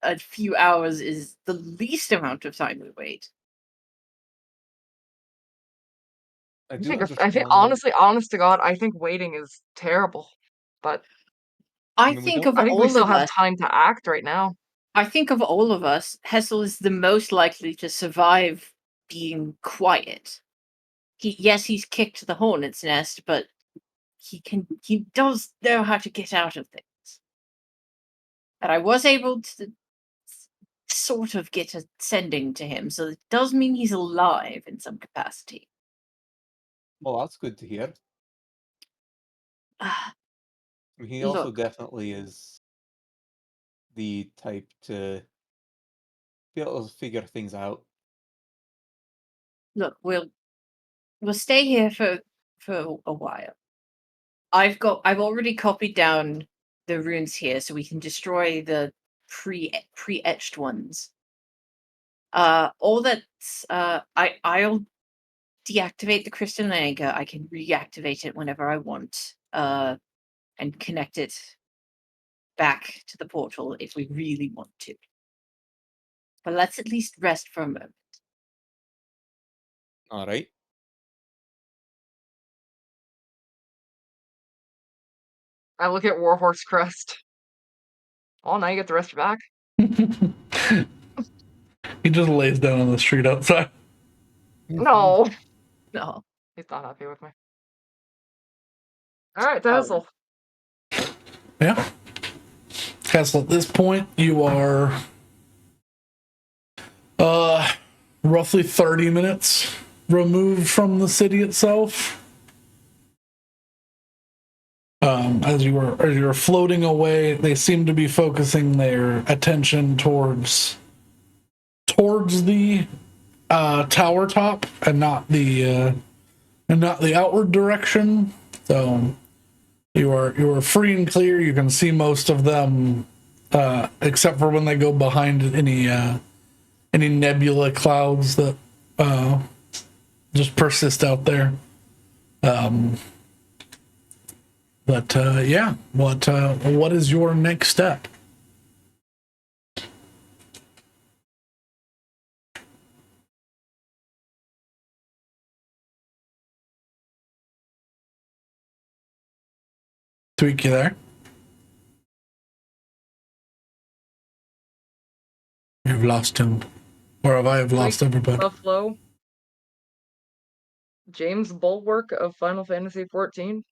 a few hours is the least amount of time we wait. I I do think, understand that. honestly, honest to God, I think waiting is terrible. But I mean, think of I think we all still of have us. time to act right now. I think of all of us, Hesal is the most likely to survive being quiet. He's kicked the hornet's nest, but he does know how to get out of things. And I was able to sort of get a sending to him, so it does mean he's alive in some capacity. Well, that's good to hear. Ah, He also look, definitely is the type to be able to figure things out. look, we'll stay here for a while. I've already copied down the runes here so we can destroy the pre-etched ones. All that's I'll deactivate the crystal anchor. I can reactivate it whenever I want. And connect it back to the portal if we really want to. But let's at least rest for a moment. All right. I look at Warhorse Crest. Oh, now you get the rest back. He just lays down on the street outside. No, No. he's not happy with me. All right, to Oh. Hesel. Yeah. Castle, at this point, you are roughly 30 minutes removed from the city itself. As you are floating away, they seem to be focusing their attention towards the tower top and not the outward direction. So you are free and clear. You can see most of them, except for when they go behind any nebula clouds that just persist out there. But yeah, what is your next step? Tweak, you there? You've lost him. Or have I lost everybody? Buffalo. James Bulwark of Final Fantasy XIV.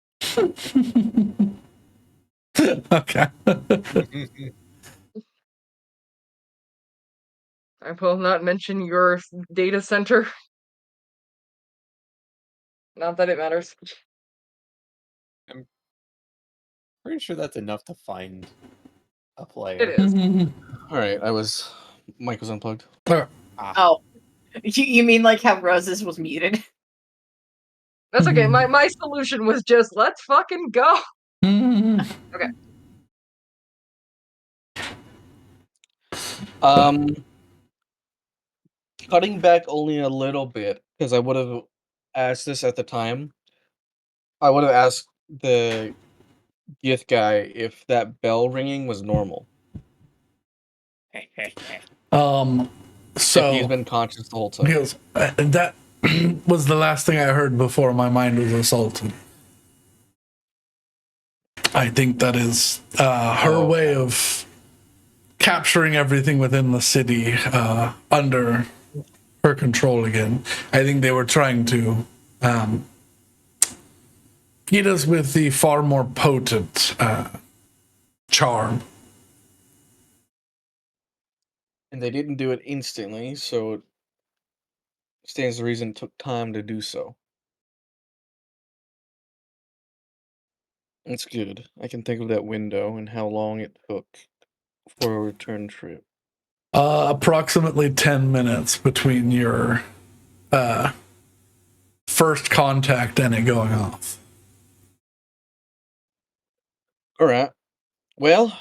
Okay. I will not mention your data center. Not that it matters. I'm pretty sure that's enough to find a player. It is. All right, Mike was unplugged. Oh. You mean like how Rose's was muted? That's okay. My solution was just let's fucking go. Okay. cutting back only a little bit, because I would have asked this at the time. I would have asked the Gith guy if that bell ringing was normal. So if he's been conscious the whole time. because that was the last thing I heard before my mind was assaulted. I think that is her way of capturing everything within the city under her control again. I think they were trying to get us with the far more potent charm. And they didn't do it instantly, so it stands to reason it took time to do so. That's good. I can think of that window and how long it took for a return trip. Approximately 10 minutes between your first contact and it going off. All right. Well,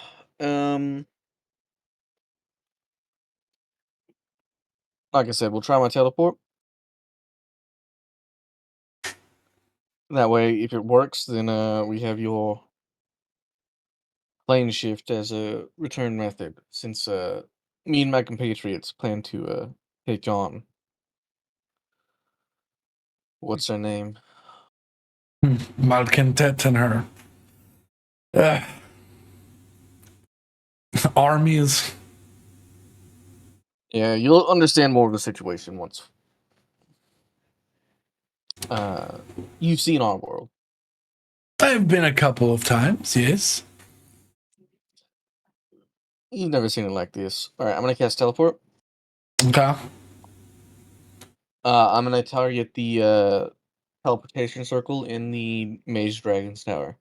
like I said, we'll try my teleport. That way, if it works, then we have your plane shift as a return method, since me and my compatriots plan to take on what's her name? Malcontent and her armies. Yeah, you'll understand more of the situation once you've seen our world. I've been a couple of times, yes. You've never seen it like this. All right, I'm gonna cast teleport. Okay. I'm gonna target the teleportation circle in the Mage Dragon's Tower.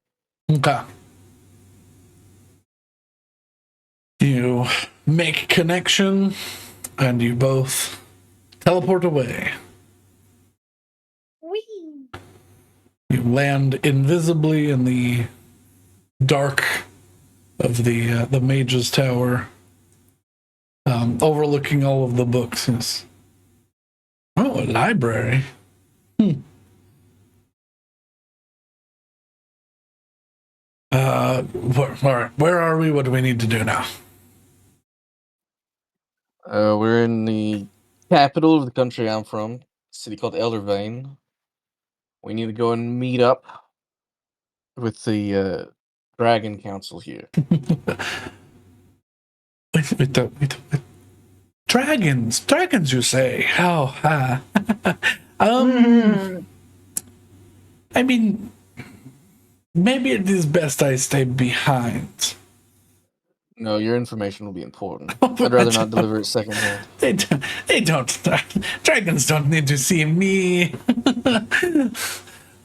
Okay. You make connection and you both teleport away. Whee! You land invisibly in the dark of the mage's tower, overlooking all of the books. Yes. Oh, a library. All right. Where are we? What do we need to do now? We're in the capital of the country I'm from, a city called Eldervane. We need to go and meet up with the Dragon Council here. Wait. Dragons, you say? How? I mean, maybe it is best I stay behind. No, your information will be important. I'd rather not deliver it secondhand. They don't. Dragons don't need to see me.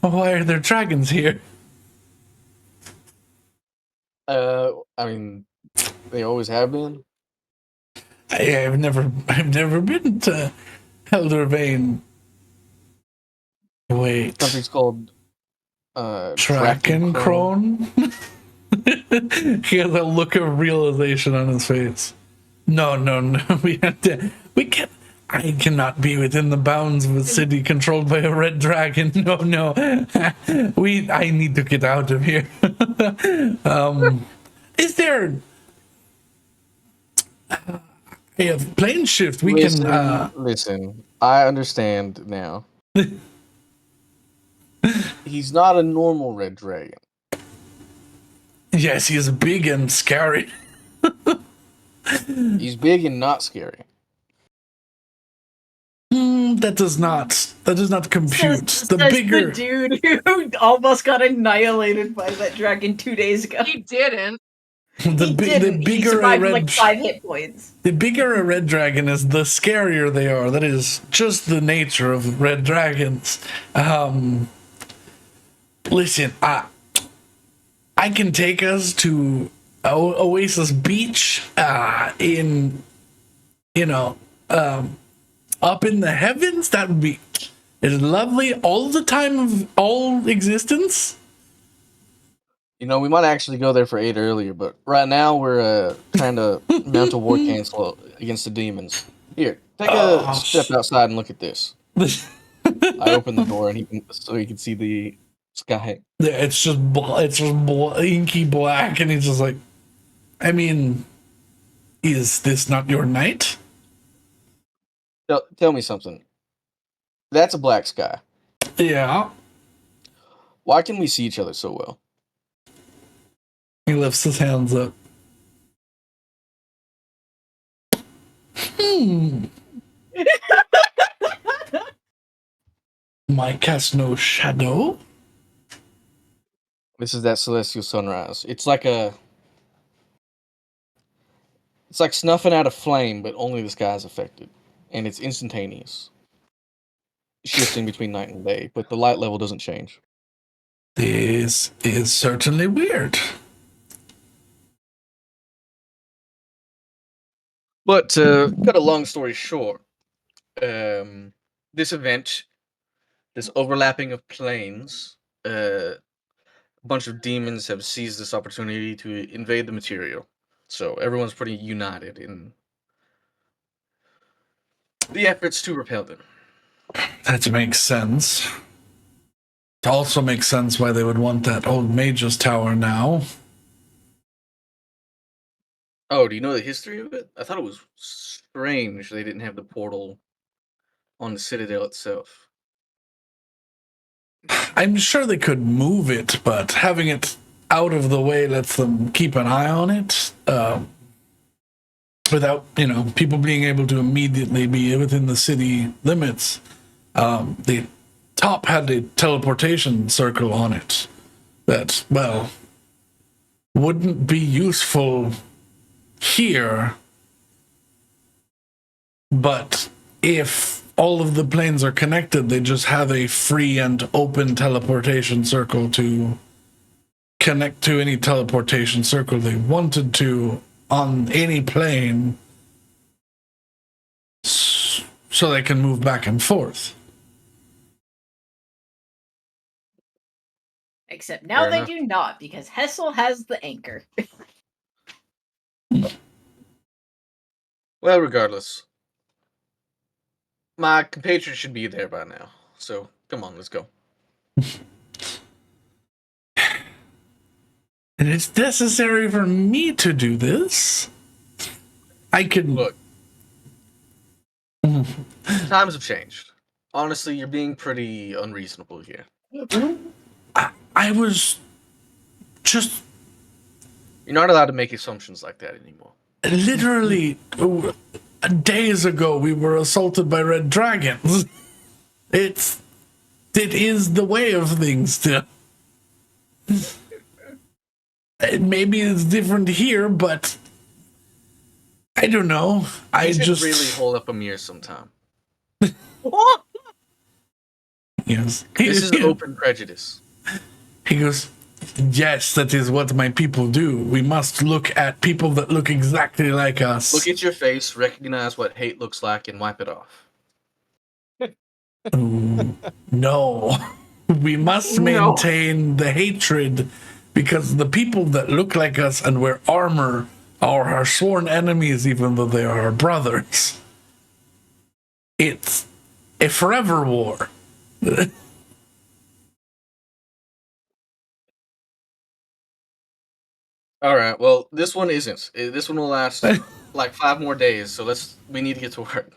Why are there dragons here? I mean, they always have been. I've never been to Eldervane. Wait, Country's called Drakencrone? He has a look of realization on his face. No. We can't. I cannot be within the bounds of a city controlled by a red dragon. No. I need to get out of here. Is there a plane shift? We can. Listen. I understand now. He's not a normal red dragon. Yes, he is big and scary. He's big and not scary. That does not compute. The dude who almost got annihilated by that dragon 2 days ago. He didn't. The bigger he survived like 5 hit points. The bigger a red dragon is, the scarier they are. That is just the nature of red dragons. Listen, I can take us to Oasis Beach in, up in the heavens. That would be lovely all the time of all existence. We might actually go there for 8 earlier, but right now we're trying to mount a war cancel against the demons. Here, take a step outside and look at this. I open the door and he can see the sky. Yeah, it's just inky black, and he's just like, I mean, is this not your night? Tell me something. That's a black sky. Yeah. Why can we see each other so well? He lifts his hands up. Might cast no shadow. This is that celestial sunrise. It's like snuffing out a flame, but only the sky is affected, and it's instantaneous, shifting between night and day. But the light level doesn't change. This is certainly weird. But to cut a long story short, this event, this overlapping of planes, a bunch of demons have seized this opportunity to invade the material. So everyone's pretty united in the efforts to repel them. That makes sense. It also makes sense why they would want that old mage's tower now. Oh, do you know the history of it? I thought it was strange they didn't have the portal on the citadel itself. I'm sure they could move it, but having it out of the way lets them keep an eye on it without, people being able to immediately be within the city limits. The top had a teleportation circle on it that, well, wouldn't be useful here, but if all of the planes are connected, they just have a free and open teleportation circle to connect to any teleportation circle they wanted to on any plane, so they can move back and forth. Except now Fair they enough. do not, because Hesal has the anchor. Well, regardless, my compatriot should be there by now. So come on, let's go. And it's necessary for me to do this. I can Look, times have changed. Honestly, you're being pretty unreasonable here. I was just You're not allowed to make assumptions like that anymore. literally days ago we were assaulted by red dragons. It is the way of things still. Maybe it's different here, but I don't know. You should really hold up a mirror sometime. Yes. This is open prejudice. He goes, yes, that is what my people do. We must look at people that look exactly like us. Look at your face, recognize what hate looks like, and wipe it off. No. We must maintain the hatred, because the people that look like us and wear armor are our sworn enemies, even though they are our brothers. It's a forever war. All right. Well, this one isn't. This one will last like 5 more days. So we need to get to work.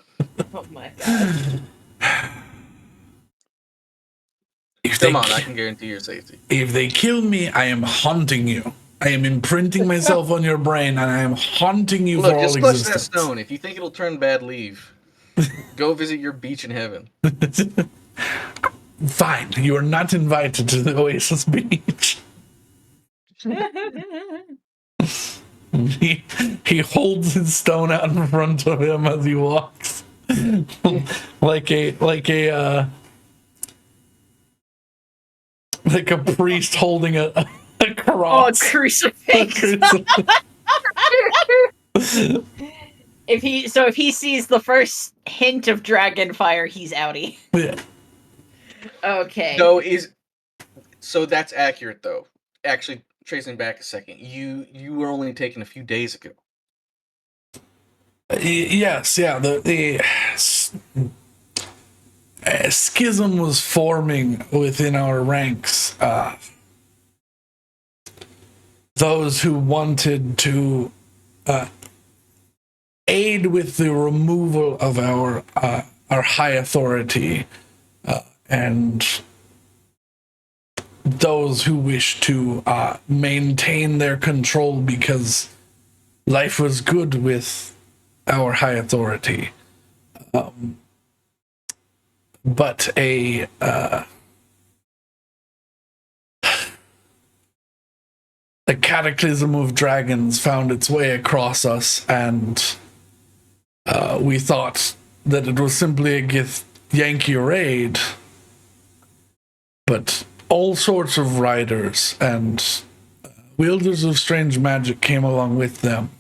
Oh my god. Come on, I can guarantee your safety. If they kill me, I am haunting you. I am imprinting myself on your brain, and I am haunting you for all just existence. clutch that stone. If you think it'll turn bad, leave. Go visit your beach in heaven. Fine, you are not invited to the Oasis Beach. He holds his stone out in front of him as he walks, like a priest holding a cross. Oh, crucifix. If he sees the first hint of dragon fire, he's outie. Yeah. Okay. So that's accurate though. Actually, tracing back a second, you were only taken a few days ago. Yes, yeah. The schism was forming within our ranks. Those who wanted to aid with the removal of our high authority, and those who wish to maintain their control because life was good with our high authority. But a cataclysm of dragons found its way across us, and we thought that it was simply a Yankee raid, but all sorts of riders and wielders of strange magic came along with them,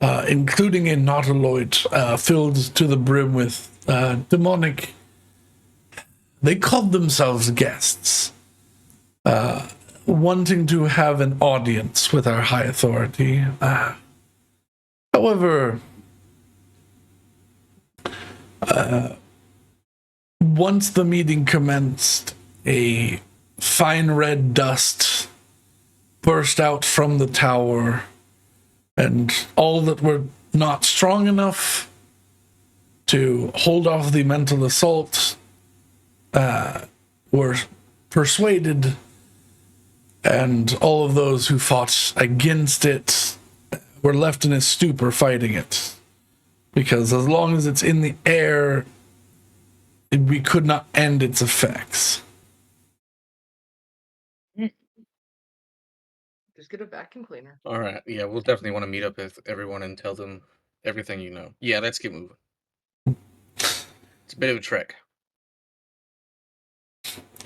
including a nautiloid filled to the brim with demonic. They called themselves guests, wanting to have an audience with our high authority. However, once the meeting commenced, a fine red dust burst out from the tower, and all that were not strong enough to hold off the mental assault were persuaded, and all of those who fought against it were left in a stupor fighting it. Because as long as it's in the air, we could not end its effects. Just get a vacuum cleaner. All right. Yeah, we'll definitely want to meet up with everyone and tell them everything you know. Yeah, let's get moving. It's a bit of a trek.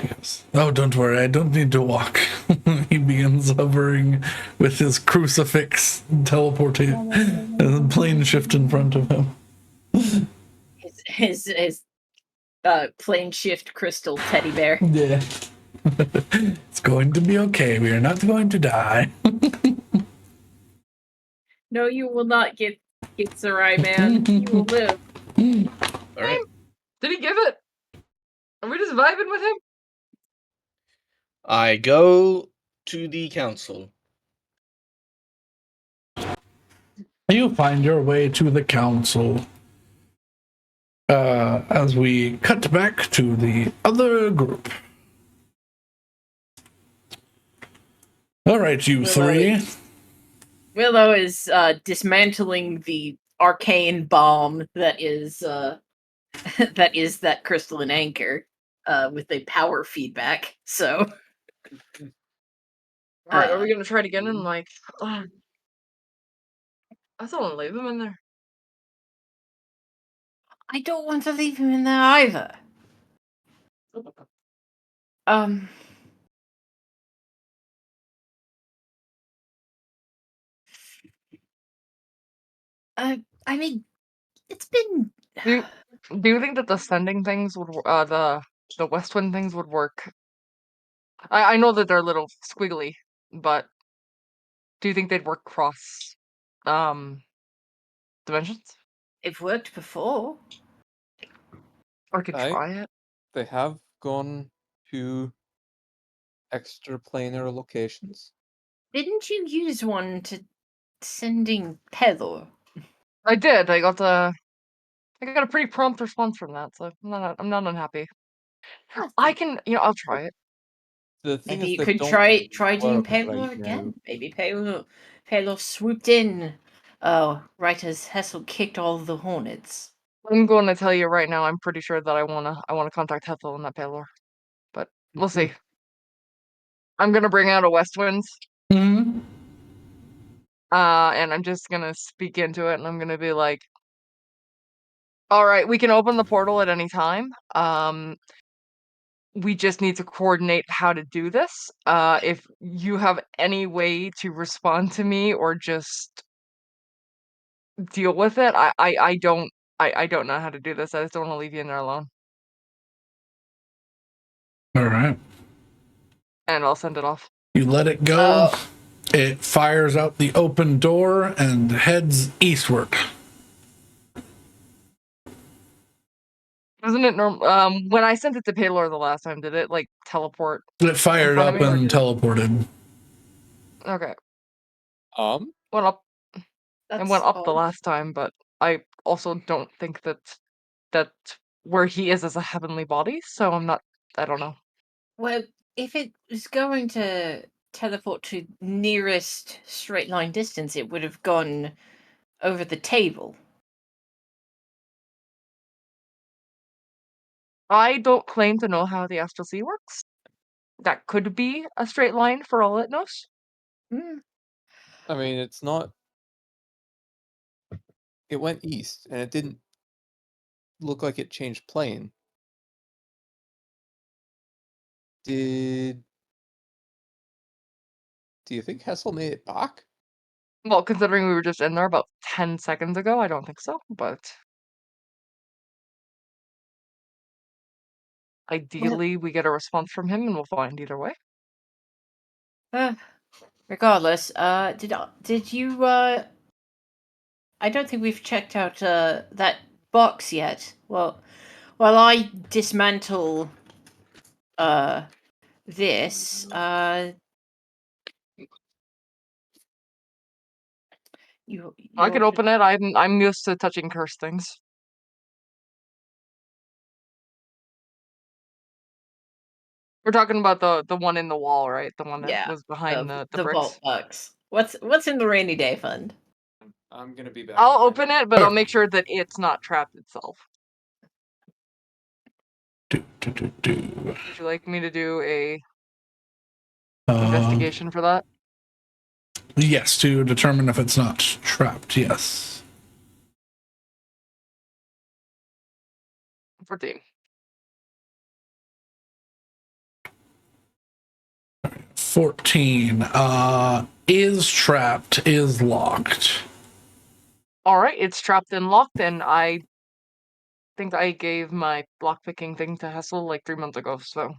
Yes. Oh, don't worry, I don't need to walk. He begins hovering with his crucifix, teleporting, and the plane shift in front of him. His plane shift crystal teddy bear. Yeah. It's going to be okay. We are not going to die. No, you will not get Sarai, man. You will live. All right. Did he give it? Are we just vibing with him? I go to the council. You find your way to the council. As we cut back to the other group. All right, you three. Willow is dismantling the arcane bomb that is that crystalline anchor with a power feedback. So Alright, are we gonna try it again and like I still wanna leave him in there. I don't want to leave him in there either. I mean, it's been. Do you think that the sending things would the west wind things would work? I know that they're a little squiggly, but do you think they'd work cross dimensions? They've worked before. Or could try it? They have gone to extraplanar locations. Didn't you use one to sending Pedro? I did. I got a pretty prompt response from that, so I'm not unhappy. I can, I'll try it. The thing Maybe is you they could don't try doing work Pedro right again. now. Maybe Pedro swooped in. Oh, right as Hesal kicked all the hornets. I'm going to tell you right now. I'm pretty sure that I wanna contact Hethel and that Paylor, but we'll see. I'm gonna bring out a west winds. Mm-hmm. And I'm just gonna speak into it, and I'm gonna be like, "All right, we can open the portal at any time. We just need to coordinate how to do this. If you have any way to respond to me or just deal with it, I don't know how to do this. I just don't want to leave you in there alone. All right. And I'll send it off. You let it go. It fires out the open door and heads eastward. Isn't it normal? When I sent it to Paylor the last time, did it like teleport? It fired front up of me, or and did it- teleported. Okay, went up. That's And went up the odd. last time, but I also don't think that where he is a heavenly body. So I'm not. I don't know. Well, if it was going to teleport to nearest straight line distance, it would have gone over the table. I don't claim to know how the Astral Sea works. That could be a straight line for all it knows. Hmm. I mean, it's not. It went east, and it didn't look like it changed plane. Do you think Hesel made it back? Well, considering we were just in there about 10 seconds ago, I don't think so. But ideally, we get a response from him, and we'll find either way. Regardless, did you I don't think we've checked out that box yet. Well, while I dismantle this, you I can open it. I'm used to touching cursed things. We're talking about the one in the wall, right? The one that Yeah, was behind the the bricks. vault box. What's in the rainy day fund? I'm gonna be back. I'll open it, but I'll make sure that it's not trapped itself. Would you like me to do a investigation for that? Yes, to determine if it's not trapped, yes. 14. 14. Is trapped, is locked. All right, it's trapped and locked, and I think I gave my lockpicking thing to Hesel like 3 months ago, so.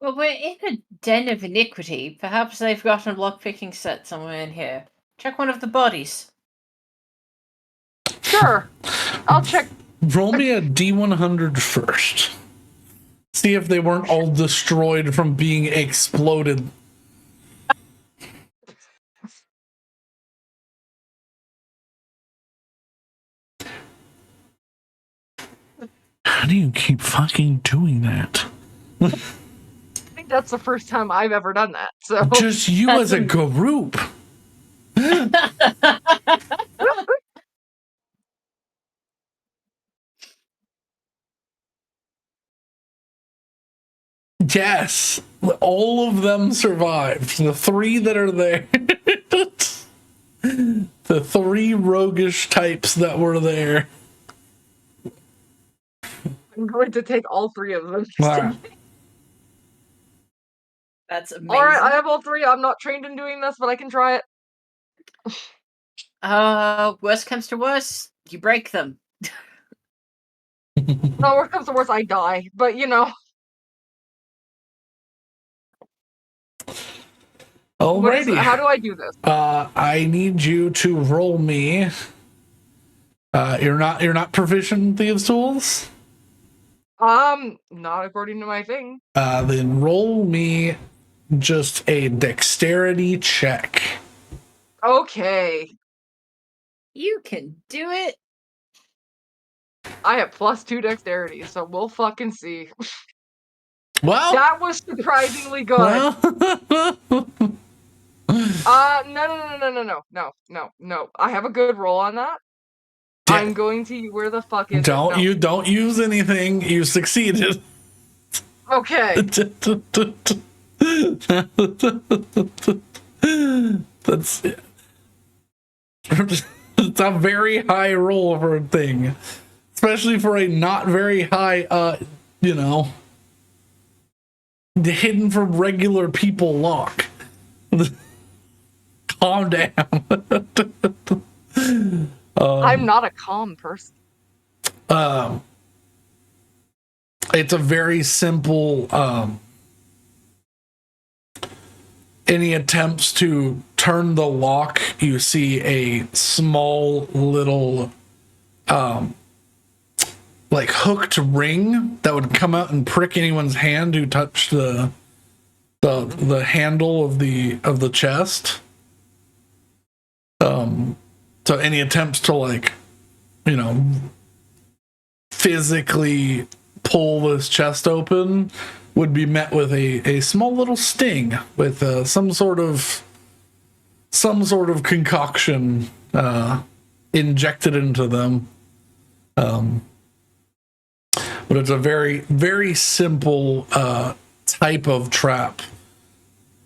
Well, we're in a den of iniquity. Perhaps they've got a lockpicking set somewhere in here. Check one of the bodies. Sure, I'll check. Roll me a D100 first. See if they weren't all destroyed from being exploded. How do you keep fucking doing that? I think that's the first time I've ever done that, so. Just you as a group. Yes, all of them survived. The 3 that are there. The 3 roguish types that were there. I'm going to take all 3 of them. All right. That's amazing. All right, I have all 3. I'm not trained in doing this, but I can try it. Worst comes to worst, you break them. No, worst comes to worst, I die. But you know. Alrighty. How do I do this? I need you to roll me. You're not proficient in Thieves' Tools? Not according to my thing. Then roll me just a dexterity check. Okay. You can do it. I have +2 dexterity, so we'll fucking see. Well, that was surprisingly good. Well, No. I have a good roll on that. I'm going to. Where the fuck is it? No. You don't use anything. You succeeded. Okay. That's it's a very high roll for a thing, especially for a not very high. Hidden from regular people lock. Calm down. I'm not a calm person. It's a very simple any attempts to turn the lock, you see a small little like hooked ring that would come out and prick anyone's hand who touched the handle of the chest. So any attempts to, like, you know, physically pull this chest open would be met with a small little sting with some sort of concoction injected into them. But it's a very, very simple type of trap,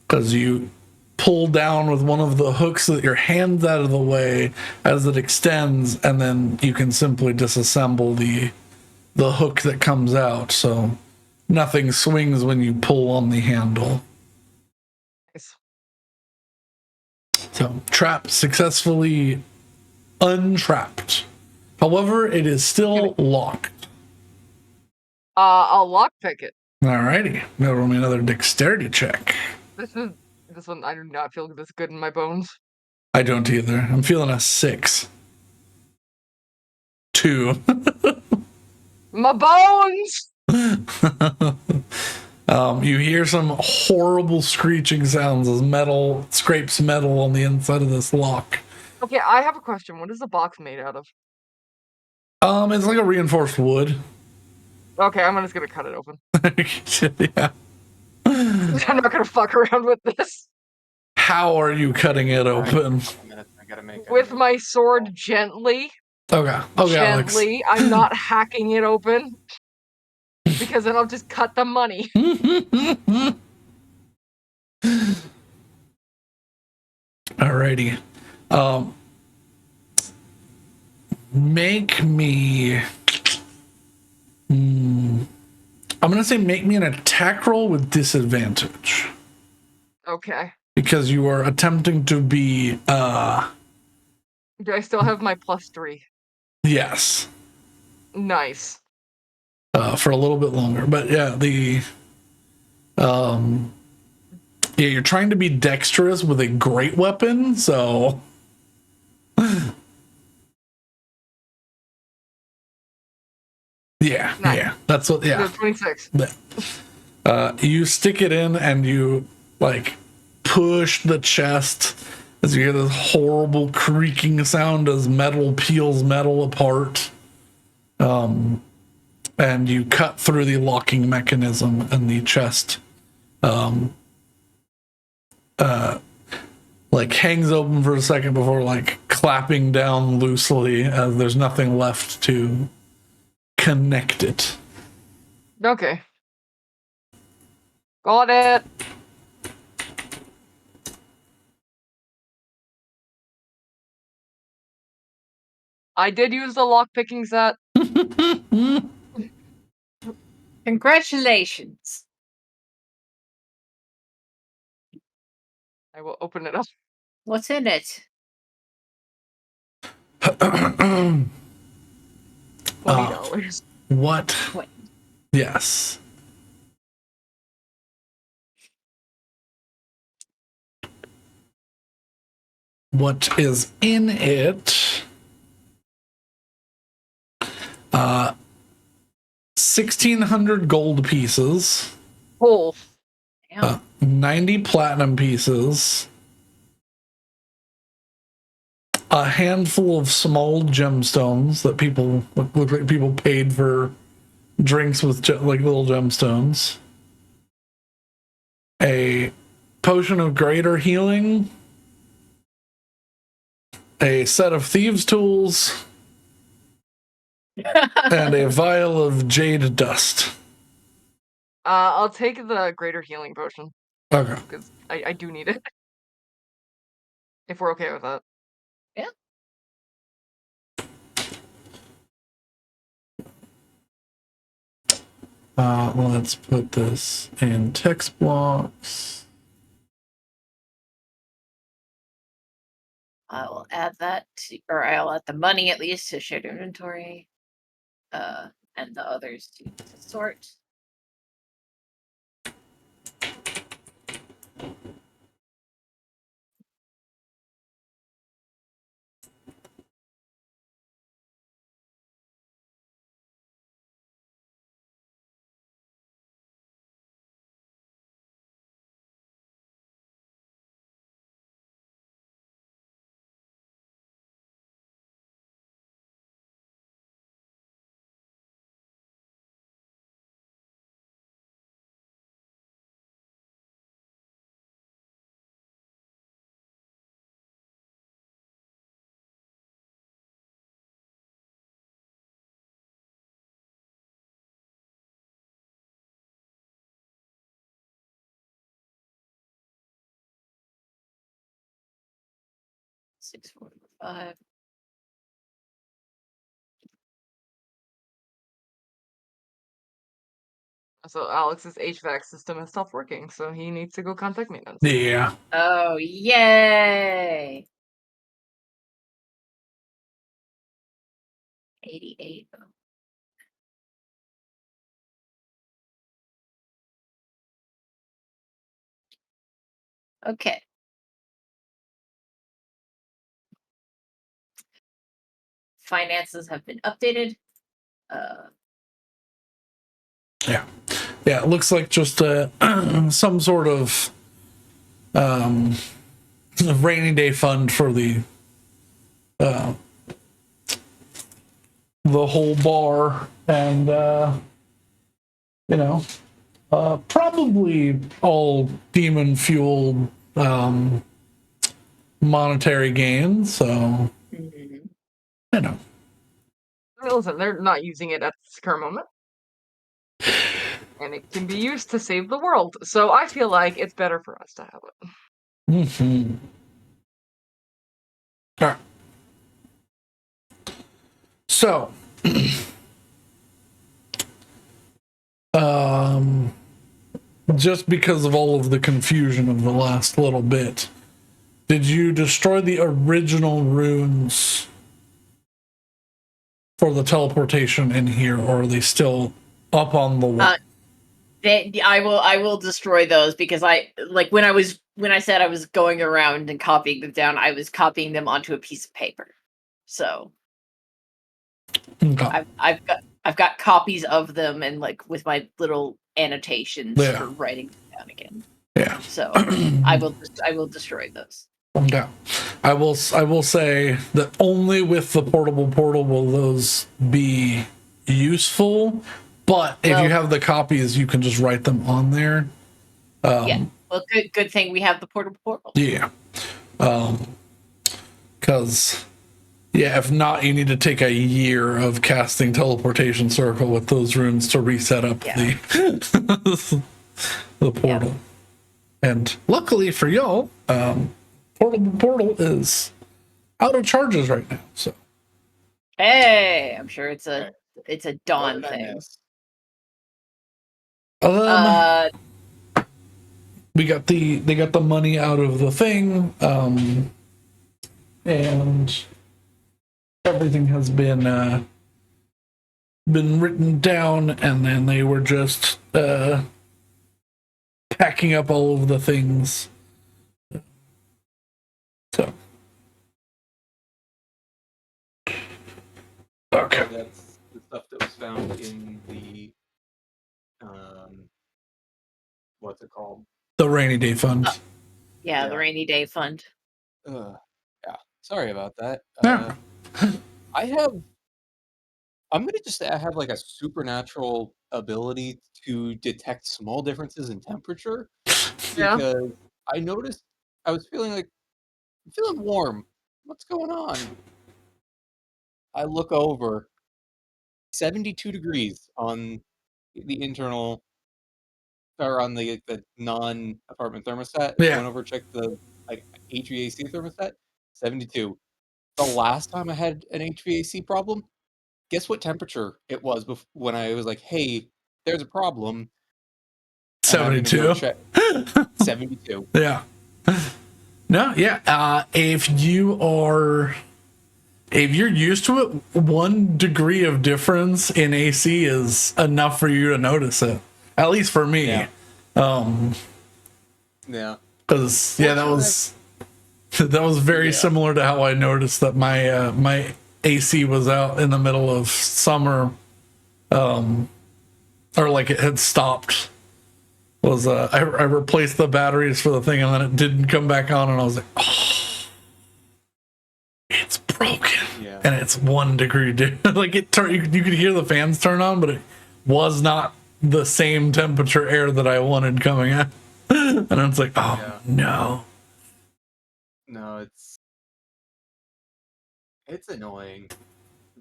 because you pull down with one of the hooks so that your hand's out of the way as it extends, and then you can simply disassemble the hook that comes out, so nothing swings when you pull on the handle. Nice. So, trap successfully untrapped. However, it is still locked. I'll lockpick it. Alrighty, now roll me another dexterity check. This one, I do not feel this good in my bones. I don't either. I'm feeling a 6. 2. My bones! You hear some horrible screeching sounds as metal scrapes metal on the inside of this lock. Okay, I have a question. What is the box made out of? It's like a reinforced wood. Okay, I'm just gonna cut it open. Yeah. I'm not gonna fuck around with this. How are you cutting it open? With my sword gently. Okay, Alex. Gently. I'm not hacking it open. Because then I'll just cut the money. Alrighty. Make me. I'm gonna say make me an attack roll with disadvantage. Okay. Because you are attempting to be Do I still have my +3? Yes. Nice. For a little bit longer. But yeah, you're trying to be dexterous with a great weapon, so yeah, Nice. yeah. That's what, yeah. 26. You stick it in and you, like, push the chest as you hear this horrible creaking sound as metal peels metal apart. And you cut through the locking mechanism, and the chest like hangs open for a second before, like, clapping down loosely as there's nothing left to connect it. Okay. Got it. I did use the lockpicking set. Congratulations. I will open it up. What's in it? $20. What? Wait. Yes. What is in it? 1,600 gold pieces. Oh. 90 platinum pieces. A handful of small gemstones that people look like people paid for drinks with, like, little gemstones. A potion of greater healing. A set of thieves' tools. And a vial of jade dust. I'll take the greater healing potion. Okay. Because I do need it. If we're okay with that. Yeah. Let's put this in text blocks. I will add that or I'll add the money at least to shared inventory. And the others to sort. 645. So Alex's HVAC system has stopped working, so he needs to go contact maintenance. Yeah. Oh, yay! 88. Okay. Finances have been updated. Yeah. Yeah, it looks like just some sort of rainy day fund for the whole bar, and probably all demon fueled monetary gain. So Mhm. I mean, listen, they're not using it at this current moment. And it can be used to save the world. So I feel like it's better for us to have it. Mm-hmm. All right. So, just because of all of the confusion of the last little bit, did you destroy the original runes for the teleportation in here, or are they still up on the wall? I will destroy those, because when I said I was going around and copying them down, I was copying them onto a piece of paper. So Okay. I've got copies of them, and with my little annotations for writing them down again. Yeah. So I will destroy those. Okay. I will say that only with the portable portal will those be useful. But if you have the copies, you can just write them on there. Yeah. Well, good thing we have the portable portal. Yeah. Because if not, you need to take a year of casting teleportation circle with those runes to reset up the portal. Yeah. And luckily for y'all, portal is out of charges right now. So hey, I'm sure it's a dawn What did I thing. miss? We got they got the money out of the thing, and everything has been written down, and then they were just packing up all of the things. So okay, So that's the stuff that was found in the what's it called? The rainy day fund. The rainy day fund. Yeah. Sorry about that. Yeah. I'm gonna just say I have like a supernatural ability to detect small differences in temperature, Yeah. because I noticed I was feeling warm. What's going on? I look over, 72 degrees on the internal, or on the non-apartment thermostat. Yeah. Went over, checked the HVAC thermostat, 72. The last time I had an HVAC problem, guess what temperature it was when I was like, "Hey, there's a problem," and I'm gonna go 72. check. 72. Yeah. No, yeah. If you're used to it, 1 degree of difference in AC is enough for you to notice it. At least for me. Yeah. Because that was very similar to how I noticed that my AC was out in the middle of summer, or like it had stopped. I replaced the batteries for the thing, and then it didn't come back on, and I was like, oh, it's broken. Yeah. And it's 1 degree. Like you could hear the fans turn on, but it was not the same temperature air that I wanted coming out. And I was like, oh no. No, it's annoying.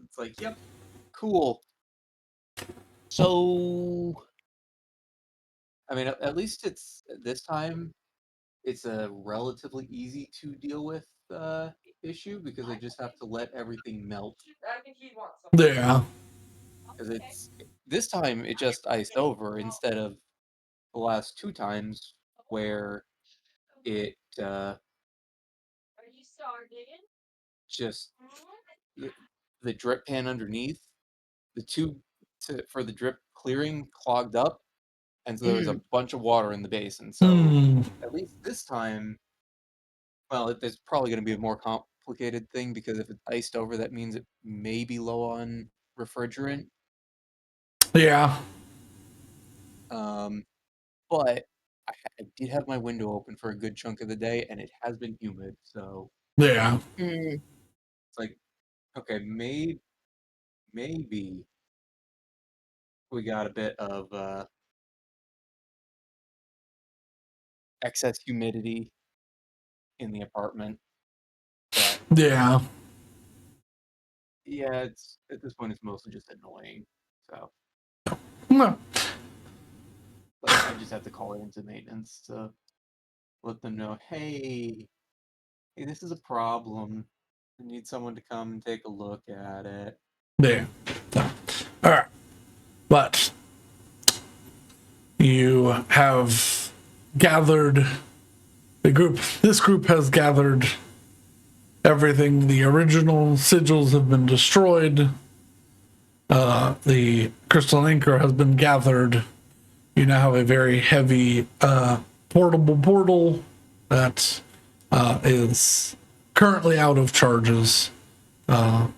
It's like, yep, cool. So, I mean, at least this time, it's a relatively easy to deal with issue because I just have to let everything melt. Yeah. Because this time it just iced over instead of the last 2 times where it just the drip pan underneath the tube for the drip clearing clogged up, and so there was a bunch of water in the basin. So at least this time, well, there's probably going to be a more complicated thing because if it's iced over, that means it may be low on refrigerant. Yeah. But I did have my window open for a good chunk of the day, and it has been humid. So Yeah. it's like, okay, maybe we got a bit of excess humidity in the apartment. But Yeah. yeah, it's at this point it's mostly just annoying. So No. but I just have to call it into maintenance to let them know, hey, this is a problem. I need someone to come and take a look at it. Yeah. No. All right. But you have gathered this group has gathered everything. The original sigils have been destroyed. The crystal anchor has been gathered. You now have a very heavy portable portal that is currently out of charges. And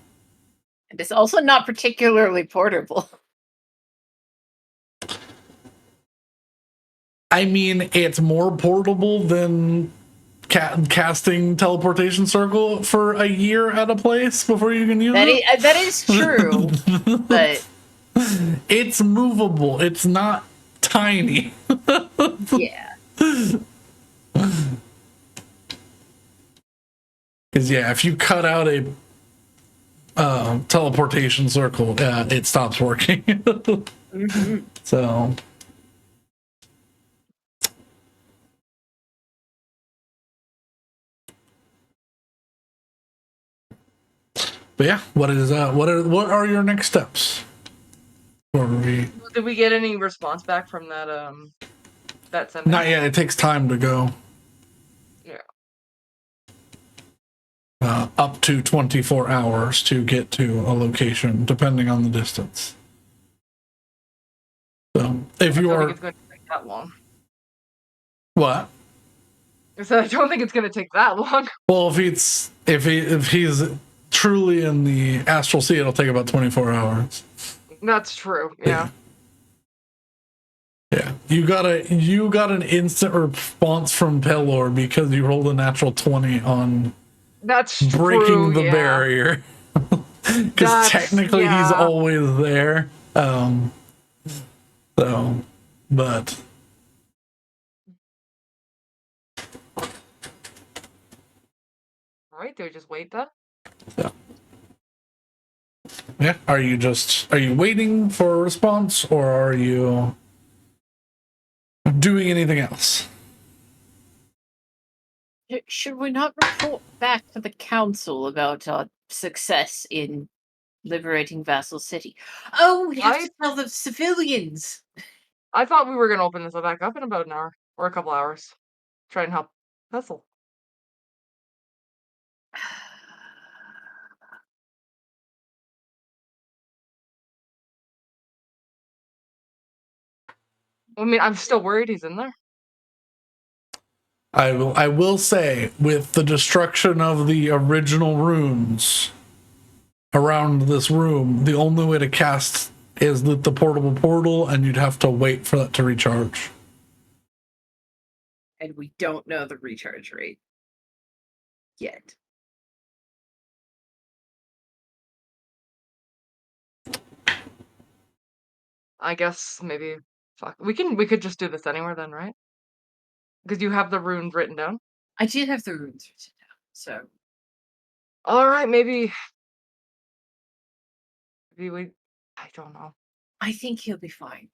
it's also not particularly portable. I mean, it's more portable than casting teleportation circle for a year at a place before you can use it. That is true, but it's movable. It's not tiny. yeah. Because yeah, if you cut out a teleportation circle, it stops working. So. But yeah, what are your next steps? Did we get any response back from that sender? Not yet. It takes time to go. Yeah. Up to 24 hours to get to a location, depending on the distance. So if you are, it's going to take that long. What? I said I don't think it's going to take that long. Well, if he's truly in the Astral Sea, it'll take about 24 hours. That's true. Yeah. Yeah. You got an instant response from Pelor because you rolled a natural 20 on That's breaking the barrier. Because technically he's always there. But all right, do I just wait then? Yeah. Are you waiting for a response, or are you doing anything else? Should we not report back to the council about our success in liberating Vassal City? Oh, we have to tell the civilians. I thought we were going to open this back up in about an hour or a couple hours. Try and help Hesal. I mean, I'm still worried he's in there. I will say, with the destruction of the original runes around this room, the only way to cast is with the portable portal, and you'd have to wait for that to recharge. And we don't know the recharge rate yet. I guess maybe we could just do this anywhere then, right? Because you have the runes written down. I did have the runes written down, so. All right, maybe we. I don't know. I think he'll be fine.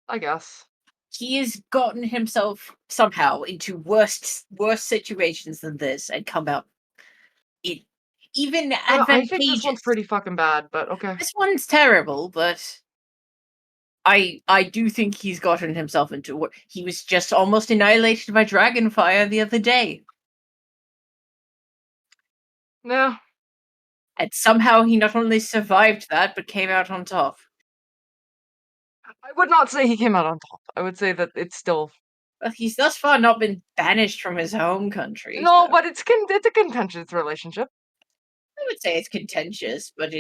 I guess he has gotten himself somehow into worse situations than this and come out even I think this one's advantageous. pretty fucking bad, but okay. This one's terrible, but I do think he's gotten himself into what he was just almost annihilated by dragonfire the other day, Yeah, and somehow he not only survived that but came out on top. I would not say he came out on top. I would say that it's still Well, he's thus far not been banished from his home country. no, So but it's a contentious relationship. I would say it's contentious, but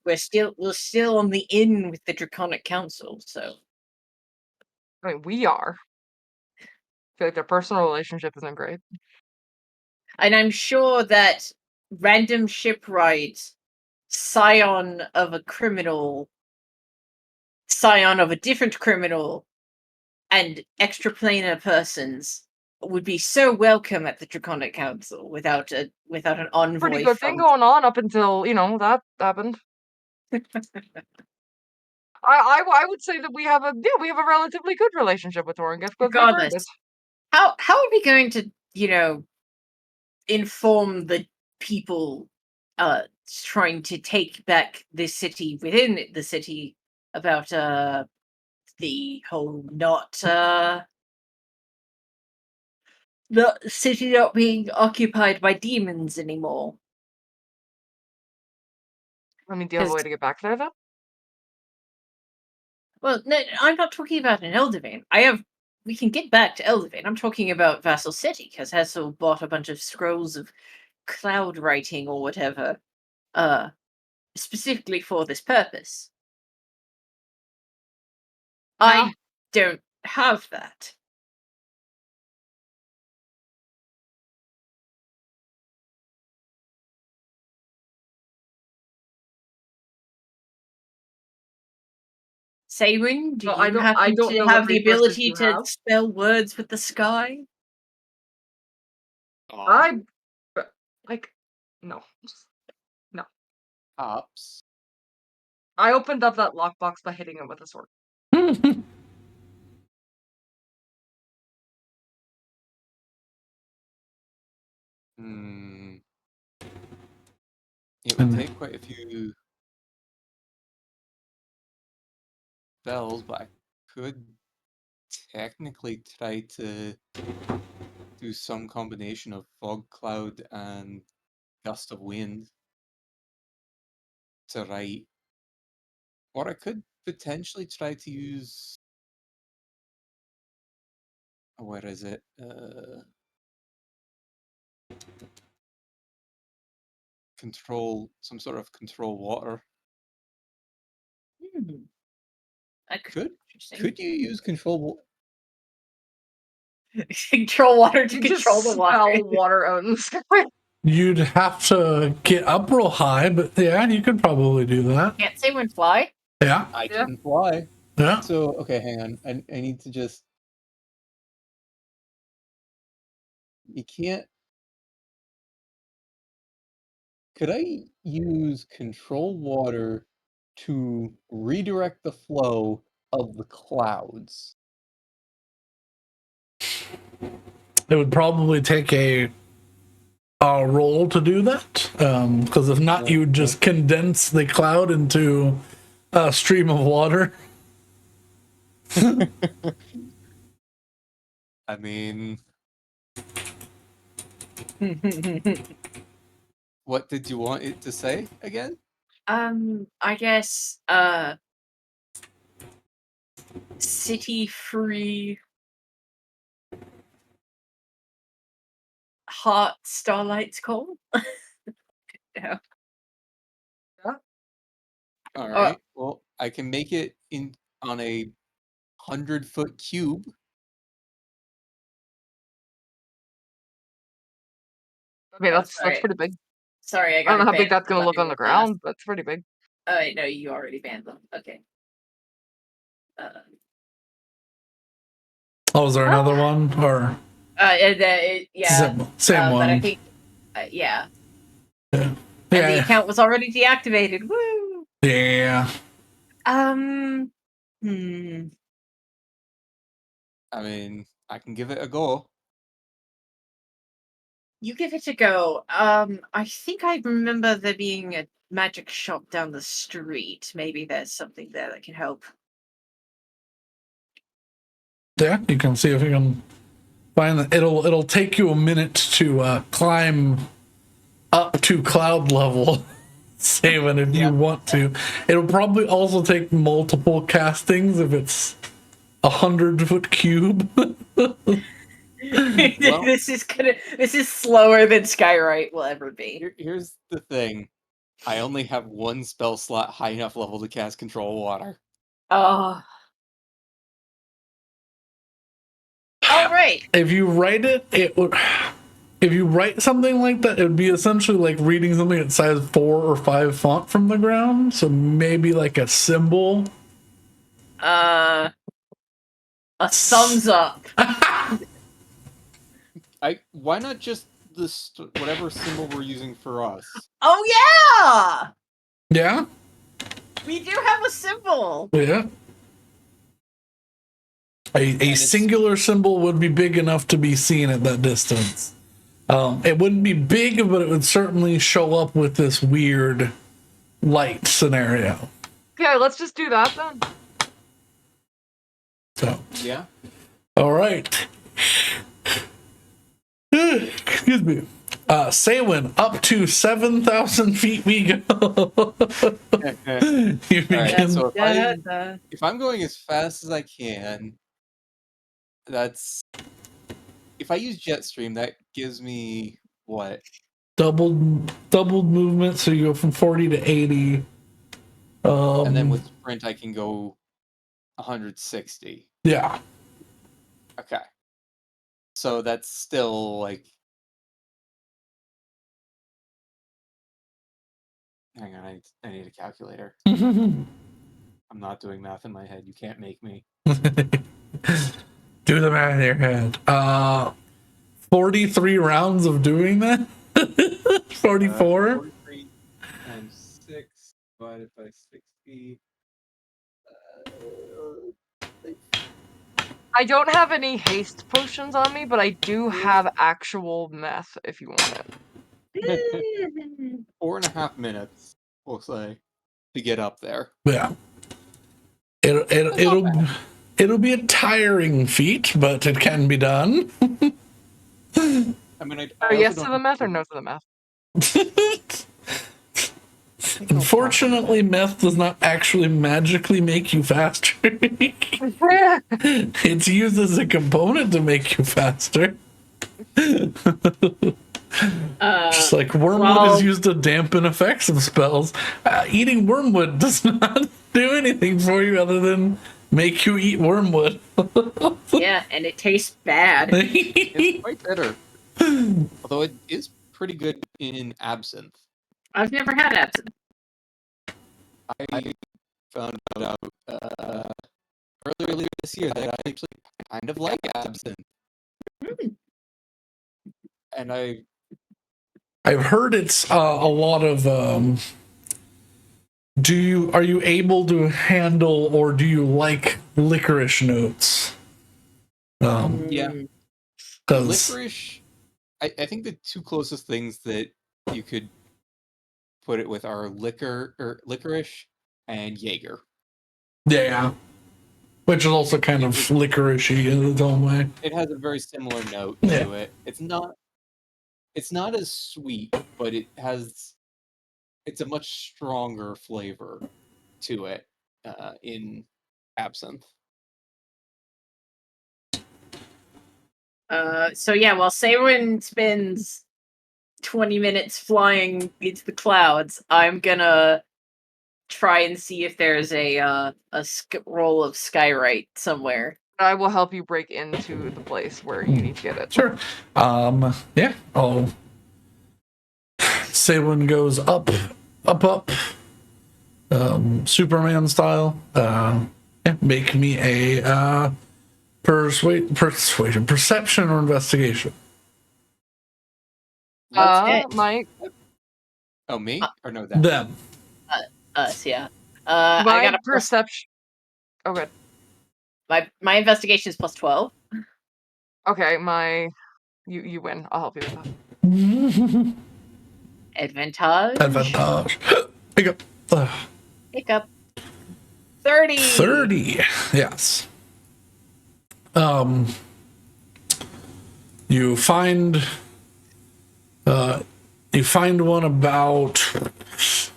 we're still on the in with the Draconic Council. So I mean, we are. I feel like their personal relationship isn't great. and I'm sure that random shipwright scion of a criminal, scion of a different criminal, and extraplanar persons would be so welcome at the Draconic Council without an envoy. Pretty good thing from going on up until that happened. I would say that we have a relatively good relationship with Torringith, but we've earned it. Regardless, how are we going to inform the people trying to take back this city within the city about the whole the city not being occupied by demons anymore? I mean, do you have a way 'Cause- to get back there, though? Well, no, I'm not talking about an Eldervane. We can get back to Eldervane. I'm talking about Vassal City, because Hesal bought a bunch of scrolls of cloud writing or whatever, specifically for this purpose. Yeah. I don't have that. Saywin, do Well, you I happen don't to know what have the resources ability you to have. spell words with the sky? I like no. No. Ops. I opened up that lockbox by hitting it with a sword. Hmm. It would take quite a few spells, but I could technically try to do some combination of fog cloud and gust of wind to write. Or I could potentially try to use where is it? Control some sort of control water. That Could interesting. you use control Control water to You control just the water. spell water out in the sky. You'd have to get up real high, but yeah, you could probably do that. Can't Saywin fly? Yeah, I Yeah. can fly. yeah. So okay, hang on. I need to just you can't could I use control water to redirect the flow of the clouds? It would probably take a roll to do that, because if not, you would just condense the cloud into a stream of water. I mean, what did you want it to say again? I guess city free hot Starlight's call. Yeah. All right. Well, I can make it in on a 100-foot cube. I mean, that's sorry. pretty big. Sorry, I I got don't know how big that's gonna look on the ground, but it's pretty big. Oh wait, no, you already banned them. Okay. Oh, is there another one? Or yeah. same one. But I think, yeah. Yeah. And the Yeah. account was already deactivated. Woo! Yeah. I mean, I can give it a go. You give it a go. I think I remember there being a magic shop down the street. Maybe there's something there that can help. Yeah, you can see if you can find that. It'll take you a minute to climb up to cloud level, Saban, if you want to. It'll probably also take multiple castings if it's 100-foot cube. Well- this is slower than Skywrite will ever be. Here's the thing. I only have one spell slot high enough level to cast Control Water. Oh. All right. If you write it, if you write something like that, it would be essentially like reading something at size 4 or 5 font from the ground. So maybe like a symbol. A thumbs up. Why not just whatever symbol we're using for us? Oh yeah! Yeah? We do have a symbol. Yeah. A singular symbol would be big enough to be seen at that distance. It wouldn't be big, but it would certainly show up with this weird light scenario. Yeah, let's just do that then. So, Yeah. all right. Excuse me. Saywin, up to 7,000 feet we go. You begin. Alright, so if I'm going as fast as I can, that's... If I use Jetstream, that gives me what? Doubled movement, so you go from 40 to 80. And then with Sprint, I can go 160. Yeah. Okay. So that's still like... Hang on, I need a calculator. I'm not doing math in my head. You can't make me. Do the math in your head. 43 rounds of doing that? 44? 43 times 6 divided by 60. I don't have any haste potions on me, but I do have actual meth if you want it. 4.5 minutes, we'll say, to get up there. Yeah. It'll be a tiring feat, but it can be done. I mean, I yes to the meth or no to the meth? Unfortunately, meth does not actually magically make you faster. It's used as a component to make you faster. Just like wormwood is used to dampen effects of spells. Eating wormwood does not do anything for you other than make you eat wormwood. Yeah, and it tastes bad. It's quite bitter. Although it is pretty good in absinthe. I've never had absinthe. I found out earlier this year that I actually kind of like absinthe. And I've heard it's a lot of are you able to handle or do you like licorice notes? Yeah. Because Licorice, I think the two closest things that you could put it with are licorice and Jaeger. yeah, which is also kind of licoricey in its own way. It has a very similar note Yeah. to it. It's not as sweet, but it's a much stronger flavor to it in absinthe. So yeah, while Saywin spends 20 minutes flying into the clouds, I'm gonna try and see if there's a roll of Skywrite somewhere. I will help you break into the place where you need to get it. Sure. Yeah. Saywin goes up. Superman style. Make me a persuasion, perception, or investigation. Mike. Oh, me? Or no, that? Them. Us, yeah. My I got a perception. Oh, good. My investigation is +12. Okay, you win. I'll help you with that. Advantage. Advantage. Pick up. Pick up. 30. 30. Yes. You find one about, it's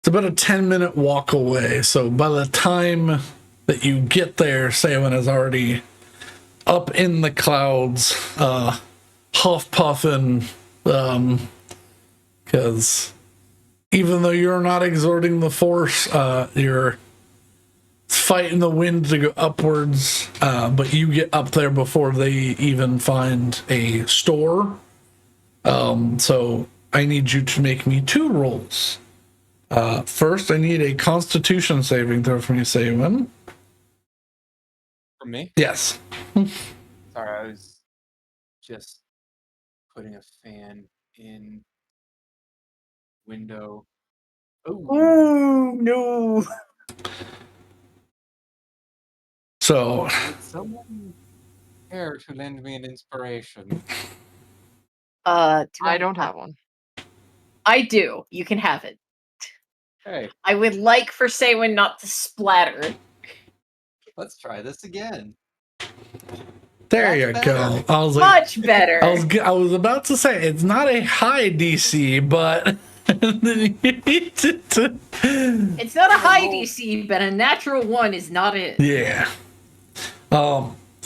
about a 10-minute walk away. So by the time that you get there, Saywin is already up in the clouds, huff puffing, because even though you're not exerting the force, you're fighting the wind to go upwards, but you get up there before they even find a store. So I need you to make me 2 rolls. First, I need a Constitution saving throw from you, Saywin. From me? Yes. Sorry, I was just putting a fan in window. Oh, no. So, Would someone care to lend me an inspiration? I don't have one. I do. You can have it. Hey, I would like for Saywin not to splatter. let's try this again. there you That's go. better. I was like, Much better. I was about to say it's not a high DC, but It's not a high DC, but a natural 1 is not it. yeah.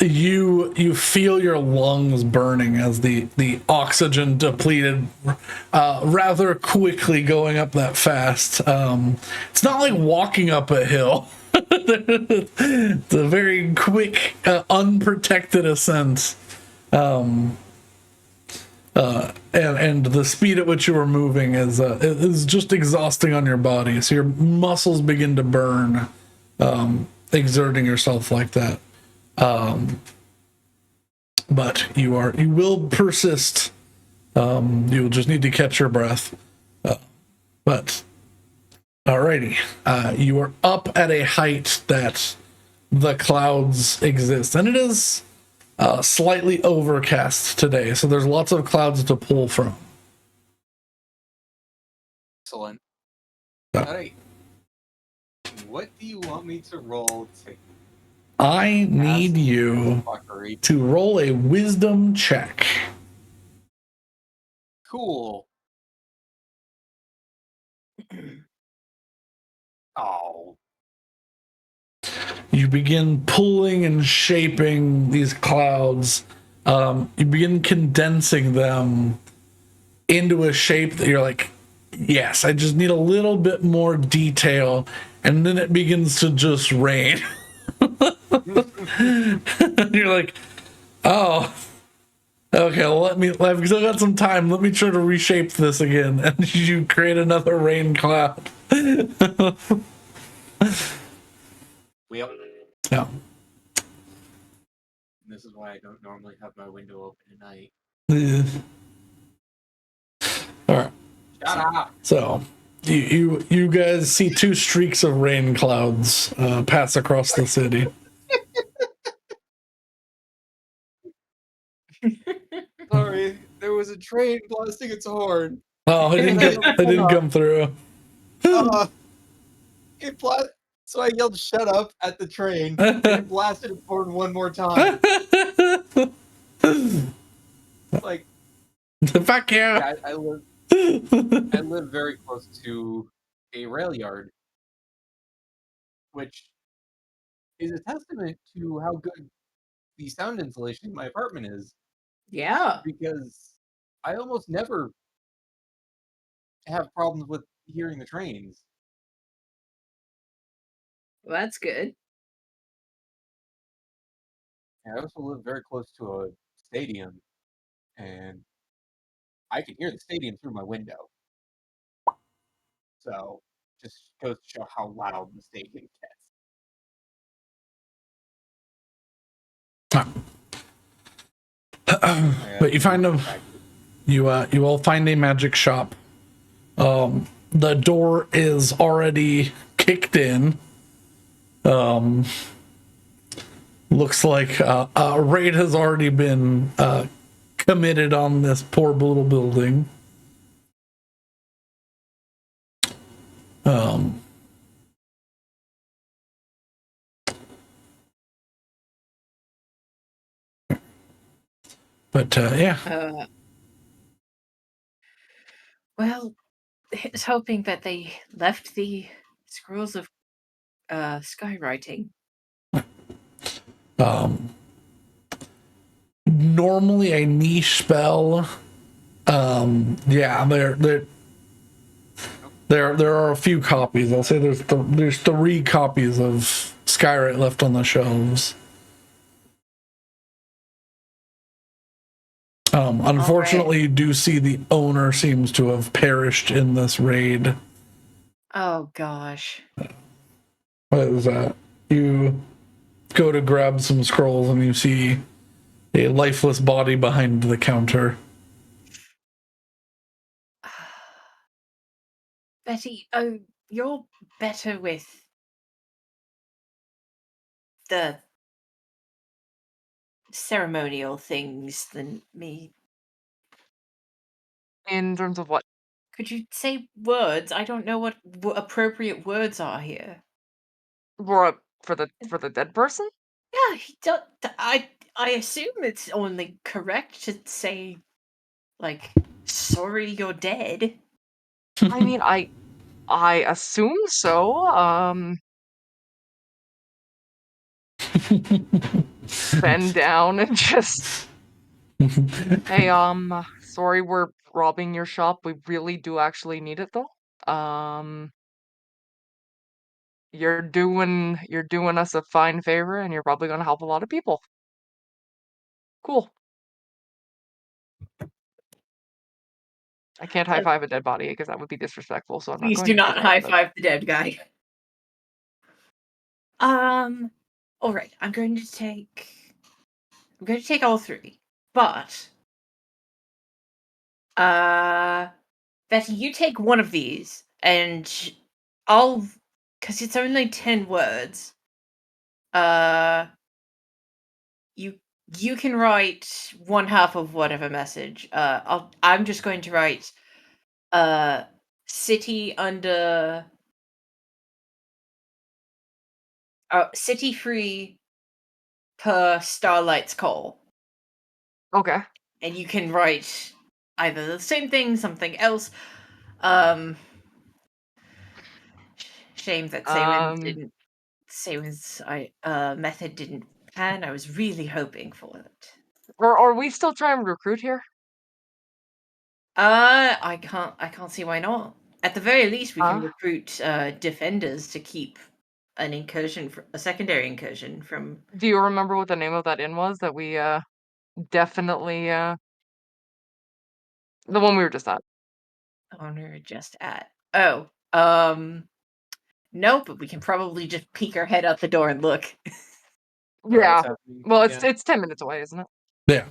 You feel your lungs burning as the oxygen depleted rather quickly going up that fast. It's not like walking up a hill. It's a very quick, unprotected ascent. And the speed at which you are moving is just exhausting on your body. So your muscles begin to burn, exerting yourself like that. But you will persist. You'll just need to catch your breath. But alrighty, you are up at a height that the clouds exist, and it is slightly overcast today, so there's lots of clouds to pull from. Excellent. Yeah. All right. What do you want me to roll to I need cast you fuckery? to roll a wisdom check. Cool. Oh. You begin pulling and shaping these clouds. You begin condensing them into a shape that you're like, yes, I just need a little bit more detail. And then it begins to just rain. You're like, oh, okay, well, I've still got some time. Let me try to reshape this again. And you create another rain cloud. Well, Yeah. this is why I don't normally have my window open at night. All right. Shut up. So you guys see 2 streaks of rain clouds pass across the city. Sorry, there was a train blasting its horn. Oh, it didn't come through. So I yelled "shut up" at the train and it blasted its horn one more time. Like, Fuck you. yeah, I live very close to a rail yard, which is a testament to how good the sound insulation in my apartment is, Yeah. because I almost never have problems with hearing the trains. Well, that's good. And I also live very close to a stadium, and I can hear the stadium through my window. So, just goes to show how loud the stadium gets. But you find you all find a magic shop. The door is already kicked in. Looks like a raid has already been committed on this poor little building. But yeah. Well, I was hoping that they left the scrolls of skywriting. Normally a niche spell. Yeah, there are a few copies. I'll say there's 3 copies of Skywrite left on the shelves. Unfortunately, right. you do see the owner seems to have perished in this raid. Oh gosh. What is that? You go to grab some scrolls and you see a lifeless body behind the counter. Betty, oh, you're better with the ceremonial things than me. In terms of what? Could you say words? I don't know what appropriate words are here. For the dead person? Yeah, I assume it's only correct to say, like, sorry you're dead. I mean, I assume so. Bend down and just, hey, sorry we're robbing your shop. We really do actually need it though. You're doing us a fine favor, and you're probably gonna help a lot of people. Cool. I can't high five a dead body because that would be disrespectful. So I'm not Please going do to not do that, high but- five the dead guy. All right. I'm going to take all 3, but Betty, you take one of these, and I'll, because it's only 10 words. You can write one half of whatever message. I'm just going to write, city under, city free per Starlight's call. Okay. And you can write either the same thing, something else. Shame that Saywin's method didn't pan. I was really hoping for it. Or are we still trying to recruit here? I can't see why not. At the very least, we can Huh? recruit defenders to keep a secondary incursion from. Do you remember what the name of that inn was that we definitely the one we were just at? Owner just at. Oh, no, but we can probably just peek our head out the door and look. Yeah. What's happening Well, again? it's 10 minutes away, isn't it? Yeah.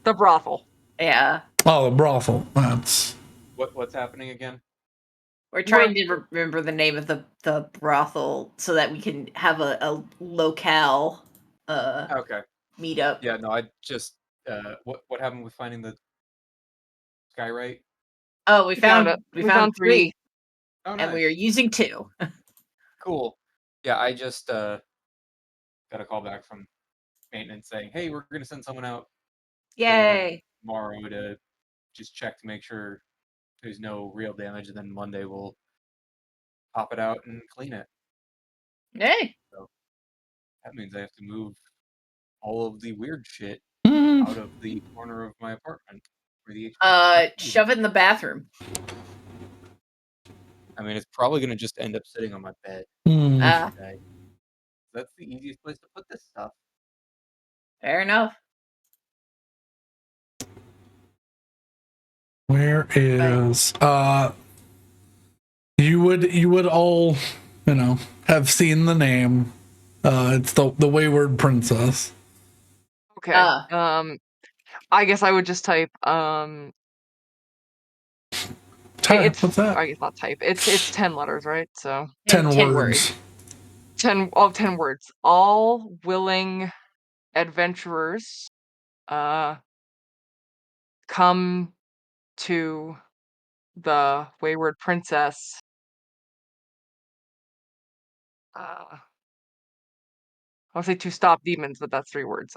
The brothel. Yeah, Oh, the brothel. That's What's happening again? we're trying to remember the name of the brothel so that we can have a locale Okay. meetup. Yeah, no, I just what happened with finding the Skywrite? Oh, we found it. we We found found 3. Oh, and we nice. are using 2. Cool. Yeah, I just got a call back from maintenance saying, "Hey, we're gonna send someone out Yay! tomorrow to just check to make sure there's no real damage, and then Monday we'll pop it out and clean it." Yay! So that means I have to move all of the weird shit mm, out of the corner of my apartment where the HVAC is. Shove it in the bathroom. I mean, it's probably gonna just end up sitting on my bed mm. today. That's the easiest place to put this stuff. Fair enough. Where is you would all, have seen the name. It's the Wayward Princess. Okay. Ah. I guess I would just type Type, what's that? I guess not type. It's 10 letters, right? So 10 words. 10 words. All willing adventurers come to the Wayward Princess. I want to say to stop demons, but that's 3 words.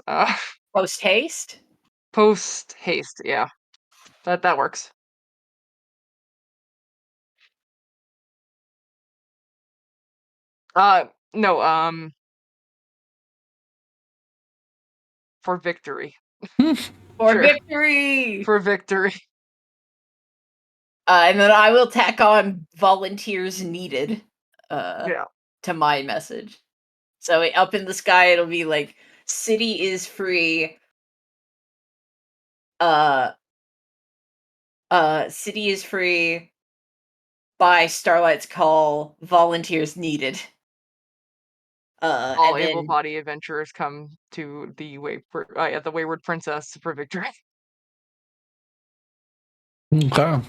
Post haste. Post haste, yeah. That works. No, for victory. For Sure. victory. For victory. And then I will tack on volunteers needed Yeah. to my message. So up in the sky, it'll be like, city is free. City is free. By Starlight's call, volunteers needed. All And then able-bodied adventurers come to the the Wayward Princess for victory. Okay.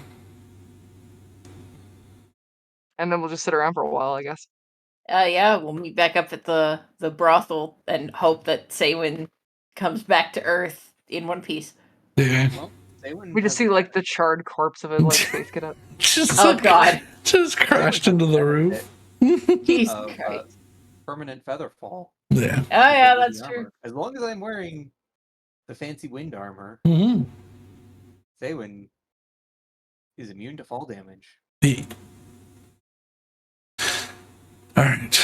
And then we'll just sit around for a while, I guess. yeah, we'll meet back up at the brothel and hope that Saywin comes back to Earth in one piece. Yeah. Well, Saywin We just has see like the charred corpse of a like space cadet. Just, Oh God, just crashed into the roof. Jesus of Christ! permanent feather fall. Yeah. Oh yeah, because of that's the true. armor. As long as I'm wearing the fancy wind armor, Mm-hmm. Saywin is immune to fall damage. Yeah. All right.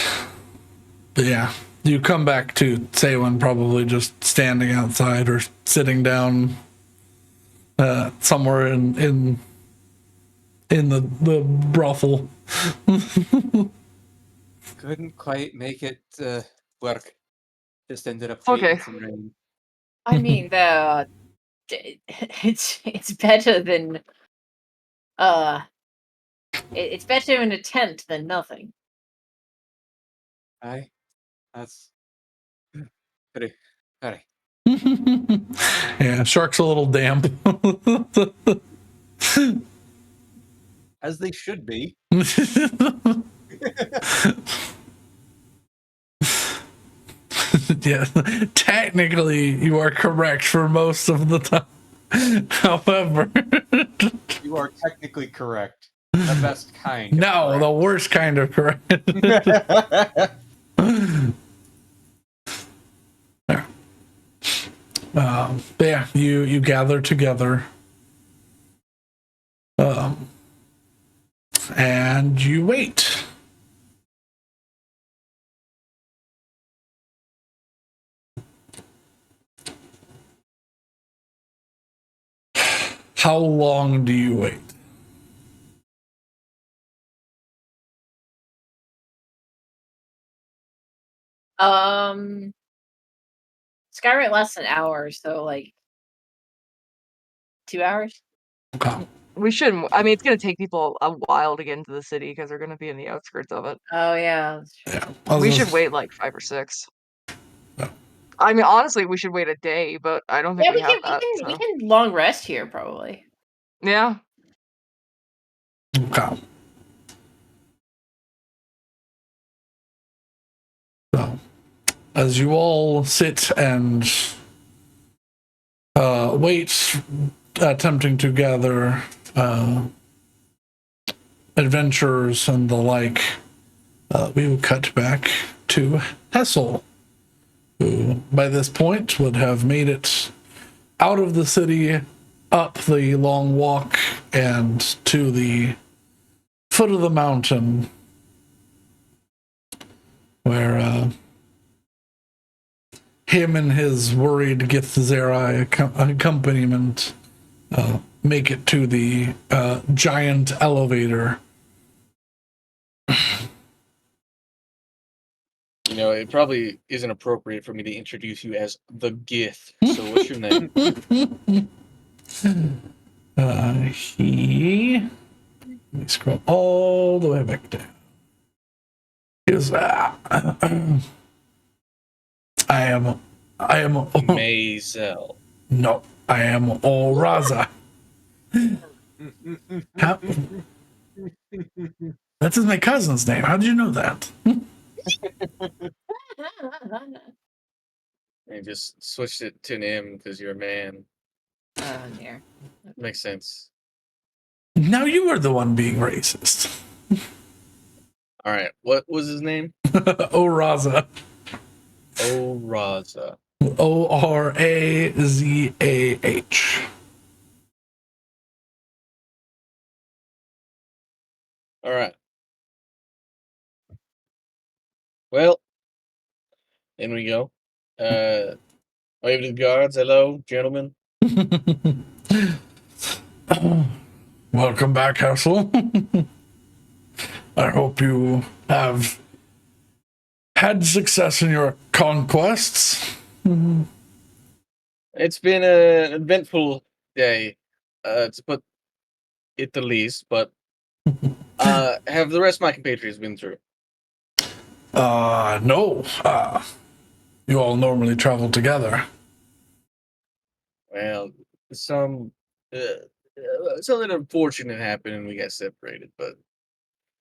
But yeah, you come back to Saywin probably just standing outside or sitting down somewhere in the brothel. Couldn't quite make it work. Just ended up Okay. creating some rain. I mean, it's better than it's better an attempt than nothing. That's pretty. Yeah, shark's a little damp. As they should be. Yeah, technically you are correct for most of the time. However, You are technically correct. The best kind. no, the worst kind of correct. Yeah, you gather together, and you wait. How long do you wait? Skyrite lasts an hour, so like 2 hours. Okay. We shouldn't. I mean, it's gonna take people a while to get into the city because they're gonna be in the outskirts of it. Oh yeah, that's true. Yeah, We should wait like 5 or 6. Yeah. I mean, honestly, we should wait a day, but I don't think Yeah, we have that. we So. can long rest here probably. Yeah. Okay. So, as you all sit and wait, attempting to gather adventures and the like, we will cut back to Hesal, who by this point would have made it out of the city, up the long walk, and to the foot of the mountain, where him and his worried Githzerai accompaniment make it to the giant elevator. You know, it probably isn't appropriate for me to introduce you as the Gith. So what's your name? Let me scroll all the way back down. Is I am Mazel. no, I am Raza. That is my cousin's name. How did you know that? I just switched it to an M because you're a man. Oh dear. Makes sense. Now you are the one being racist. All right. What was his name? Oraza. Oraza. Orazah. All right. Well, in we go. Wave to the guards. Hello, gentlemen. Welcome back, Hesal. I hope you have had success in your conquests. It's been an eventful day, to put it the least. But have the rest of my compatriots been through? No. You all normally travel together. Well, some something unfortunate happened and we got separated. But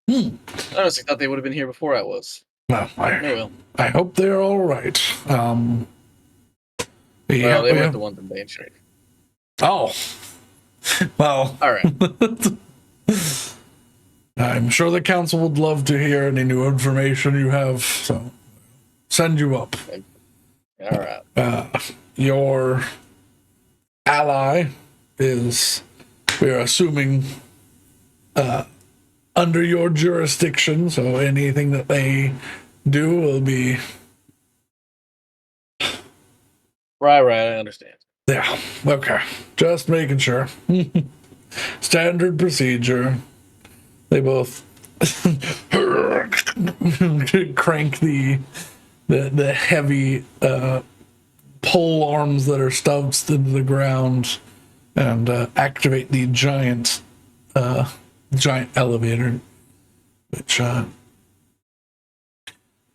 I honestly thought they would have been here before I was. Well, Oh well. I hope they're all right. Well, they weren't the ones in danger. Oh. Well. All right. I'm sure the council would love to hear any new information you have, so send you up. All right. Your ally is, we're assuming, under your jurisdiction, so anything that they do will be... Right, I understand. Yeah, okay. Just making sure. Standard procedure. They both crank the heavy pole arms that are stubbed into the ground and activate the giant elevator, which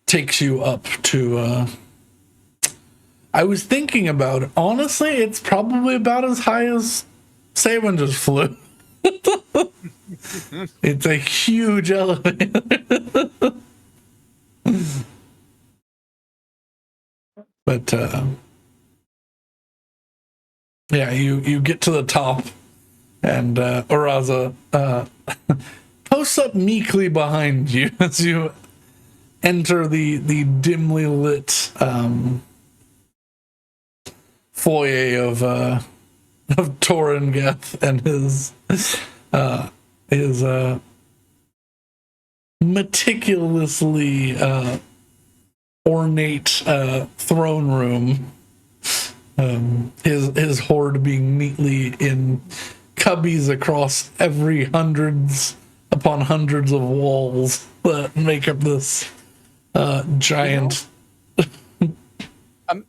takes you up to... I was thinking about it. Honestly, it's probably about as high as Saban just flew. It's a huge elevator. But yeah, you get to the top, and Oraza posts up meekly behind you as you enter the dimly lit foyer of Torringeth and his meticulously ornate throne room. His hoard being neatly in cubbies across every hundreds upon hundreds of walls that make up this giant.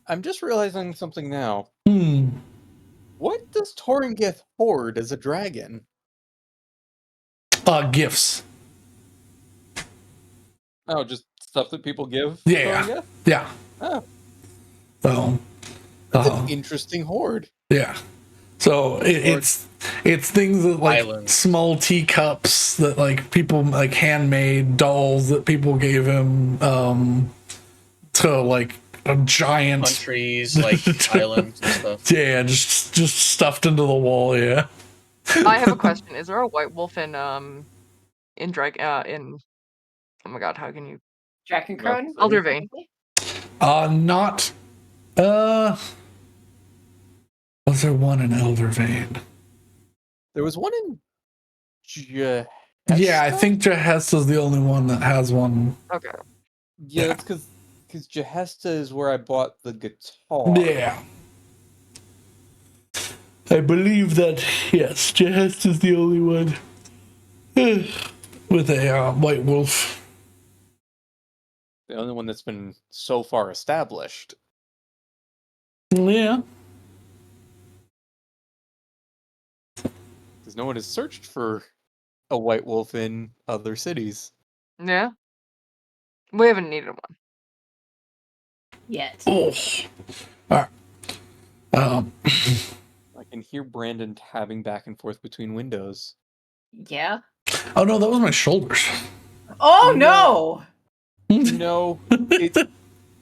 I'm just realizing something now. Hmm. What does Torringeth hoard as a dragon? Gifts. Oh, just stuff that people give Yeah. Torringeth? Yeah. Oh. So That's an interesting hoard. yeah. So it's things that like Islands. small teacups that like people like handmade dolls that people gave him to like a giant Countries like islands and stuff. Yeah, just stuffed into the wall. Yeah. I have a question. Is there a white wolf in oh my god, how can you Drakencrone? Eldervane? Not was there one in Eldervane? There was one in Jehesta? Yeah, I think Jehesta's the only one that has one. Okay. Yeah, that's because Jehesta is where I bought the guitar. Yeah. I believe that, yes, Jehesta's the only one with a white wolf. The only one that's been so far established. Yeah. Because no one has searched for a white wolf in other cities. Yeah. We haven't needed one. Yet. Oh. All right. I can hear Brandon tabbing back and forth between windows. Yeah. Oh no, that was my shoulders. Oh no! No, it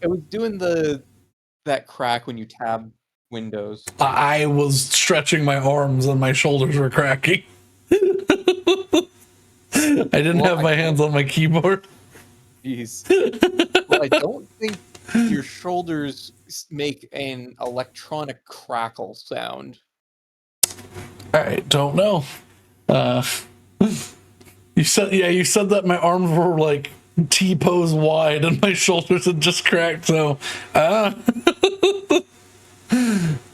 was doing that crack when you tab windows. I was stretching my arms and my shoulders were cracking. I didn't have my hands on my keyboard. Jeez. Well, I don't think your shoulders make an electronic crackle sound. I don't know. You said that my arms were like T-pose wide and my shoulders had just cracked. So, all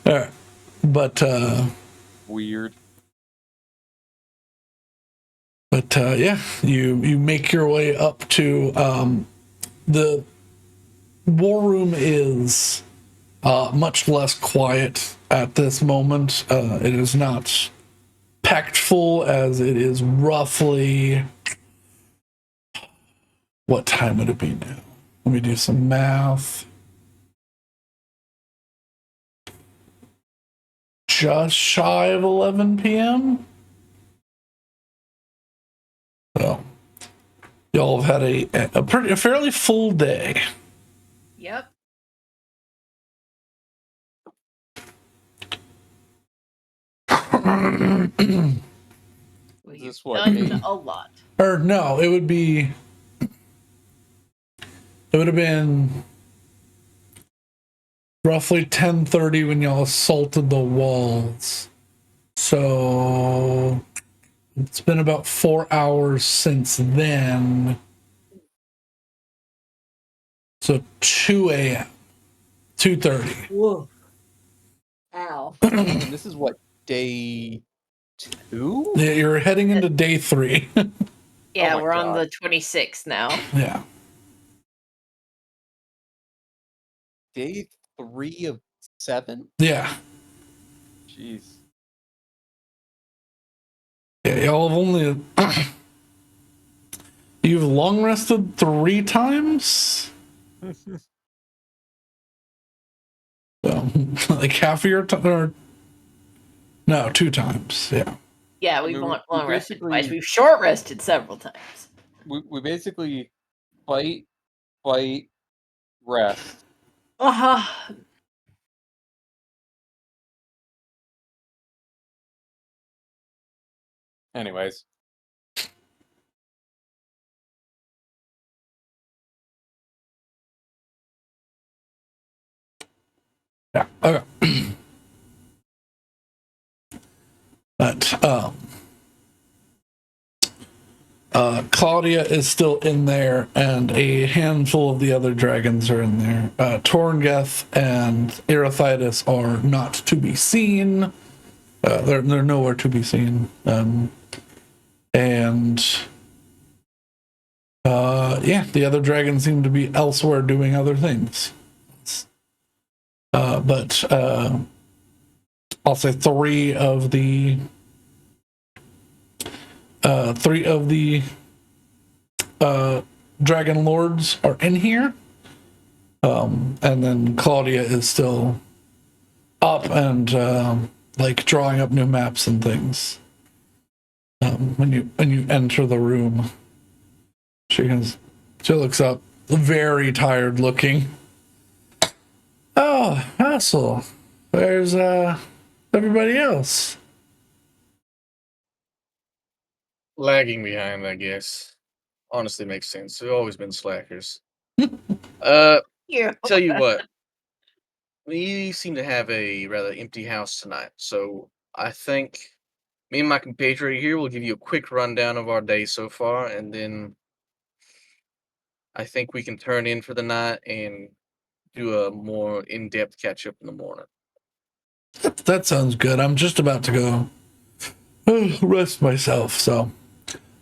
right. But Weird. yeah, you make your way up to the war room is much less quiet at this moment. It is not packed full as it is roughly. What time would it be now? Let me do some math. Just shy of 11 p.m. So y'all have had a fairly full day. Yep. We've this what, done eight? a lot. Or no, it would have been roughly 10:30 when y'all assaulted the walls. So it's been about 4 hours since then. So 2 a.m. 2:30. Whoa. Ow. And this is what, day 2? Yeah, you're heading into day 3. Yeah, my we're on God. the 26th now. Yeah. Day 3 of 7? Yeah. Jeez. Yeah, y'all have only you've long rested 3 times. So like half of your time, or no, 2 times. Yeah. Yeah, I we've mean, long rested twice. basically- We've short rested several times. We basically fight, rest. Uh-huh. Anyways. Yeah. Okay. But Claudia is still in there, and a handful of the other dragons are in there. Torngeth and Erethitis are not to be seen. They're nowhere to be seen. And yeah, the other dragons seem to be elsewhere doing other things. But I'll say three of the dragon lords are in here. And then Claudia is still up and like drawing up new maps and things. When you enter the room, she looks up, very tired looking. Oh, Hesal, where's everybody else? Lagging behind, I guess. Honestly, makes sense. We've always been slackers. Yeah. Tell you what, we seem to have a rather empty house tonight, so I think me and my compatriot here will give you a quick rundown of our day so far, and then I think we can turn in for the night and do a more in-depth catch-up in the morning. That sounds good. I'm just about to go rest myself. So,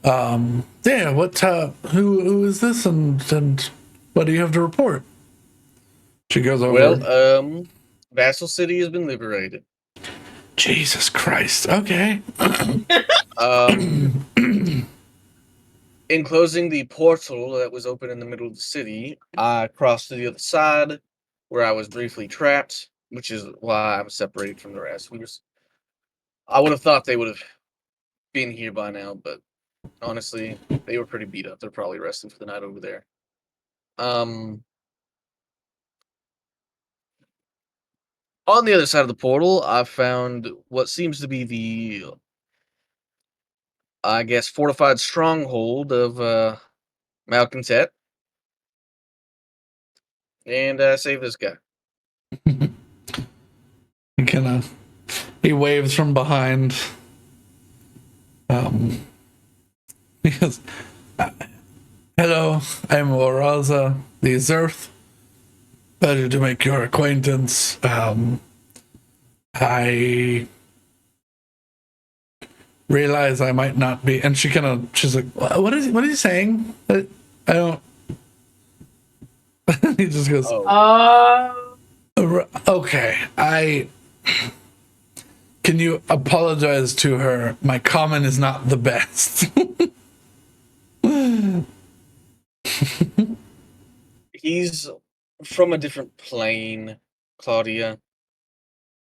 yeah. What? Who is this, and what do you have to report? She goes over. Well, Vassal City has been liberated. Jesus Christ. Okay. In closing the portal that was open in the middle of the city, I crossed to the other side, where I was briefly trapped, which is why I'm separated from the rest. I would have thought they would have been here by now, but honestly, they were pretty beat up. They're probably resting for the night over there. On the other side of the portal, I found what seems to be the, I guess, fortified stronghold of Malcontent, and save this guy. He kind of he waves from behind. He goes, "Hello, I'm Oraza, the Zerth. Pleasure to make your acquaintance. I realize I might not be," and she's like, what is he saying? I don't. He just goes, okay, can you apologize to her? My common is not the best. He's from a different plane, Claudia.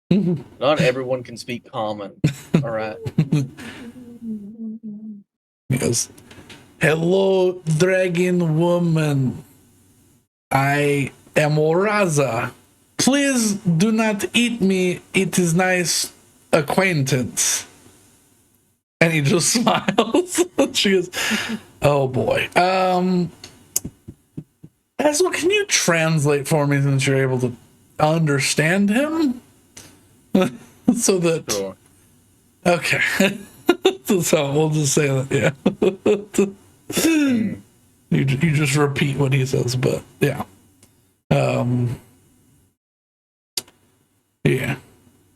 Not everyone can speak common. All right. He goes, hello, dragon woman. I am Oraza. Please do not eat me. It is nice acquaintance. And he just smiles. She goes, oh boy. Hesal, can you translate for me since you're able to understand him? So that. Sure. Okay. So we'll just say that, yeah. You just repeat what he says, but yeah. Yeah.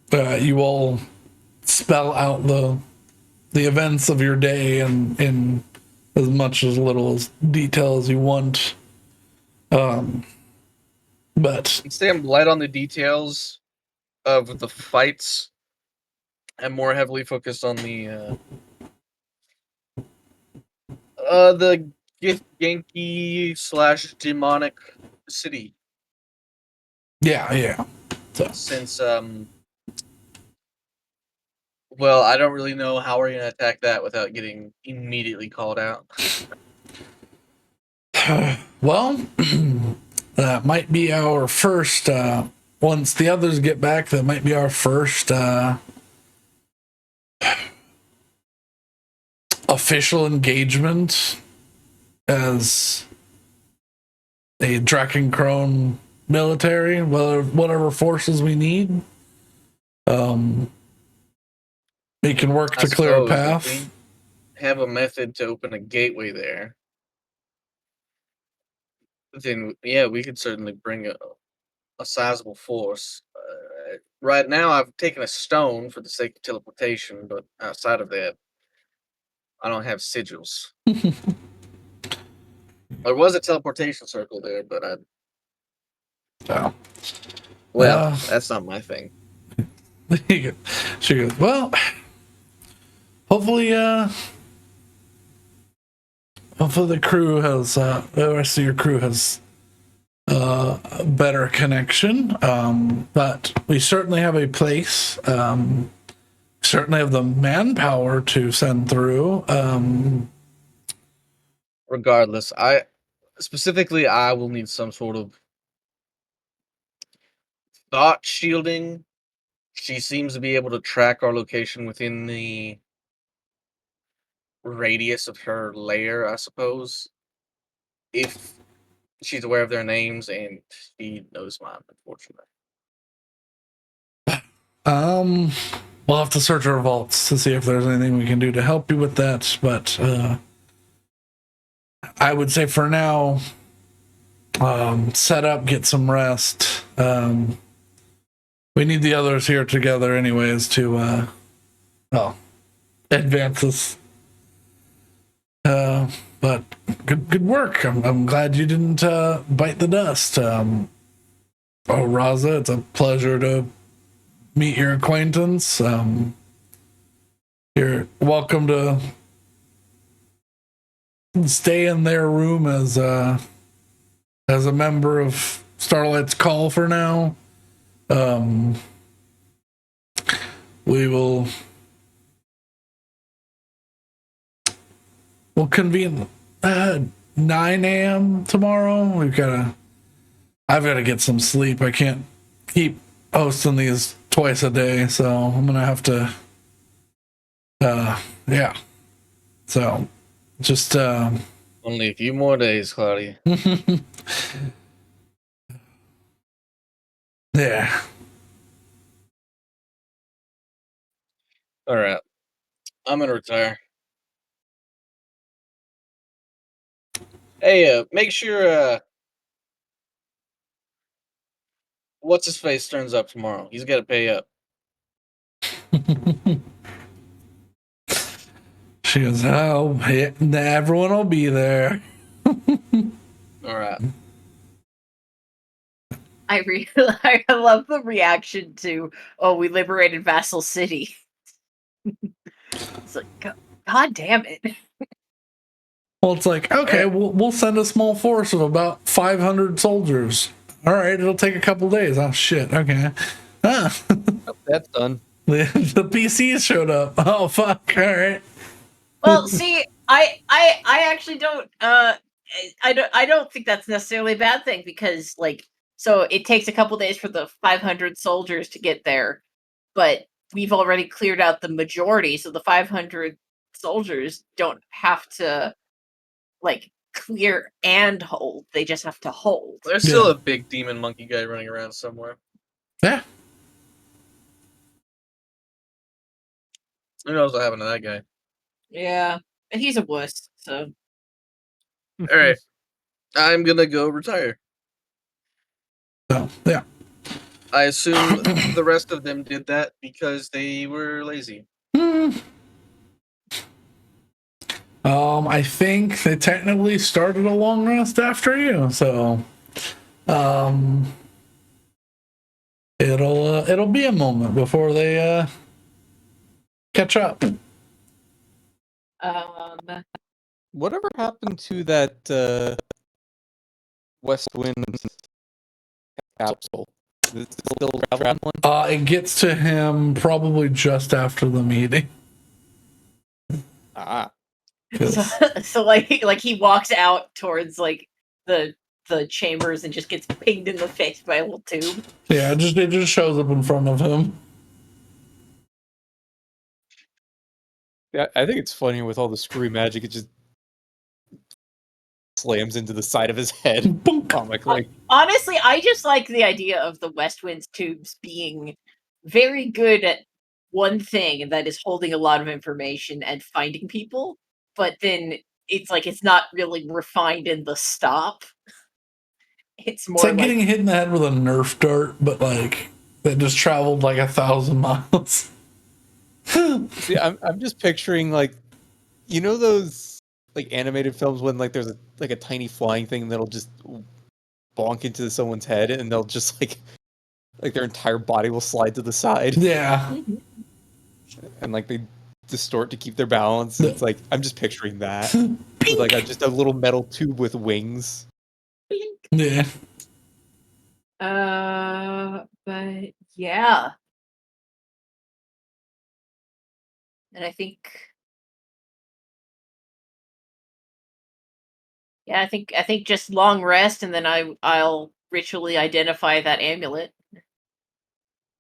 You all spell out the events of your day in as much as little as detail as you want. But Stay light on the details of the fights and more heavily focused on the Genki / demonic city. yeah. So Since well, I don't really know how we're gonna attack that without getting immediately called out. well, that might be our first once the others get back, that might be our first official engagement as a Drakencrone military, whatever forces we need. We can work to clear a path. If we have a method to open a gateway there, then yeah, we could certainly bring a sizable force. Right now, I've taken a stone for the sake of teleportation, but outside of that, I don't have sigils. There was a teleportation circle there, but So, that's not my thing. she goes, well, hopefully the crew has the rest of your crew has a better connection. But we certainly have a place. Certainly have the manpower to send through. Regardless, I will need some sort of thought shielding. She seems to be able to track our location within the radius of her lair, I suppose. If she's aware of their names and she knows mine, unfortunately. We'll have to search our vaults to see if there's anything we can do to help you with that. But I would say for now, set up, get some rest. We need the others here together, anyways, to advance this. But good work. I'm glad you didn't bite the dust. Raza, it's a pleasure to meet your acquaintance. You're welcome to stay in their room as a member of Starlight's Call for now. We'll convene 9 a.m. tomorrow. I've got to get some sleep. I can't keep hosting these twice a day, so I'm gonna have to. Yeah. So, just Only a few more days, Claudia. yeah. All right, I'm gonna retire. Hey, make sure what's his face turns up tomorrow. He's got to pay up. She goes, oh, yeah, everyone will be there. All right. I love the reaction to, oh, we liberated Vassal City. It's like, God damn it. Well, it's like, okay, we'll send a small force of about 500 soldiers. All right, it'll take a couple days. Oh, shit. Okay. Ah. Oh, that's done. The PCs showed up. Oh, fuck. All right. Well, see, I actually don't I don't think that's necessarily a bad thing, because like, so it takes a couple days for the 500 soldiers to get there, but we've already cleared out the majority, so the 500 soldiers don't have to like clear and hold. They just have to hold. There's still a big demon monkey guy running around somewhere. Yeah. Who knows what happened to that guy? Yeah, and he's a wuss, so. All right, I'm gonna go retire. So, yeah. I assume the rest of them did that because they were lazy. I think they technically started a long rest after you, so it'll be a moment before they catch up. Whatever happened to that West Wind capsule? Is it still traveling one? It gets to him probably just after the meeting. Ah. So like he walks out towards like the chambers and just gets pinged in the face by a little tube. Yeah, it just shows up in front of him. Yeah, I think it's funny with all the screwy magic, it just slams into the side of his head comically. Honestly, I just like the idea of the West Wind's tubes being very good at one thing, and that is holding a lot of information and finding people, but then it's like it's not really refined in the stop. It's more like getting hit in the head with a Nerf dart, but like that just traveled like 1,000 miles. See, I'm just picturing like, you know those like animated films when like there's a tiny flying thing that'll just bonk into someone's head and they'll just like their entire body will slide to the side. Yeah. And like they distort to keep their balance. It's like I'm just picturing that with like just a little metal tube with wings. Yeah. But yeah. And I think just long rest, and then I'll ritually identify that amulet.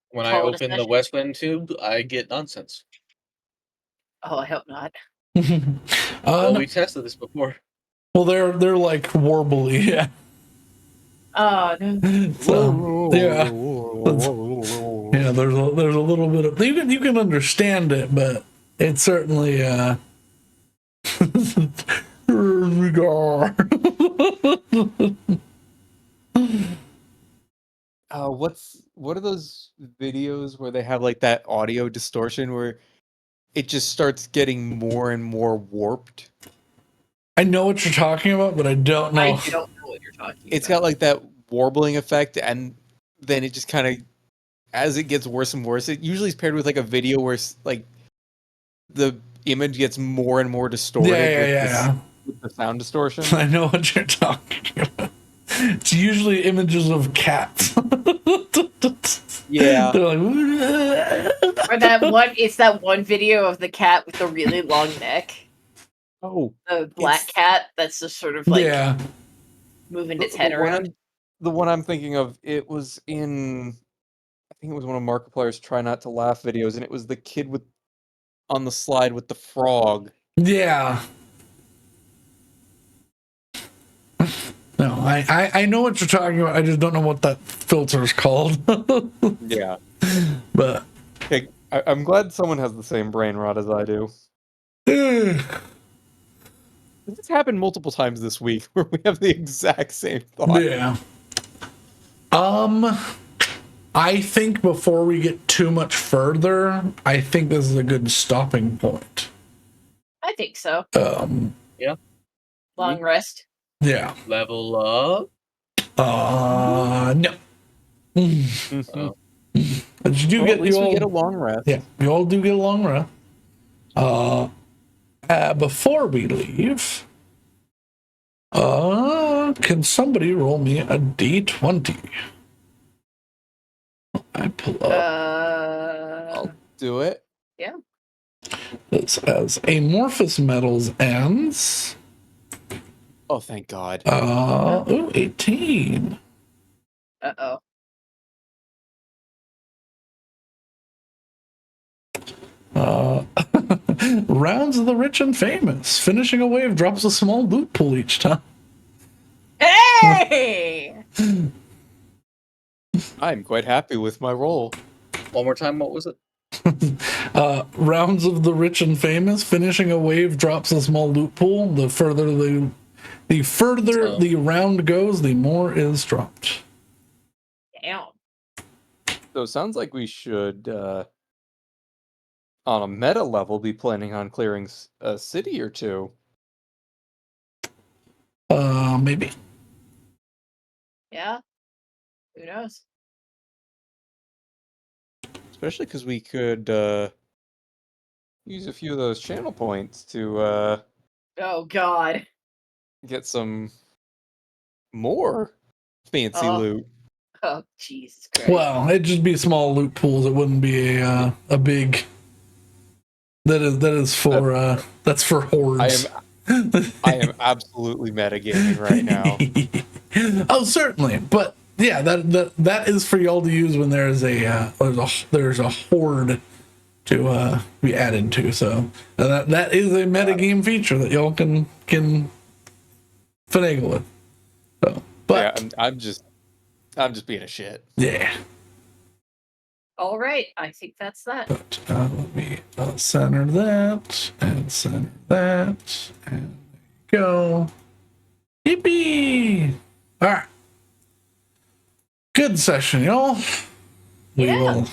When I open the West Wind tube, I get nonsense. Oh, I hope not. Well, we tested this before. Well, they're like warbly, yeah. Oh no. So, yeah. Yeah, there's a little bit of you can understand it, but it's certainly what are those videos where they have like that audio distortion where it just starts getting more and more warped? I know what you're talking about, but I don't know. I don't know what you're talking about. It's got like that warbling effect, and then it just kind of, as it gets worse and worse, it usually is paired with like a video where like the image gets more and more distorted with the sound distortion. I know what you're talking about. It's usually images of cats. Yeah. They're like, or it's that one video of the cat with the really long neck. Oh. The black cat that's just sort of like moving its head around. The one I'm thinking of, it was in, I think it was one of Markiplier's Try Not to Laugh videos, and it was the kid with on the slide with the frog. Yeah. No, I know what you're talking about. I just don't know what that filter is called. Yeah. But Okay, I'm glad someone has the same brain rot as I do. This happened multiple times this week where we have the exact same thought. yeah. I think before we get too much further, I think this is a good stopping point. I think so. Yeah. Long rest. Yeah. Level up. No. Oh. But you do Well, get at least you we all, get a long rest. yeah, you all do get a long rest. Before we leave, can somebody roll me a d20? I pull up. I'll do it. Yeah. This as Amorphous Metals ends. Oh, thank God. 18. Uh-oh. Rounds of the Rich and Famous. Finishing a wave drops a small loot pool each time. Hey! I'm quite happy with my roll. One more time, what was it? Rounds of the Rich and Famous. Finishing a wave drops a small loot pool. The further the round goes, the more is dropped. Damn. So it sounds like we should, on a meta level, be planning on clearing a city or two. Maybe. Yeah. Who knows? Especially because we could use a few of those channel points to Oh, God. get some more fancy Oh. loot. Oh, Jesus Christ. Well, it'd just be small loot pools. It wouldn't be a big. That is for that's for hordes. I am absolutely metagaming right now. Oh, certainly, but yeah, that is for y'all to use when there's a horde to be added to. So that is a metagame feature that y'all can finagle with. So, but yeah, I'm just being a shit. yeah. All right. I think that's that. But let me center that and center that, and there you go. Yippee! All right. Good session, y'all. We will.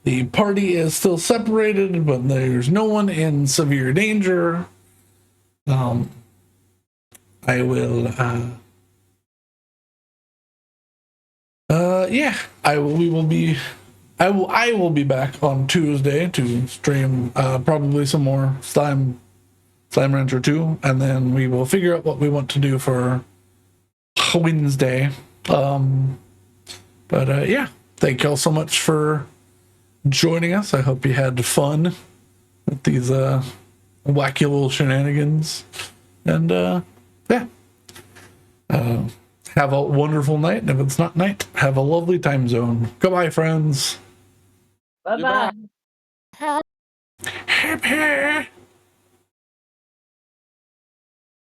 The party is still separated, but there's no one in severe danger. I will. Yeah. We will be. I will be back on Tuesday to stream probably some more Slime Rancher 2, and then we will figure out what we want to do for Wednesday. But yeah, thank y'all so much for joining us. I hope you had fun with these wacky little shenanigans. And yeah. Have a wonderful night. And if it's not night, have a lovely time zone. Goodbye, friends. Bye-bye. Happy.